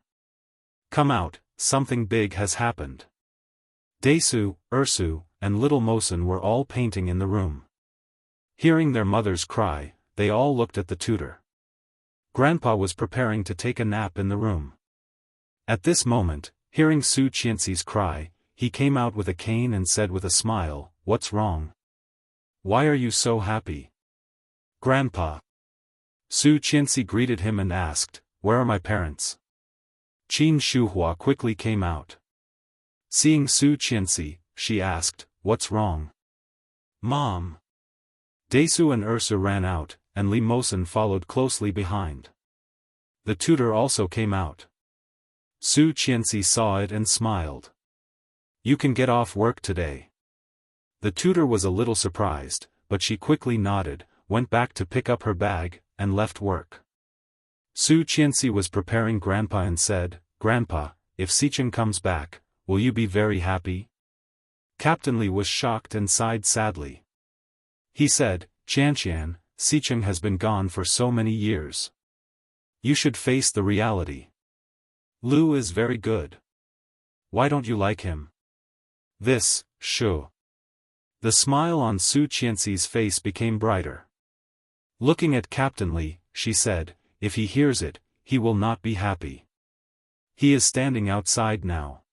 Come out, something big has happened." Desu, Ursu, and little Mosen were all painting in the room. Hearing their mother's cry, they all looked at the tutor. Grandpa was preparing to take a nap in the room. At this moment, hearing Su Qianxi's cry, he came out with a cane and said with a smile, "What's wrong? Why are you so happy?" "Grandpa." Su Qianxi greeted him and asked, "Where are my parents?" Qin Shuhua quickly came out. Seeing Su Qianxi, she asked, "What's wrong?" "Mom." Desu and Ursa ran out, and Li Mosen followed closely behind. The tutor also came out. Su Qianxi saw it and smiled. "You can get off work today." The tutor was a little surprised, but she quickly nodded, went back to pick up her bag, and left work. Su Qianxi was preparing Grandpa and said, "Grandpa, if Xicheng comes back, will you be very happy?" Captain Li was shocked and sighed sadly. He said, "Qianqian, Xicheng has been gone for so many years. You should face the reality. Lu is very good. Why don't you like him?" This, Shu. The smile on Su Qianxi's face became brighter. Looking at Captain Li, she said, if he hears it, he will not be happy. He is standing outside now.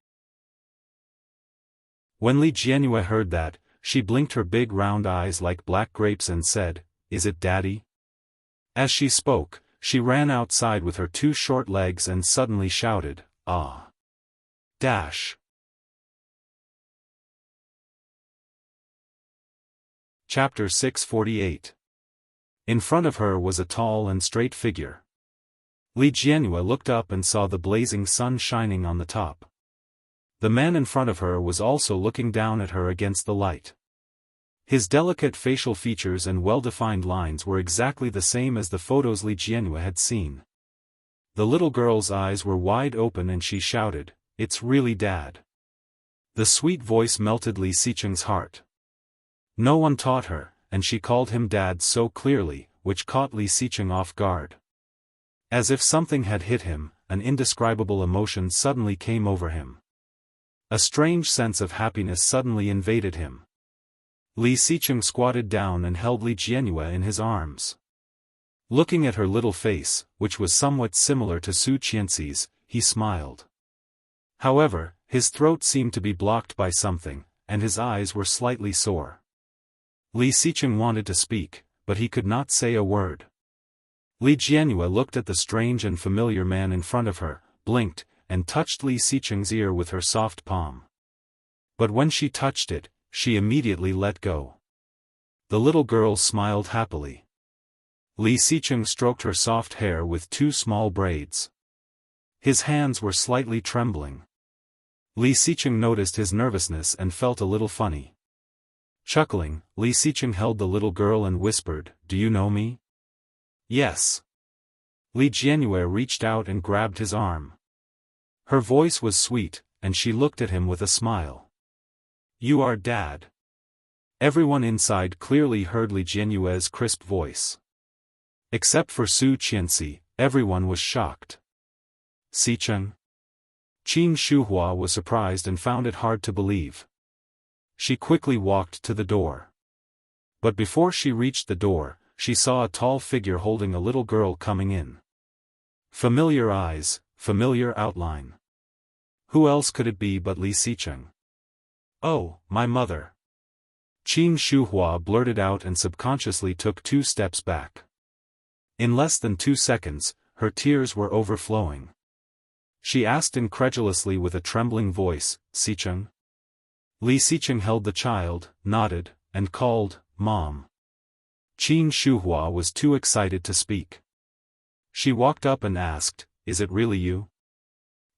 When Li Jianyue heard that, she blinked her big round eyes like black grapes and said, "Is it Daddy?" As she spoke, she ran outside with her 2 short legs and suddenly shouted, "Ah! Dash!" Chapter 648. In front of her was a tall and straight figure. Li Jianyue looked up and saw the blazing sun shining on the top. The man in front of her was also looking down at her against the light. His delicate facial features and well-defined lines were exactly the same as the photos Li Jianyue had seen. The little girl's eyes were wide open and she shouted, "It's really Dad." The sweet voice melted Li Xicheng's heart. No one taught her, and she called him Dad so clearly, which caught Li Xicheng off guard. As if something had hit him, an indescribable emotion suddenly came over him. A strange sense of happiness suddenly invaded him. Li Xicheng squatted down and held Li Jianyue in his arms. Looking at her little face, which was somewhat similar to Su Qianxi's, he smiled. However, his throat seemed to be blocked by something, and his eyes were slightly sore. Li Xicheng wanted to speak, but he could not say a word. Li Jianyue looked at the strange and familiar man in front of her, blinked, and touched Li Xicheng's ear with her soft palm. But when she touched it, she immediately let go. The little girl smiled happily. Li Xicheng stroked her soft hair with 2 small braids. His hands were slightly trembling. Li Xicheng noticed his nervousness and felt a little funny. Chuckling, Li Xicheng held the little girl and whispered, "Do you know me?" "Yes." Li Jianyue reached out and grabbed his arm. Her voice was sweet, and she looked at him with a smile. "You are Dad." Everyone inside clearly heard Li Jianyue's crisp voice. Except for Su Qianxi, everyone was shocked. "Xicheng?" Qin Shuhua was surprised and found it hard to believe. She quickly walked to the door. But before she reached the door, she saw a tall figure holding a little girl coming in. Familiar eyes, familiar outline. Who else could it be but Li Xicheng? "Oh, my mother." Qin Shuhua blurted out and subconsciously took 2 steps back. In less than 2 seconds, her tears were overflowing. She asked incredulously with a trembling voice, "Xicheng?" Li Xicheng held the child, nodded, and called, "Mom." Qin Shuhua was too excited to speak. She walked up and asked, "Is it really you?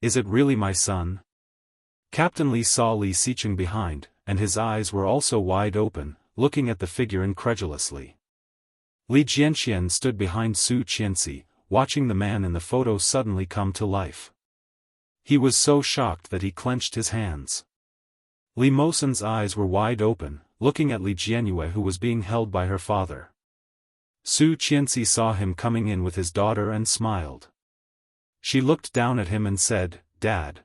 Is it really my son?" Captain Li saw Li Xicheng behind, and his eyes were also wide open, looking at the figure incredulously. Li Jianxian stood behind Su Qianxi, watching the man in the photo suddenly come to life. He was so shocked that he clenched his hands. Li Mosen's eyes were wide open, looking at Li Jianyue who was being held by her father. Su Qianxi saw him coming in with his daughter and smiled. She looked down at him and said, "Dad."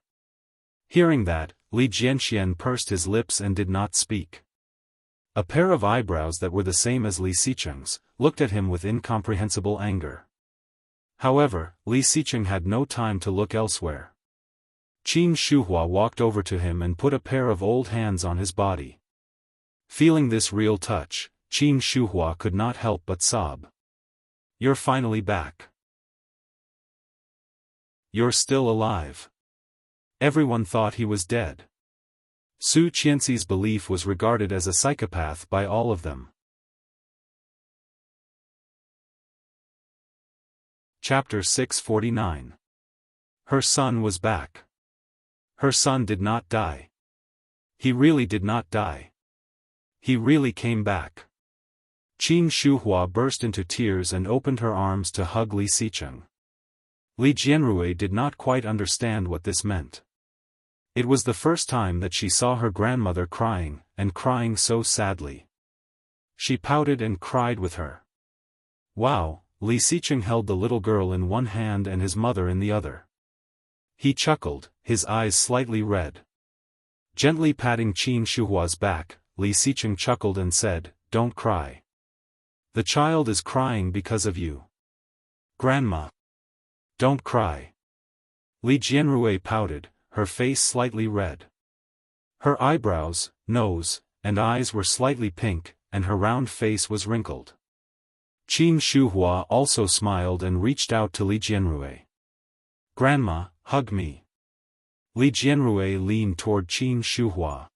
Hearing that, Li Jianxian pursed his lips and did not speak. A pair of eyebrows that were the same as Li Xicheng's, looked at him with incomprehensible anger. However, Li Xicheng had no time to look elsewhere. Qin Shuhua walked over to him and put a pair of old hands on his body. Feeling this real touch, Qin Shuhua could not help but sob. "You're finally back. You're still alive." Everyone thought he was dead. Su Qianxi's belief was regarded as a psychopath by all of them. Chapter 649. Her son was back. Her son did not die. He really did not die. He really came back. Qin Shuhua burst into tears and opened her arms to hug Li Xicheng. Li Jianrui did not quite understand what this meant. It was the first time that she saw her grandmother crying, and crying so sadly. She pouted and cried with her. "Wow," Li Xicheng held the little girl in one hand and his mother in the other. He chuckled, his eyes slightly red. Gently patting Qin Shuhua's back, Li Xicheng chuckled and said, "Don't cry. The child is crying because of you. Grandma." Don't cry. Li Jianrui pouted, her face slightly red. Her eyebrows, nose, and eyes were slightly pink, and her round face was wrinkled. Qin Shuhua also smiled and reached out to Li Jianrui. Grandma, hug me. Li Jianrui leaned toward Qin Shuhua.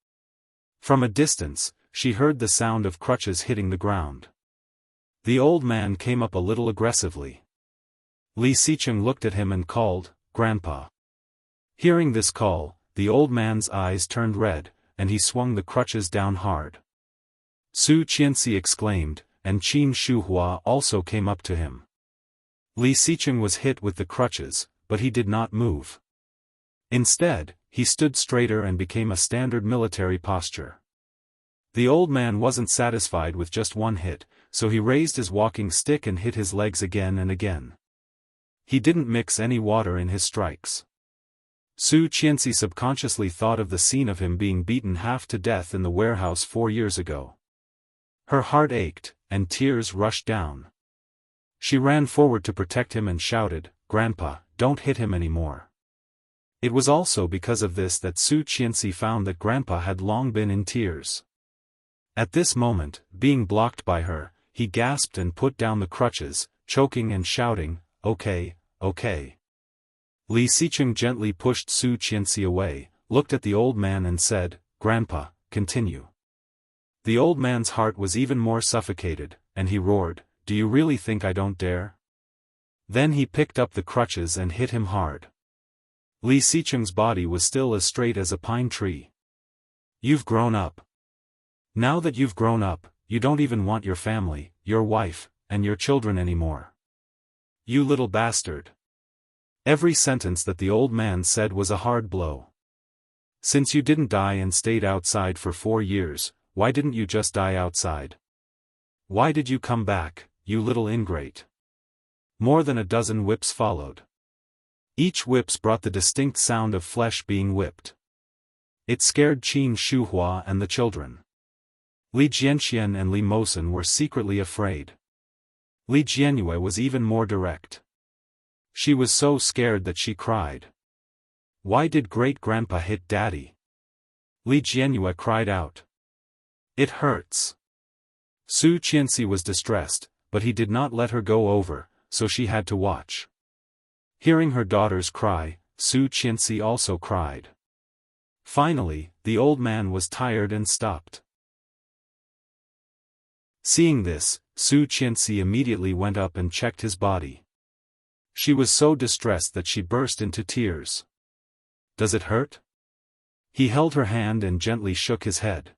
From a distance, she heard the sound of crutches hitting the ground. The old man came up a little aggressively. Li Xicheng looked at him and called, "Grandpa." Hearing this call, the old man's eyes turned red, and he swung the crutches down hard. Su Qianxi exclaimed, and Qin Shuhua also came up to him. Li Xicheng was hit with the crutches, but he did not move. Instead, he stood straighter and became a standard military posture. The old man wasn't satisfied with just one hit, so he raised his walking stick and hit his legs again and again. He didn't mix any water in his strikes. Su Qianxi subconsciously thought of the scene of him being beaten half to death in the warehouse 4 years ago. Her heart ached, and tears rushed down. She ran forward to protect him and shouted, "Grandpa, don't hit him anymore." It was also because of this that Su Qianxi found that Grandpa had long been in tears. At this moment, being blocked by her, he gasped and put down the crutches, choking and shouting, "Okay, okay." Li Xicheng gently pushed Su Qianxi away, looked at the old man and said, "Grandpa, continue." The old man's heart was even more suffocated, and he roared, "Do you really think I don't dare?" Then he picked up the crutches and hit him hard. Li Xicheng's body was still as straight as a pine tree. "You've grown up. Now that you've grown up, you don't even want your family, your wife, and your children anymore. You little bastard." Every sentence that the old man said was a hard blow. "Since you didn't die and stayed outside for 4 years, why didn't you just die outside? Why did you come back, you little ingrate?" More than a dozen whips followed. Each whips brought the distinct sound of flesh being whipped. It scared Qin Shuhua and the children. Li Jianxian and Li Mosen were secretly afraid. Li Jianyue was even more direct. She was so scared that she cried. "Why did great-grandpa hit Daddy?" Li Jianyue cried out. "It hurts." Su Qianxi was distressed, but he did not let her go over, so she had to watch. Hearing her daughters cry, Su Qianxi also cried. Finally, the old man was tired and stopped. Seeing this, Su Qianxi immediately went up and checked his body. She was so distressed that she burst into tears. "Does it hurt?" He held her hand and gently shook his head.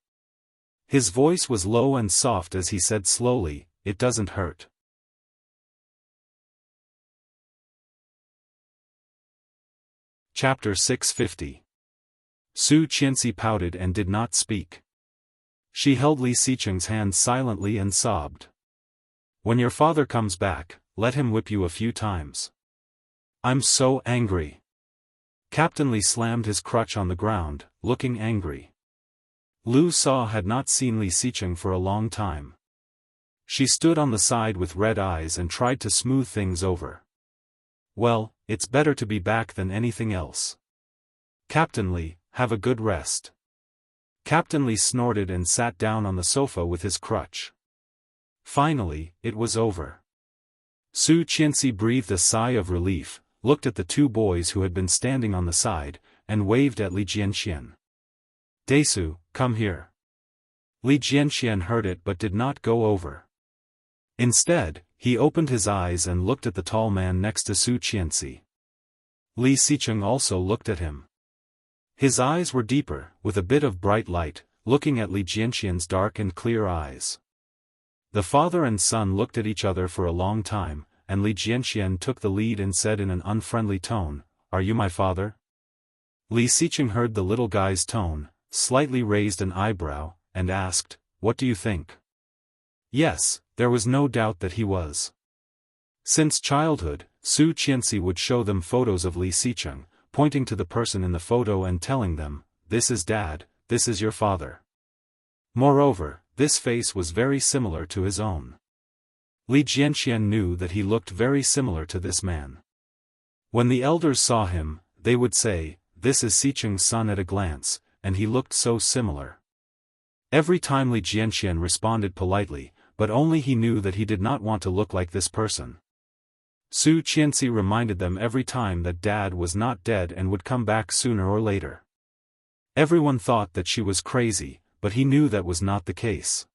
His voice was low and soft as he said slowly, "It doesn't hurt." Chapter 650. Su Qianxi pouted and did not speak. She held Li Xicheng's hand silently and sobbed. "When your father comes back, let him whip you a few times. I'm so angry." Captain Li slammed his crutch on the ground, looking angry. Lu Sa had not seen Li Xicheng for a long time. She stood on the side with red eyes and tried to smooth things over. "Well, it's better to be back than anything else. Captain Li, have a good rest." Captain Li snorted and sat down on the sofa with his crutch. Finally, it was over. Su Qianxi breathed a sigh of relief, looked at the 2 boys who had been standing on the side, and waved at Li Jianxian. "Desu, come here." Li Jianxian heard it but did not go over. Instead, he opened his eyes and looked at the tall man next to Su Qianxi. Li Xicheng also looked at him. His eyes were deeper, with a bit of bright light, looking at Li Jianxian's dark and clear eyes. The father and son looked at each other for a long time, and Li Jianxian took the lead and said in an unfriendly tone, "Are you my father?" Li Xicheng heard the little guy's tone, slightly raised an eyebrow, and asked, "What do you think?" Yes, there was no doubt that he was. Since childhood, Su Qianxi would show them photos of Li Xicheng, pointing to the person in the photo and telling them, "This is Dad, this is your father." Moreover, this face was very similar to his own. Li Jianxian knew that he looked very similar to this man. When the elders saw him, they would say, "This is Xicheng's son at a glance, and he looked so similar." Every time Li Jianxian responded politely, but only he knew that he did not want to look like this person. Su Qianxi reminded them every time that Dad was not dead and would come back sooner or later. Everyone thought that she was crazy, but he knew that was not the case.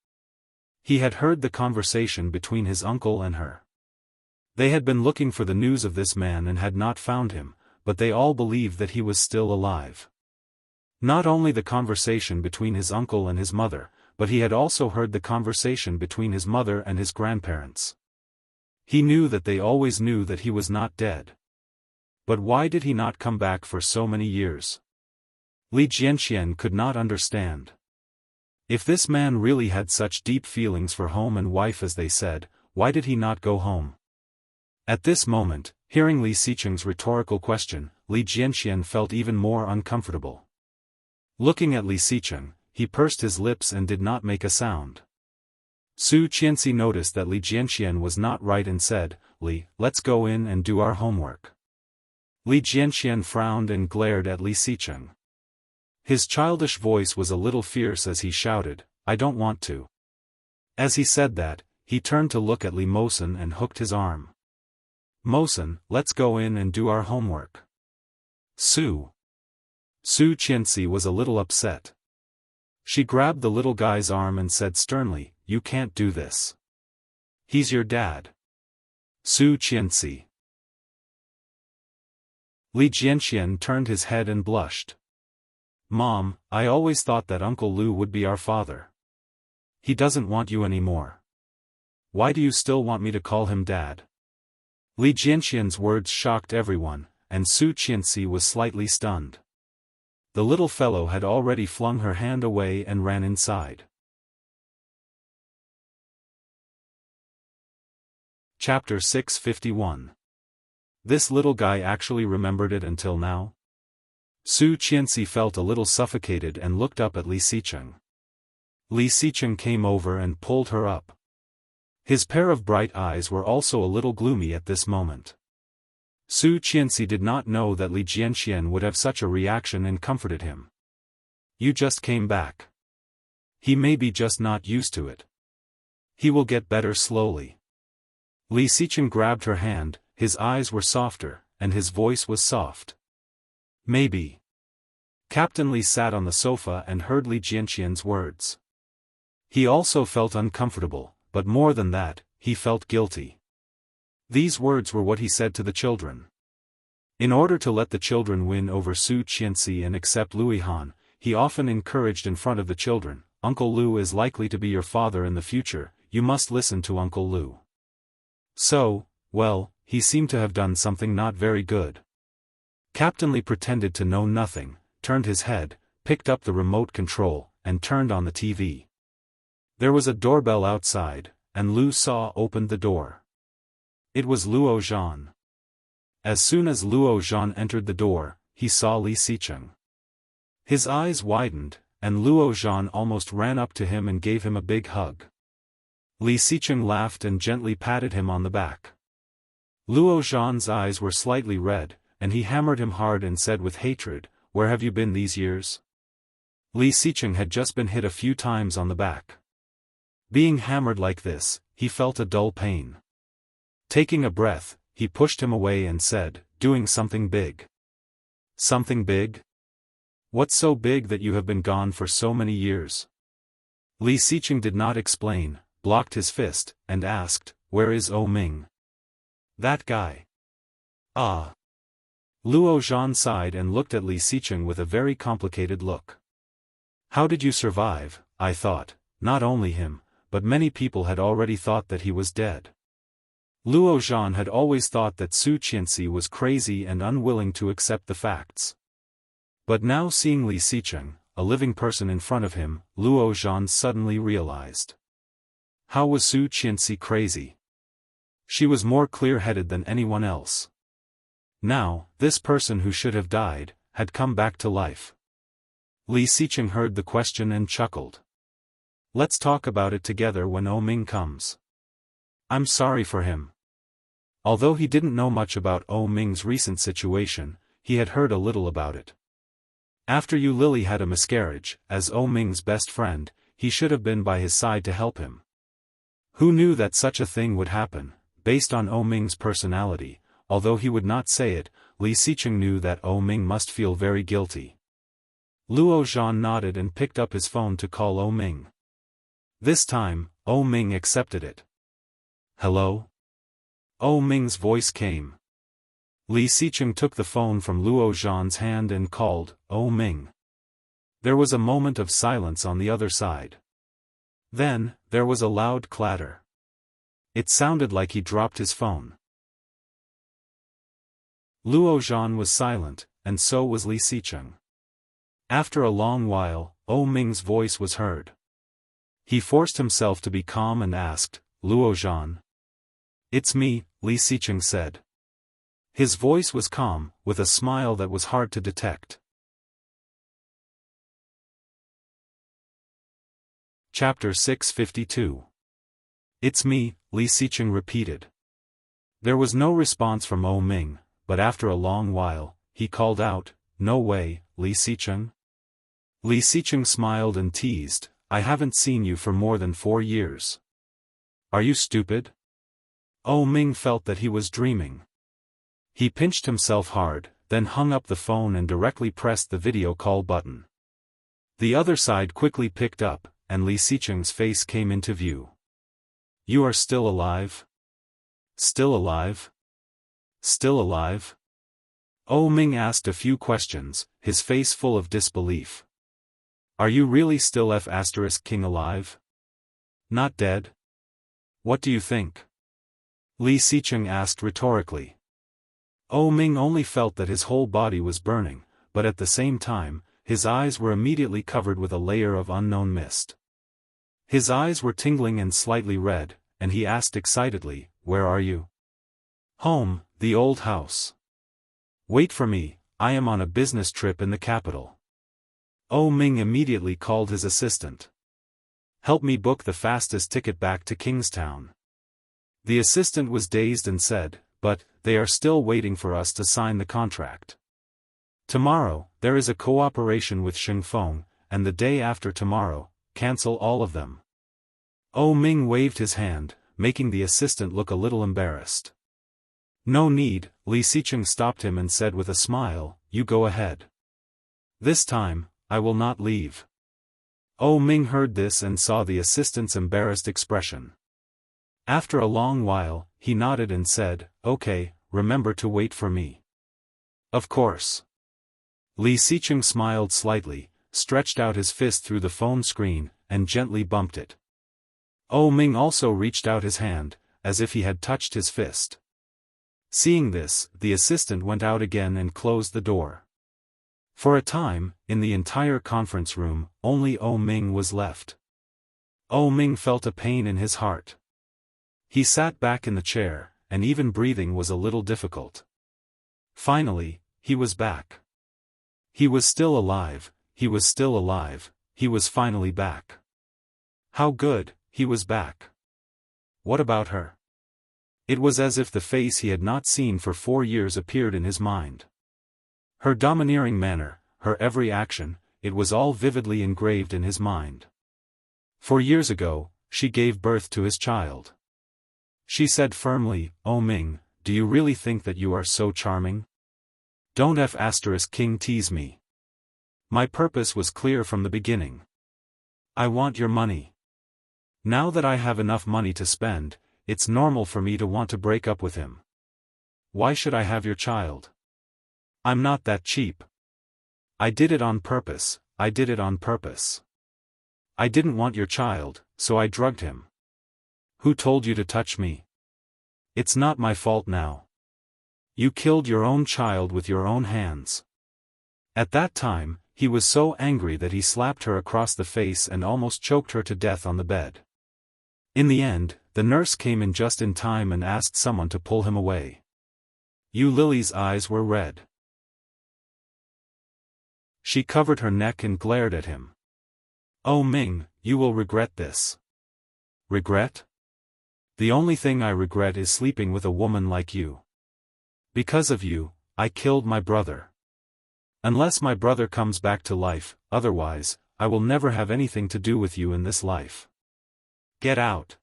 He had heard the conversation between his uncle and her. They had been looking for the news of this man and had not found him, but they all believed that he was still alive. Not only the conversation between his uncle and his mother, but he had also heard the conversation between his mother and his grandparents. He knew that they always knew that he was not dead. But why did he not come back for so many years? Li Jianxian could not understand. If this man really had such deep feelings for home and wife as they said, why did he not go home? At this moment, hearing Li Xicheng's rhetorical question, Li Jianxian felt even more uncomfortable. Looking at Li Xicheng, he pursed his lips and did not make a sound. Su Qianxi noticed that Li Jianxian was not right and said, "Li, let's go in and do our homework." Li Jianxian frowned and glared at Li Xicheng. His childish voice was a little fierce as he shouted, "I don't want to." As he said that, he turned to look at Li Mosen and hooked his arm. "Mosen, let's go in and do our homework." Su Qianxi was a little upset. She grabbed the little guy's arm and said sternly, "You can't do this. He's your dad." Su Qianxi. Li Jianxian turned his head and blushed. "Mom, I always thought that Uncle Lu would be our father. He doesn't want you anymore. Why do you still want me to call him Dad?" Li Jianxian's words shocked everyone, and Su Qianxi was slightly stunned. The little fellow had already flung her hand away and ran inside. Chapter 651. This little guy actually remembered it until now? Su Qianxi felt a little suffocated and looked up at Li Xicheng. Li Xicheng came over and pulled her up. His pair of bright eyes were also a little gloomy at this moment. Su Qianxi did not know that Li Jianxian would have such a reaction and comforted him. "You just came back. He may be just not used to it. He will get better slowly." Li Xicheng grabbed her hand, his eyes were softer, and his voice was soft. "Maybe." Captain Li sat on the sofa and heard Li Jianxian's words. He also felt uncomfortable, but more than that, he felt guilty. These words were what he said to the children. In order to let the children win over Su Qianxi and accept Louis Han, he often encouraged in front of the children, "Uncle Lu is likely to be your father in the future, you must listen to Uncle Lu." So, well, he seemed to have done something not very good. Captain Li pretended to know nothing, turned his head, picked up the remote control, and turned on the TV. There was a doorbell outside, and Lu Sa opened the door. It was Luo Zhan. As soon as Luo Zhan entered the door, he saw Li Xicheng. His eyes widened, and Luo Zhan almost ran up to him and gave him a big hug. Li Xicheng laughed and gently patted him on the back. Luo Zhan's eyes were slightly red, and he hammered him hard and said with hatred, "Where have you been these years?" Li Xicheng had just been hit a few times on the back. Being hammered like this, he felt a dull pain. Taking a breath, he pushed him away and said, "Doing something big." "Something big? What's so big that you have been gone for so many years?" Li Xicheng did not explain, blocked his fist, and asked, "Where is O Ming?" "That guy." "Ah." Luo Zhan sighed and looked at Li Xicheng with a very complicated look. "How did you survive?" I thought. Not only him, but many people had already thought that he was dead. Luo Zhan had always thought that Su Qianxi was crazy and unwilling to accept the facts. But now seeing Li Xicheng, a living person in front of him, Luo Zhan suddenly realized. How was Su Qianxi crazy? She was more clear-headed than anyone else. Now, this person who should have died, had come back to life. Li Xicheng heard the question and chuckled. "Let's talk about it together when O Ming comes. I'm sorry for him." Although he didn't know much about Oh Ming's recent situation, he had heard a little about it. After Yu Lily had a miscarriage, as Oh Ming's best friend, he should have been by his side to help him. Who knew that such a thing would happen? Based on Oh Ming's personality, although he would not say it, Li Xicheng knew that Oh Ming must feel very guilty. Luo Zhan nodded and picked up his phone to call Oh Ming. This time, Oh Ming accepted it. "Hello?" Oh Ming's voice came. Li Xicheng took the phone from Luo Zhan's hand and called, "Oh Ming." There was a moment of silence on the other side. Then, there was a loud clatter. It sounded like he dropped his phone. Luo Zhan was silent, and so was Li Xicheng. After a long while, Oh Ming's voice was heard. He forced himself to be calm and asked, "Luo Zhan?" "It's me," Li Xicheng said. His voice was calm, with a smile that was hard to detect. Chapter 652. "It's me," Li Xicheng repeated. There was no response from Oh Ming, but after a long while, he called out, "No way, Li Xicheng?" Li Xicheng smiled and teased, "I haven't seen you for more than 4 years. Are you stupid?" Oh Ming felt that he was dreaming. He pinched himself hard, then hung up the phone and directly pressed the video call button. The other side quickly picked up, and Li Xicheng's face came into view. "You are still alive? Still alive? Still alive?" Oh Ming asked a few questions, his face full of disbelief. "Are you really still King alive? Not dead? What do you think?" Li Xicheng asked rhetorically. Oh Ming only felt that his whole body was burning, but at the same time, his eyes were immediately covered with a layer of unknown mist. His eyes were tingling and slightly red, and he asked excitedly, "Where are you?" "Home, the old house." "Wait for me, I am on a business trip in the capital." Oh Ming immediately called his assistant. "Help me book the fastest ticket back to Kingstown." The assistant was dazed and said, "But, they are still waiting for us to sign the contract. Tomorrow, there is a cooperation with Xiaofan, and the day after tomorrow, cancel all of them." Oh Ming waved his hand, making the assistant look a little embarrassed. "No need," Li Xicheng stopped him and said with a smile, "You go ahead. This time, I will not leave." Oh Ming heard this and saw the assistant's embarrassed expression. After a long while, he nodded and said, "Okay, remember to wait for me." "Of course." Li Xicheng smiled slightly, stretched out his fist through the phone screen, and gently bumped it. Oh Ming also reached out his hand, as if he had touched his fist. Seeing this, the assistant went out again and closed the door. For a time, in the entire conference room, only Oh Ming was left. Oh Ming felt a pain in his heart. He sat back in the chair, and even breathing was a little difficult. Finally, he was back. He was still alive, he was still alive, he was finally back. How good, he was back. What about her? It was as if the face he had not seen for 4 years appeared in his mind. Her domineering manner, her every action, it was all vividly engraved in his mind. 4 years ago, she gave birth to his child. She said firmly, "Oh Ming, do you really think that you are so charming? Don't King tease me. My purpose was clear from the beginning. I want your money. Now that I have enough money to spend, it's normal for me to want to break up with him. Why should I have your child? I'm not that cheap. I did it on purpose, I did it on purpose. I didn't want your child, so I drugged him. Who told you to touch me? It's not my fault now. You killed your own child with your own hands." At that time, he was so angry that he slapped her across the face and almost choked her to death on the bed. In the end, the nurse came in just in time and asked someone to pull him away. Yu Lily's eyes were red. She covered her neck and glared at him. "Oh Ming, you will regret this." "Regret? The only thing I regret is sleeping with a woman like you. Because of you, I killed my brother. Unless my brother comes back to life, otherwise, I will never have anything to do with you in this life. Get out.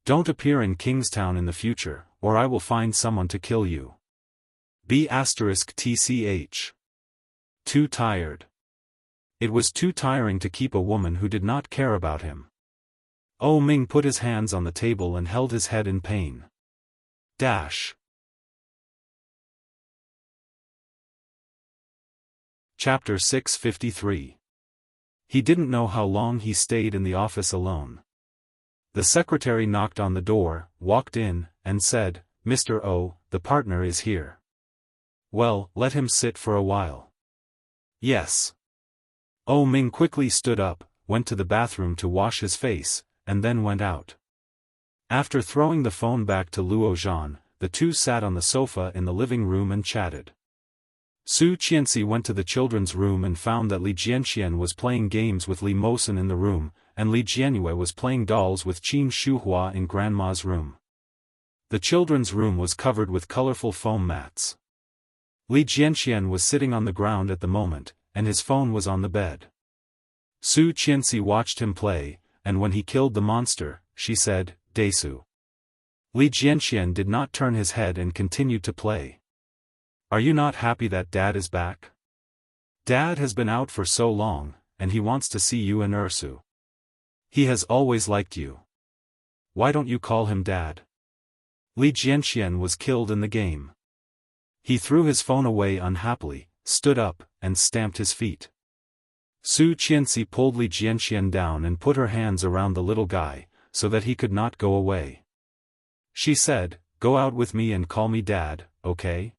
Don't appear in Kingstown in the future, or I will find someone to kill you. B*TCH. Too tired. It was too tiring to keep a woman who did not care about him. Oh Ming put his hands on the table and held his head in pain. Dash. Chapter 653. He didn't know how long he stayed in the office alone. The secretary knocked on the door, walked in, and said, "Mr. O, the partner is here." "Well, let him sit for a while." "Yes." Oh Ming quickly stood up, went to the bathroom to wash his face, and then went out. After throwing the phone back to Luo Zhan, the two sat on the sofa in the living room and chatted. Su Qianxi went to the children's room and found that Li Jianxian was playing games with Li Mosen in the room, and Li Jianyue was playing dolls with Qin Shuhua in Grandma's room. The children's room was covered with colorful foam mats. Li Jianxian was sitting on the ground at the moment, and his phone was on the bed. Su Qianxi watched him play, and when he killed the monster, she said, "Desu." Li Jianxian did not turn his head and continued to play. "Are you not happy that Dad is back? Dad has been out for so long, and he wants to see you and Ursu. He has always liked you. Why don't you call him Dad?" Li Jianxian was killed in the game. He threw his phone away unhappily, stood up, and stamped his feet. Su Qianxi pulled Li Jianxian down and put her hands around the little guy, so that he could not go away. She said, "Go out with me and call me Dad, okay?"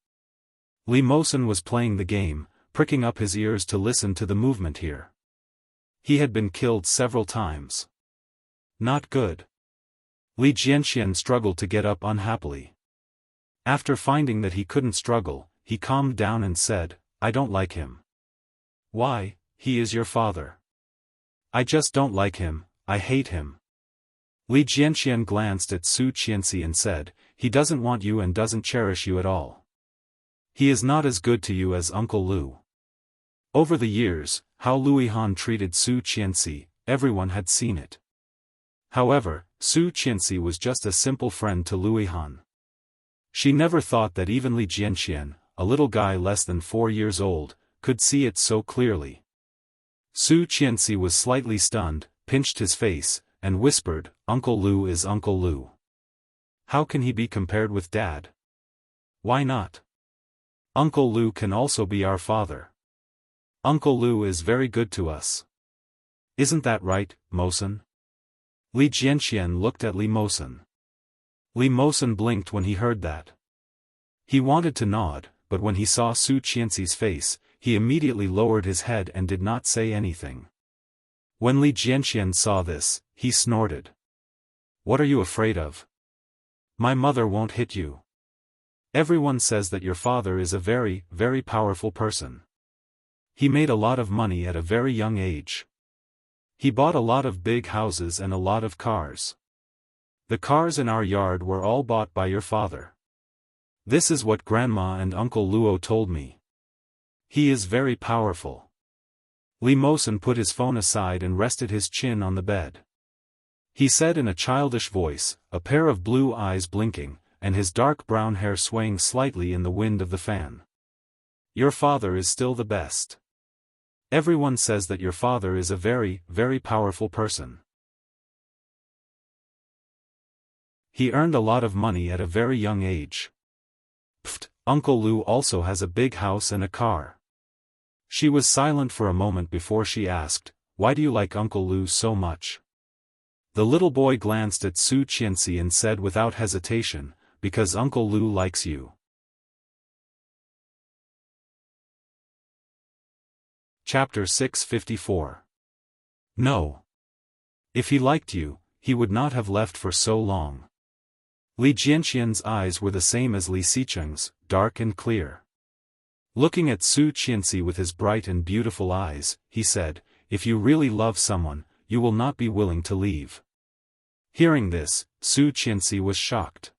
Li Mosen was playing the game, pricking up his ears to listen to the movement here. He had been killed several times. Not good. Li Jianxian struggled to get up unhappily. After finding that he couldn't struggle, he calmed down and said, "I don't like him." "Why? He is your father." "I just don't like him, I hate him." Li Jianxian glanced at Su Qianxi and said, "He doesn't want you and doesn't cherish you at all. He is not as good to you as Uncle Lu." Over the years, how Luihan treated Su Qianxi, everyone had seen it. However, Su Qianxi was just a simple friend to Luihan. She never thought that even Li Jianxian, a little guy less than 4 years old, could see it so clearly. Su Qianxi was slightly stunned, pinched his face, and whispered, "Uncle Lu is Uncle Lu. How can he be compared with Dad? Why not? Uncle Lu can also be our father. Uncle Lu is very good to us. Isn't that right, Mosen?" Li Jianxian looked at Li Mosen. Li Mosen blinked when he heard that. He wanted to nod, but when he saw Su Qianxi's face, he immediately lowered his head and did not say anything. When Li Jianxian saw this, he snorted. "What are you afraid of? My mother won't hit you. Everyone says that your father is a very, very powerful person. He made a lot of money at a very young age. He bought a lot of big houses and a lot of cars. The cars in our yard were all bought by your father. This is what Grandma and Uncle Luo told me. He is very powerful." Li Mosen put his phone aside and rested his chin on the bed. He said in a childish voice, a pair of blue eyes blinking, and his dark brown hair swaying slightly in the wind of the fan. "Your father is still the best. Everyone says that your father is a very, very powerful person. He earned a lot of money at a very young age. Pfft, Uncle Lu also has a big house and a car." She was silent for a moment before she asked, "Why do you like Uncle Lu so much?" The little boy glanced at Su Qianxi and said without hesitation, "Because Uncle Lu likes you." Chapter 654. No. If he liked you, he would not have left for so long. Li Jianxian's eyes were the same as Li Xicheng's, dark and clear. Looking at Su Qianxi with his bright and beautiful eyes, he said, "If you really love someone, you will not be willing to leave." Hearing this, Su Qianxi was shocked.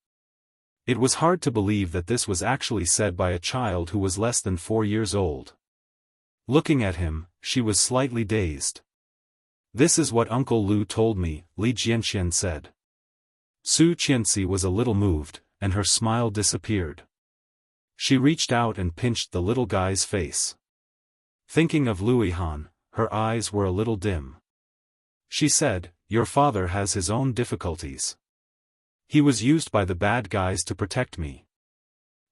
It was hard to believe that this was actually said by a child who was less than 4 years old. Looking at him, she was slightly dazed. "This is what Uncle Lu told me," Li Jianxian said. Su Qianxi was a little moved, and her smile disappeared. She reached out and pinched the little guy's face. Thinking of Luihan, her eyes were a little dim. She said, "Your father has his own difficulties. He was used by the bad guys to protect me.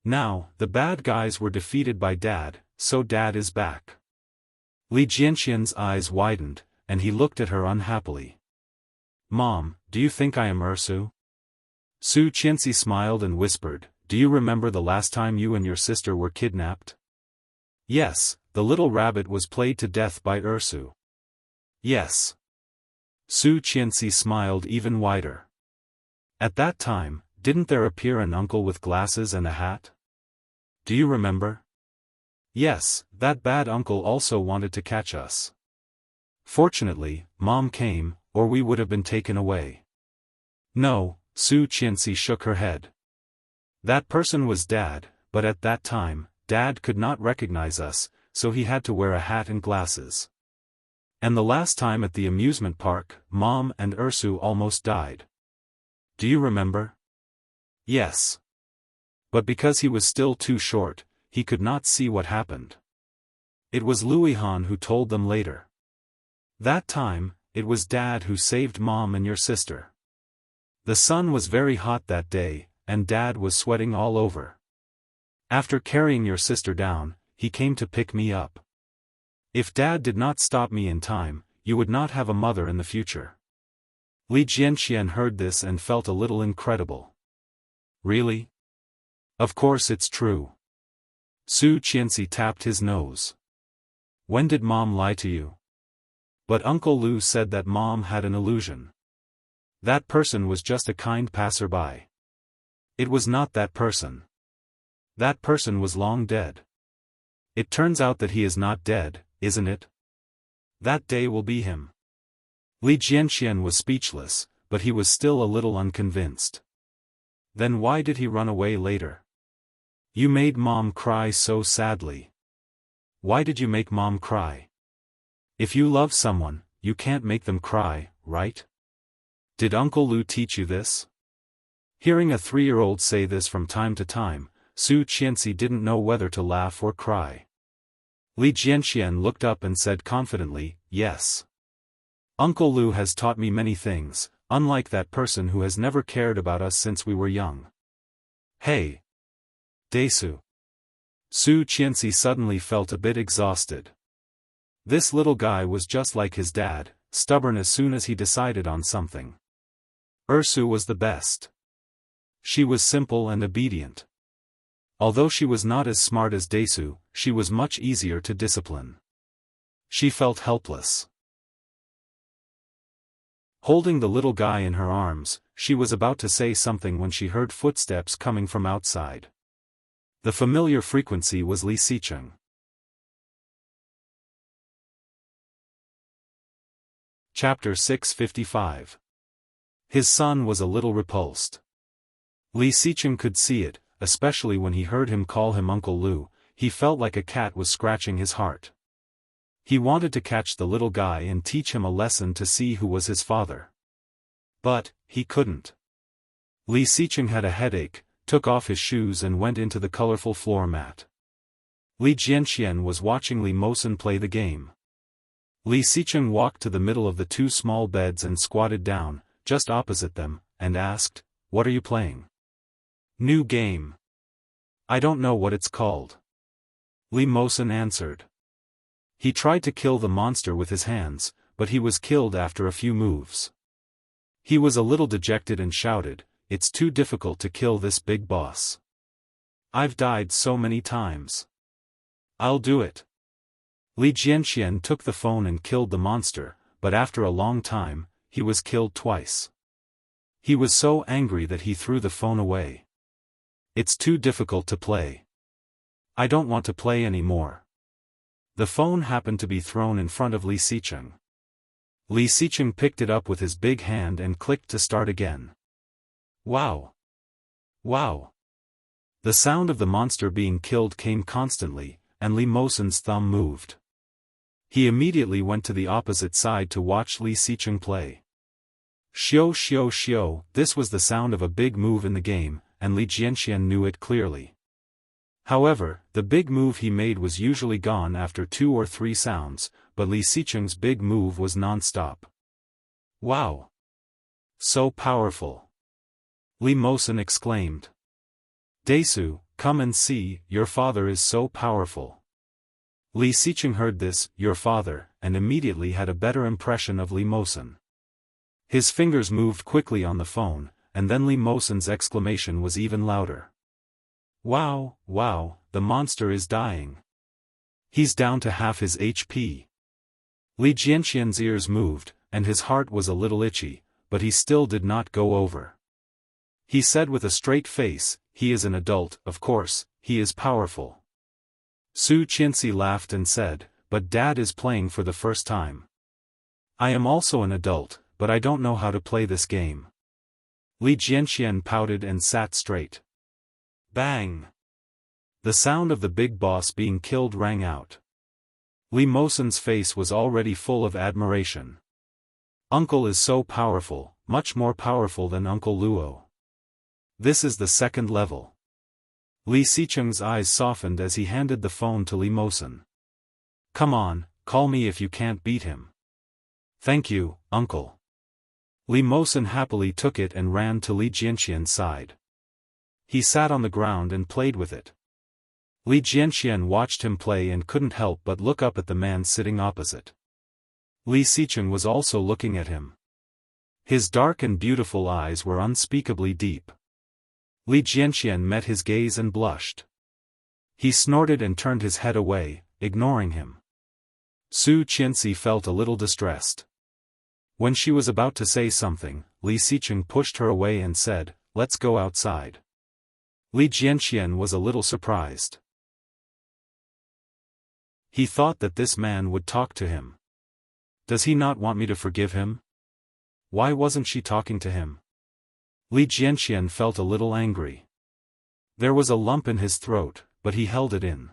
Now, the bad guys were defeated by Dad, so Dad is back." Li Jianxian's eyes widened, and he looked at her unhappily. "Mom, do you think I am Ersu?" Su Qianxi smiled and whispered, "Do you remember the last time you and your sister were kidnapped?" "Yes, the little rabbit was played to death by Ersu." "Yes." Su Qianxi smiled even wider. "At that time, didn't there appear an uncle with glasses and a hat? Do you remember?" "Yes, that bad uncle also wanted to catch us. Fortunately, Mom came, or we would have been taken away." "No," Su Qianxi shook her head. "That person was Dad, but at that time, Dad could not recognize us, so he had to wear a hat and glasses. And the last time at the amusement park, Mom and Ersu almost died. Do you remember?" "Yes. But because he was still too short, he could not see what happened. It was Luihan who told them later. That time, it was Dad who saved Mom and your sister. The sun was very hot that day, and Dad was sweating all over. After carrying your sister down, he came to pick me up. If Dad did not stop me in time, you would not have a mother in the future." Li Jianxian heard this and felt a little incredible. "Really? Of course it's true." Su Qianxi tapped his nose. "When did Mom lie to you?" "But Uncle Lu said that Mom had an illusion. That person was just a kind passerby. It was not that person. That person was long dead. It turns out that he is not dead, isn't it? That day will be him." Li Jianxian was speechless, but he was still a little unconvinced. "Then why did he run away later? You made Mom cry so sadly. Why did you make Mom cry? If you love someone, you can't make them cry, right? Did Uncle Lu teach you this?" Hearing a 3-year-old say this from time to time, Su Qianxi didn't know whether to laugh or cry. Li Jianxian looked up and said confidently, "Yes. Uncle Lu has taught me many things, unlike that person who has never cared about us since we were young." "Hey! Desu." Su Qianxi suddenly felt a bit exhausted. This little guy was just like his dad, stubborn as soon as he decided on something. Ersu was the best. She was simple and obedient. Although she was not as smart as Desu, she was much easier to discipline. She felt helpless. Holding the little guy in her arms, she was about to say something when she heard footsteps coming from outside. The familiar frequency was Li Xicheng. Chapter 655. His son was a little repulsed. Li Xicheng could see it, especially when he heard him call him Uncle Lu. He felt like a cat was scratching his heart. He wanted to catch the little guy and teach him a lesson to see who was his father. But, he couldn't. Li Xicheng had a headache, took off his shoes and went into the colorful floor mat. Li Jianxian was watching Li Mosen play the game. Li Xicheng walked to the middle of the 2 small beds and squatted down, just opposite them, and asked, "What are you playing?" "New game. I don't know what it's called." Li Mosen answered. He tried to kill the monster with his hands, but he was killed after a few moves. He was a little dejected and shouted, "It's too difficult to kill this big boss. I've died so many times. I'll do it." Li Jianxian took the phone and killed the monster, but after a long time, he was killed twice. He was so angry that he threw the phone away. "It's too difficult to play. I don't want to play anymore." The phone happened to be thrown in front of Li Xicheng. Li Xicheng picked it up with his big hand and clicked to start again. Wow! Wow! The sound of the monster being killed came constantly, and Li Mosen's thumb moved. He immediately went to the opposite side to watch Li Xicheng play. Xiao xiao xiao, this was the sound of a big move in the game, and Li Jianxian knew it clearly. However, the big move he made was usually gone after 2 or 3 sounds, but Li Xicheng's big move was non-stop. Wow! So powerful! Li Mosen exclaimed. Desu, come and see, your father is so powerful. Li Xicheng heard this, your father, and immediately had a better impression of Li Mosen. His fingers moved quickly on the phone, and then Li Mosen's exclamation was even louder. Wow, wow, the monster is dying. He's down to half his HP. Li Jianxian's ears moved, and his heart was a little itchy, but he still did not go over. He said with a straight face, he is an adult, of course, he is powerful. Su Qianxi laughed and said, but Dad is playing for the first time. I am also an adult, but I don't know how to play this game. Li Jianxian pouted and sat straight. Bang! The sound of the big boss being killed rang out. Li Mosen's face was already full of admiration. Uncle is so powerful, much more powerful than Uncle Luo. This is the second level. Li Xicheng's eyes softened as he handed the phone to Li Mosen. Come on, call me if you can't beat him. Thank you, uncle. Li Mosen happily took it and ran to Li Jianxian's side. He sat on the ground and played with it. Li Jianxian watched him play and couldn't help but look up at the man sitting opposite. Li Xicheng was also looking at him. His dark and beautiful eyes were unspeakably deep. Li Jianxian met his gaze and blushed. He snorted and turned his head away, ignoring him. Su Qianxi felt a little distressed. When she was about to say something, Li Xicheng pushed her away and said, let's go outside. Li Jianxian was a little surprised. He thought that this man would talk to him. Does he not want me to forgive him? Why wasn't she talking to him? Li Jianxian felt a little angry. There was a lump in his throat, but he held it in.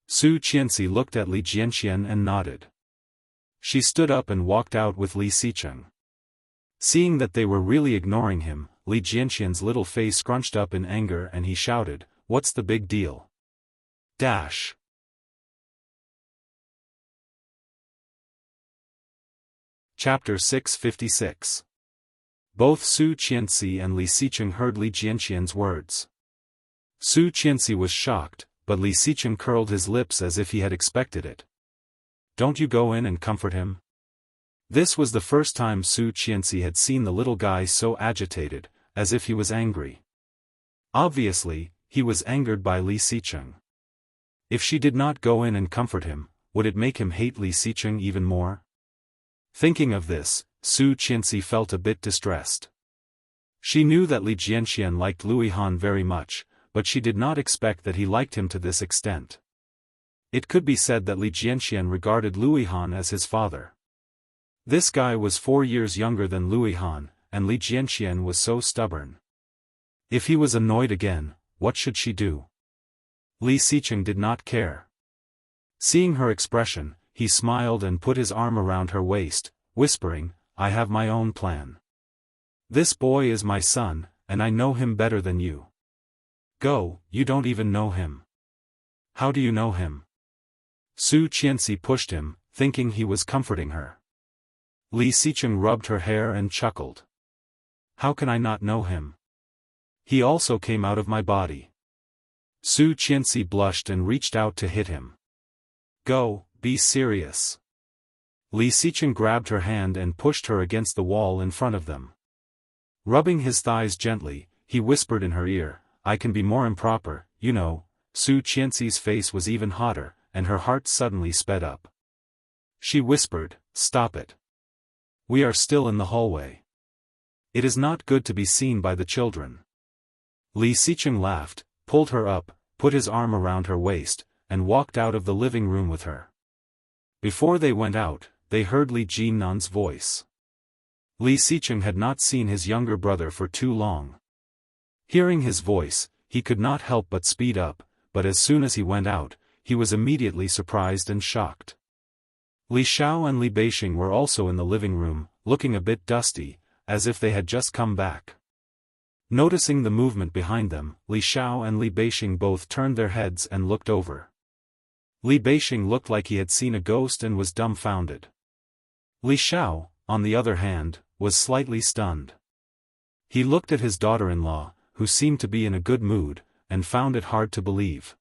Su Qianxi looked at Li Jianxian and nodded. She stood up and walked out with Li Xicheng. Seeing that they were really ignoring him, Li Jianxian's little face scrunched up in anger and he shouted, "What's the big deal?" Dash. Chapter 656. Both Su Qianxi and Li Xicheng heard Li Jianxian's words. Su Qianxi was shocked, but Li Xicheng curled his lips as if he had expected it. Don't you go in and comfort him? This was the first time Su Qianxi had seen the little guy so agitated, as if he was angry. Obviously, he was angered by Li Xicheng. If she did not go in and comfort him, would it make him hate Li Xicheng even more? Thinking of this, Su Qianxi felt a bit distressed. She knew that Li Jianxian liked Luihan very much, but she did not expect that he liked him to this extent. It could be said that Li Jianxian regarded Luihan as his father. This guy was 4 years younger than Luihan, and Li Jianxian was so stubborn. If he was annoyed again, what should she do? Li Xicheng did not care. Seeing her expression, he smiled and put his arm around her waist, whispering, "I have my own plan. This boy is my son, and I know him better than you. Go, you don't even know him." "How do you know him?" Su Qianxi pushed him, thinking he was comforting her. Li Xicheng rubbed her hair and chuckled. "How can I not know him? He also came out of my body." Su Qianxi blushed and reached out to hit him. "Go, be serious." Li Xicheng grabbed her hand and pushed her against the wall in front of them. Rubbing his thighs gently, he whispered in her ear, "I can be more improper, you know." Su Qianxi's face was even hotter, and her heart suddenly sped up. She whispered, "Stop it. We are still in the hallway. It is not good to be seen by the children." Li Xicheng laughed, pulled her up, put his arm around her waist, and walked out of the living room with her. Before they went out, they heard Li Jinan's voice. Li Xicheng had not seen his younger brother for too long. Hearing his voice, he could not help but speed up, but as soon as he went out, he was immediately surprised and shocked. Li Xiao and Li Beixing were also in the living room, looking a bit dusty, as if they had just come back. Noticing the movement behind them, Li Xiao and Li Beixing both turned their heads and looked over. Li Beixing looked like he had seen a ghost and was dumbfounded. Li Xiao, on the other hand, was slightly stunned. He looked at his daughter-in-law, who seemed to be in a good mood, and found it hard to believe.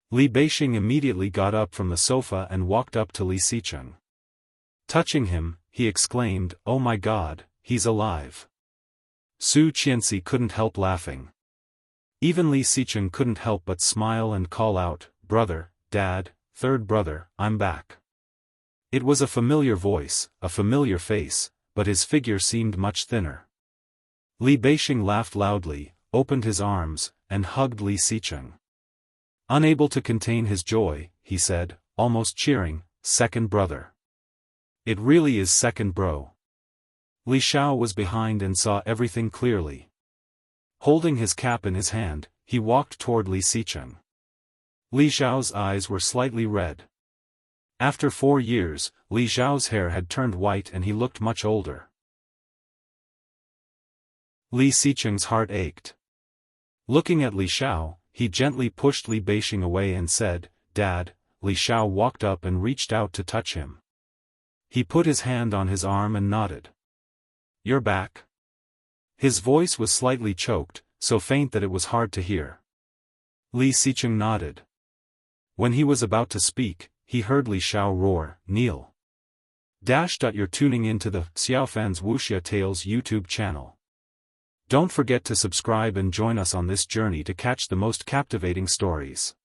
Li Beixing immediately got up from the sofa and walked up to Li Xicheng. Touching him, he exclaimed, "Oh my God, he's alive." Su Qianxi couldn't help laughing. Even Li Xicheng couldn't help but smile and call out, "Brother, Dad, third brother, I'm back." It was a familiar voice, a familiar face, but his figure seemed much thinner. Li Beixing laughed loudly, opened his arms, and hugged Li Xicheng. Unable to contain his joy, he said, almost cheering, "Second brother. It really is second bro." Li Xiao was behind and saw everything clearly. Holding his cap in his hand, he walked toward Li Xicheng. Li Xiao's eyes were slightly red. After 4 years, Li Xiao's hair had turned white and he looked much older. Li Xicheng's heart ached. Looking at Li Xiao, he gently pushed Li Beixing away and said, "Dad." Li Xiao walked up and reached out to touch him. He put his hand on his arm and nodded. "You're back?" His voice was slightly choked, so faint that it was hard to hear. Li Xicheng nodded. When he was about to speak, he heard Li Xiao roar, "Kneel." You're tuning into the Xiaofan's Wuxia Tales YouTube channel. Don't forget to subscribe and join us on this journey to catch the most captivating stories.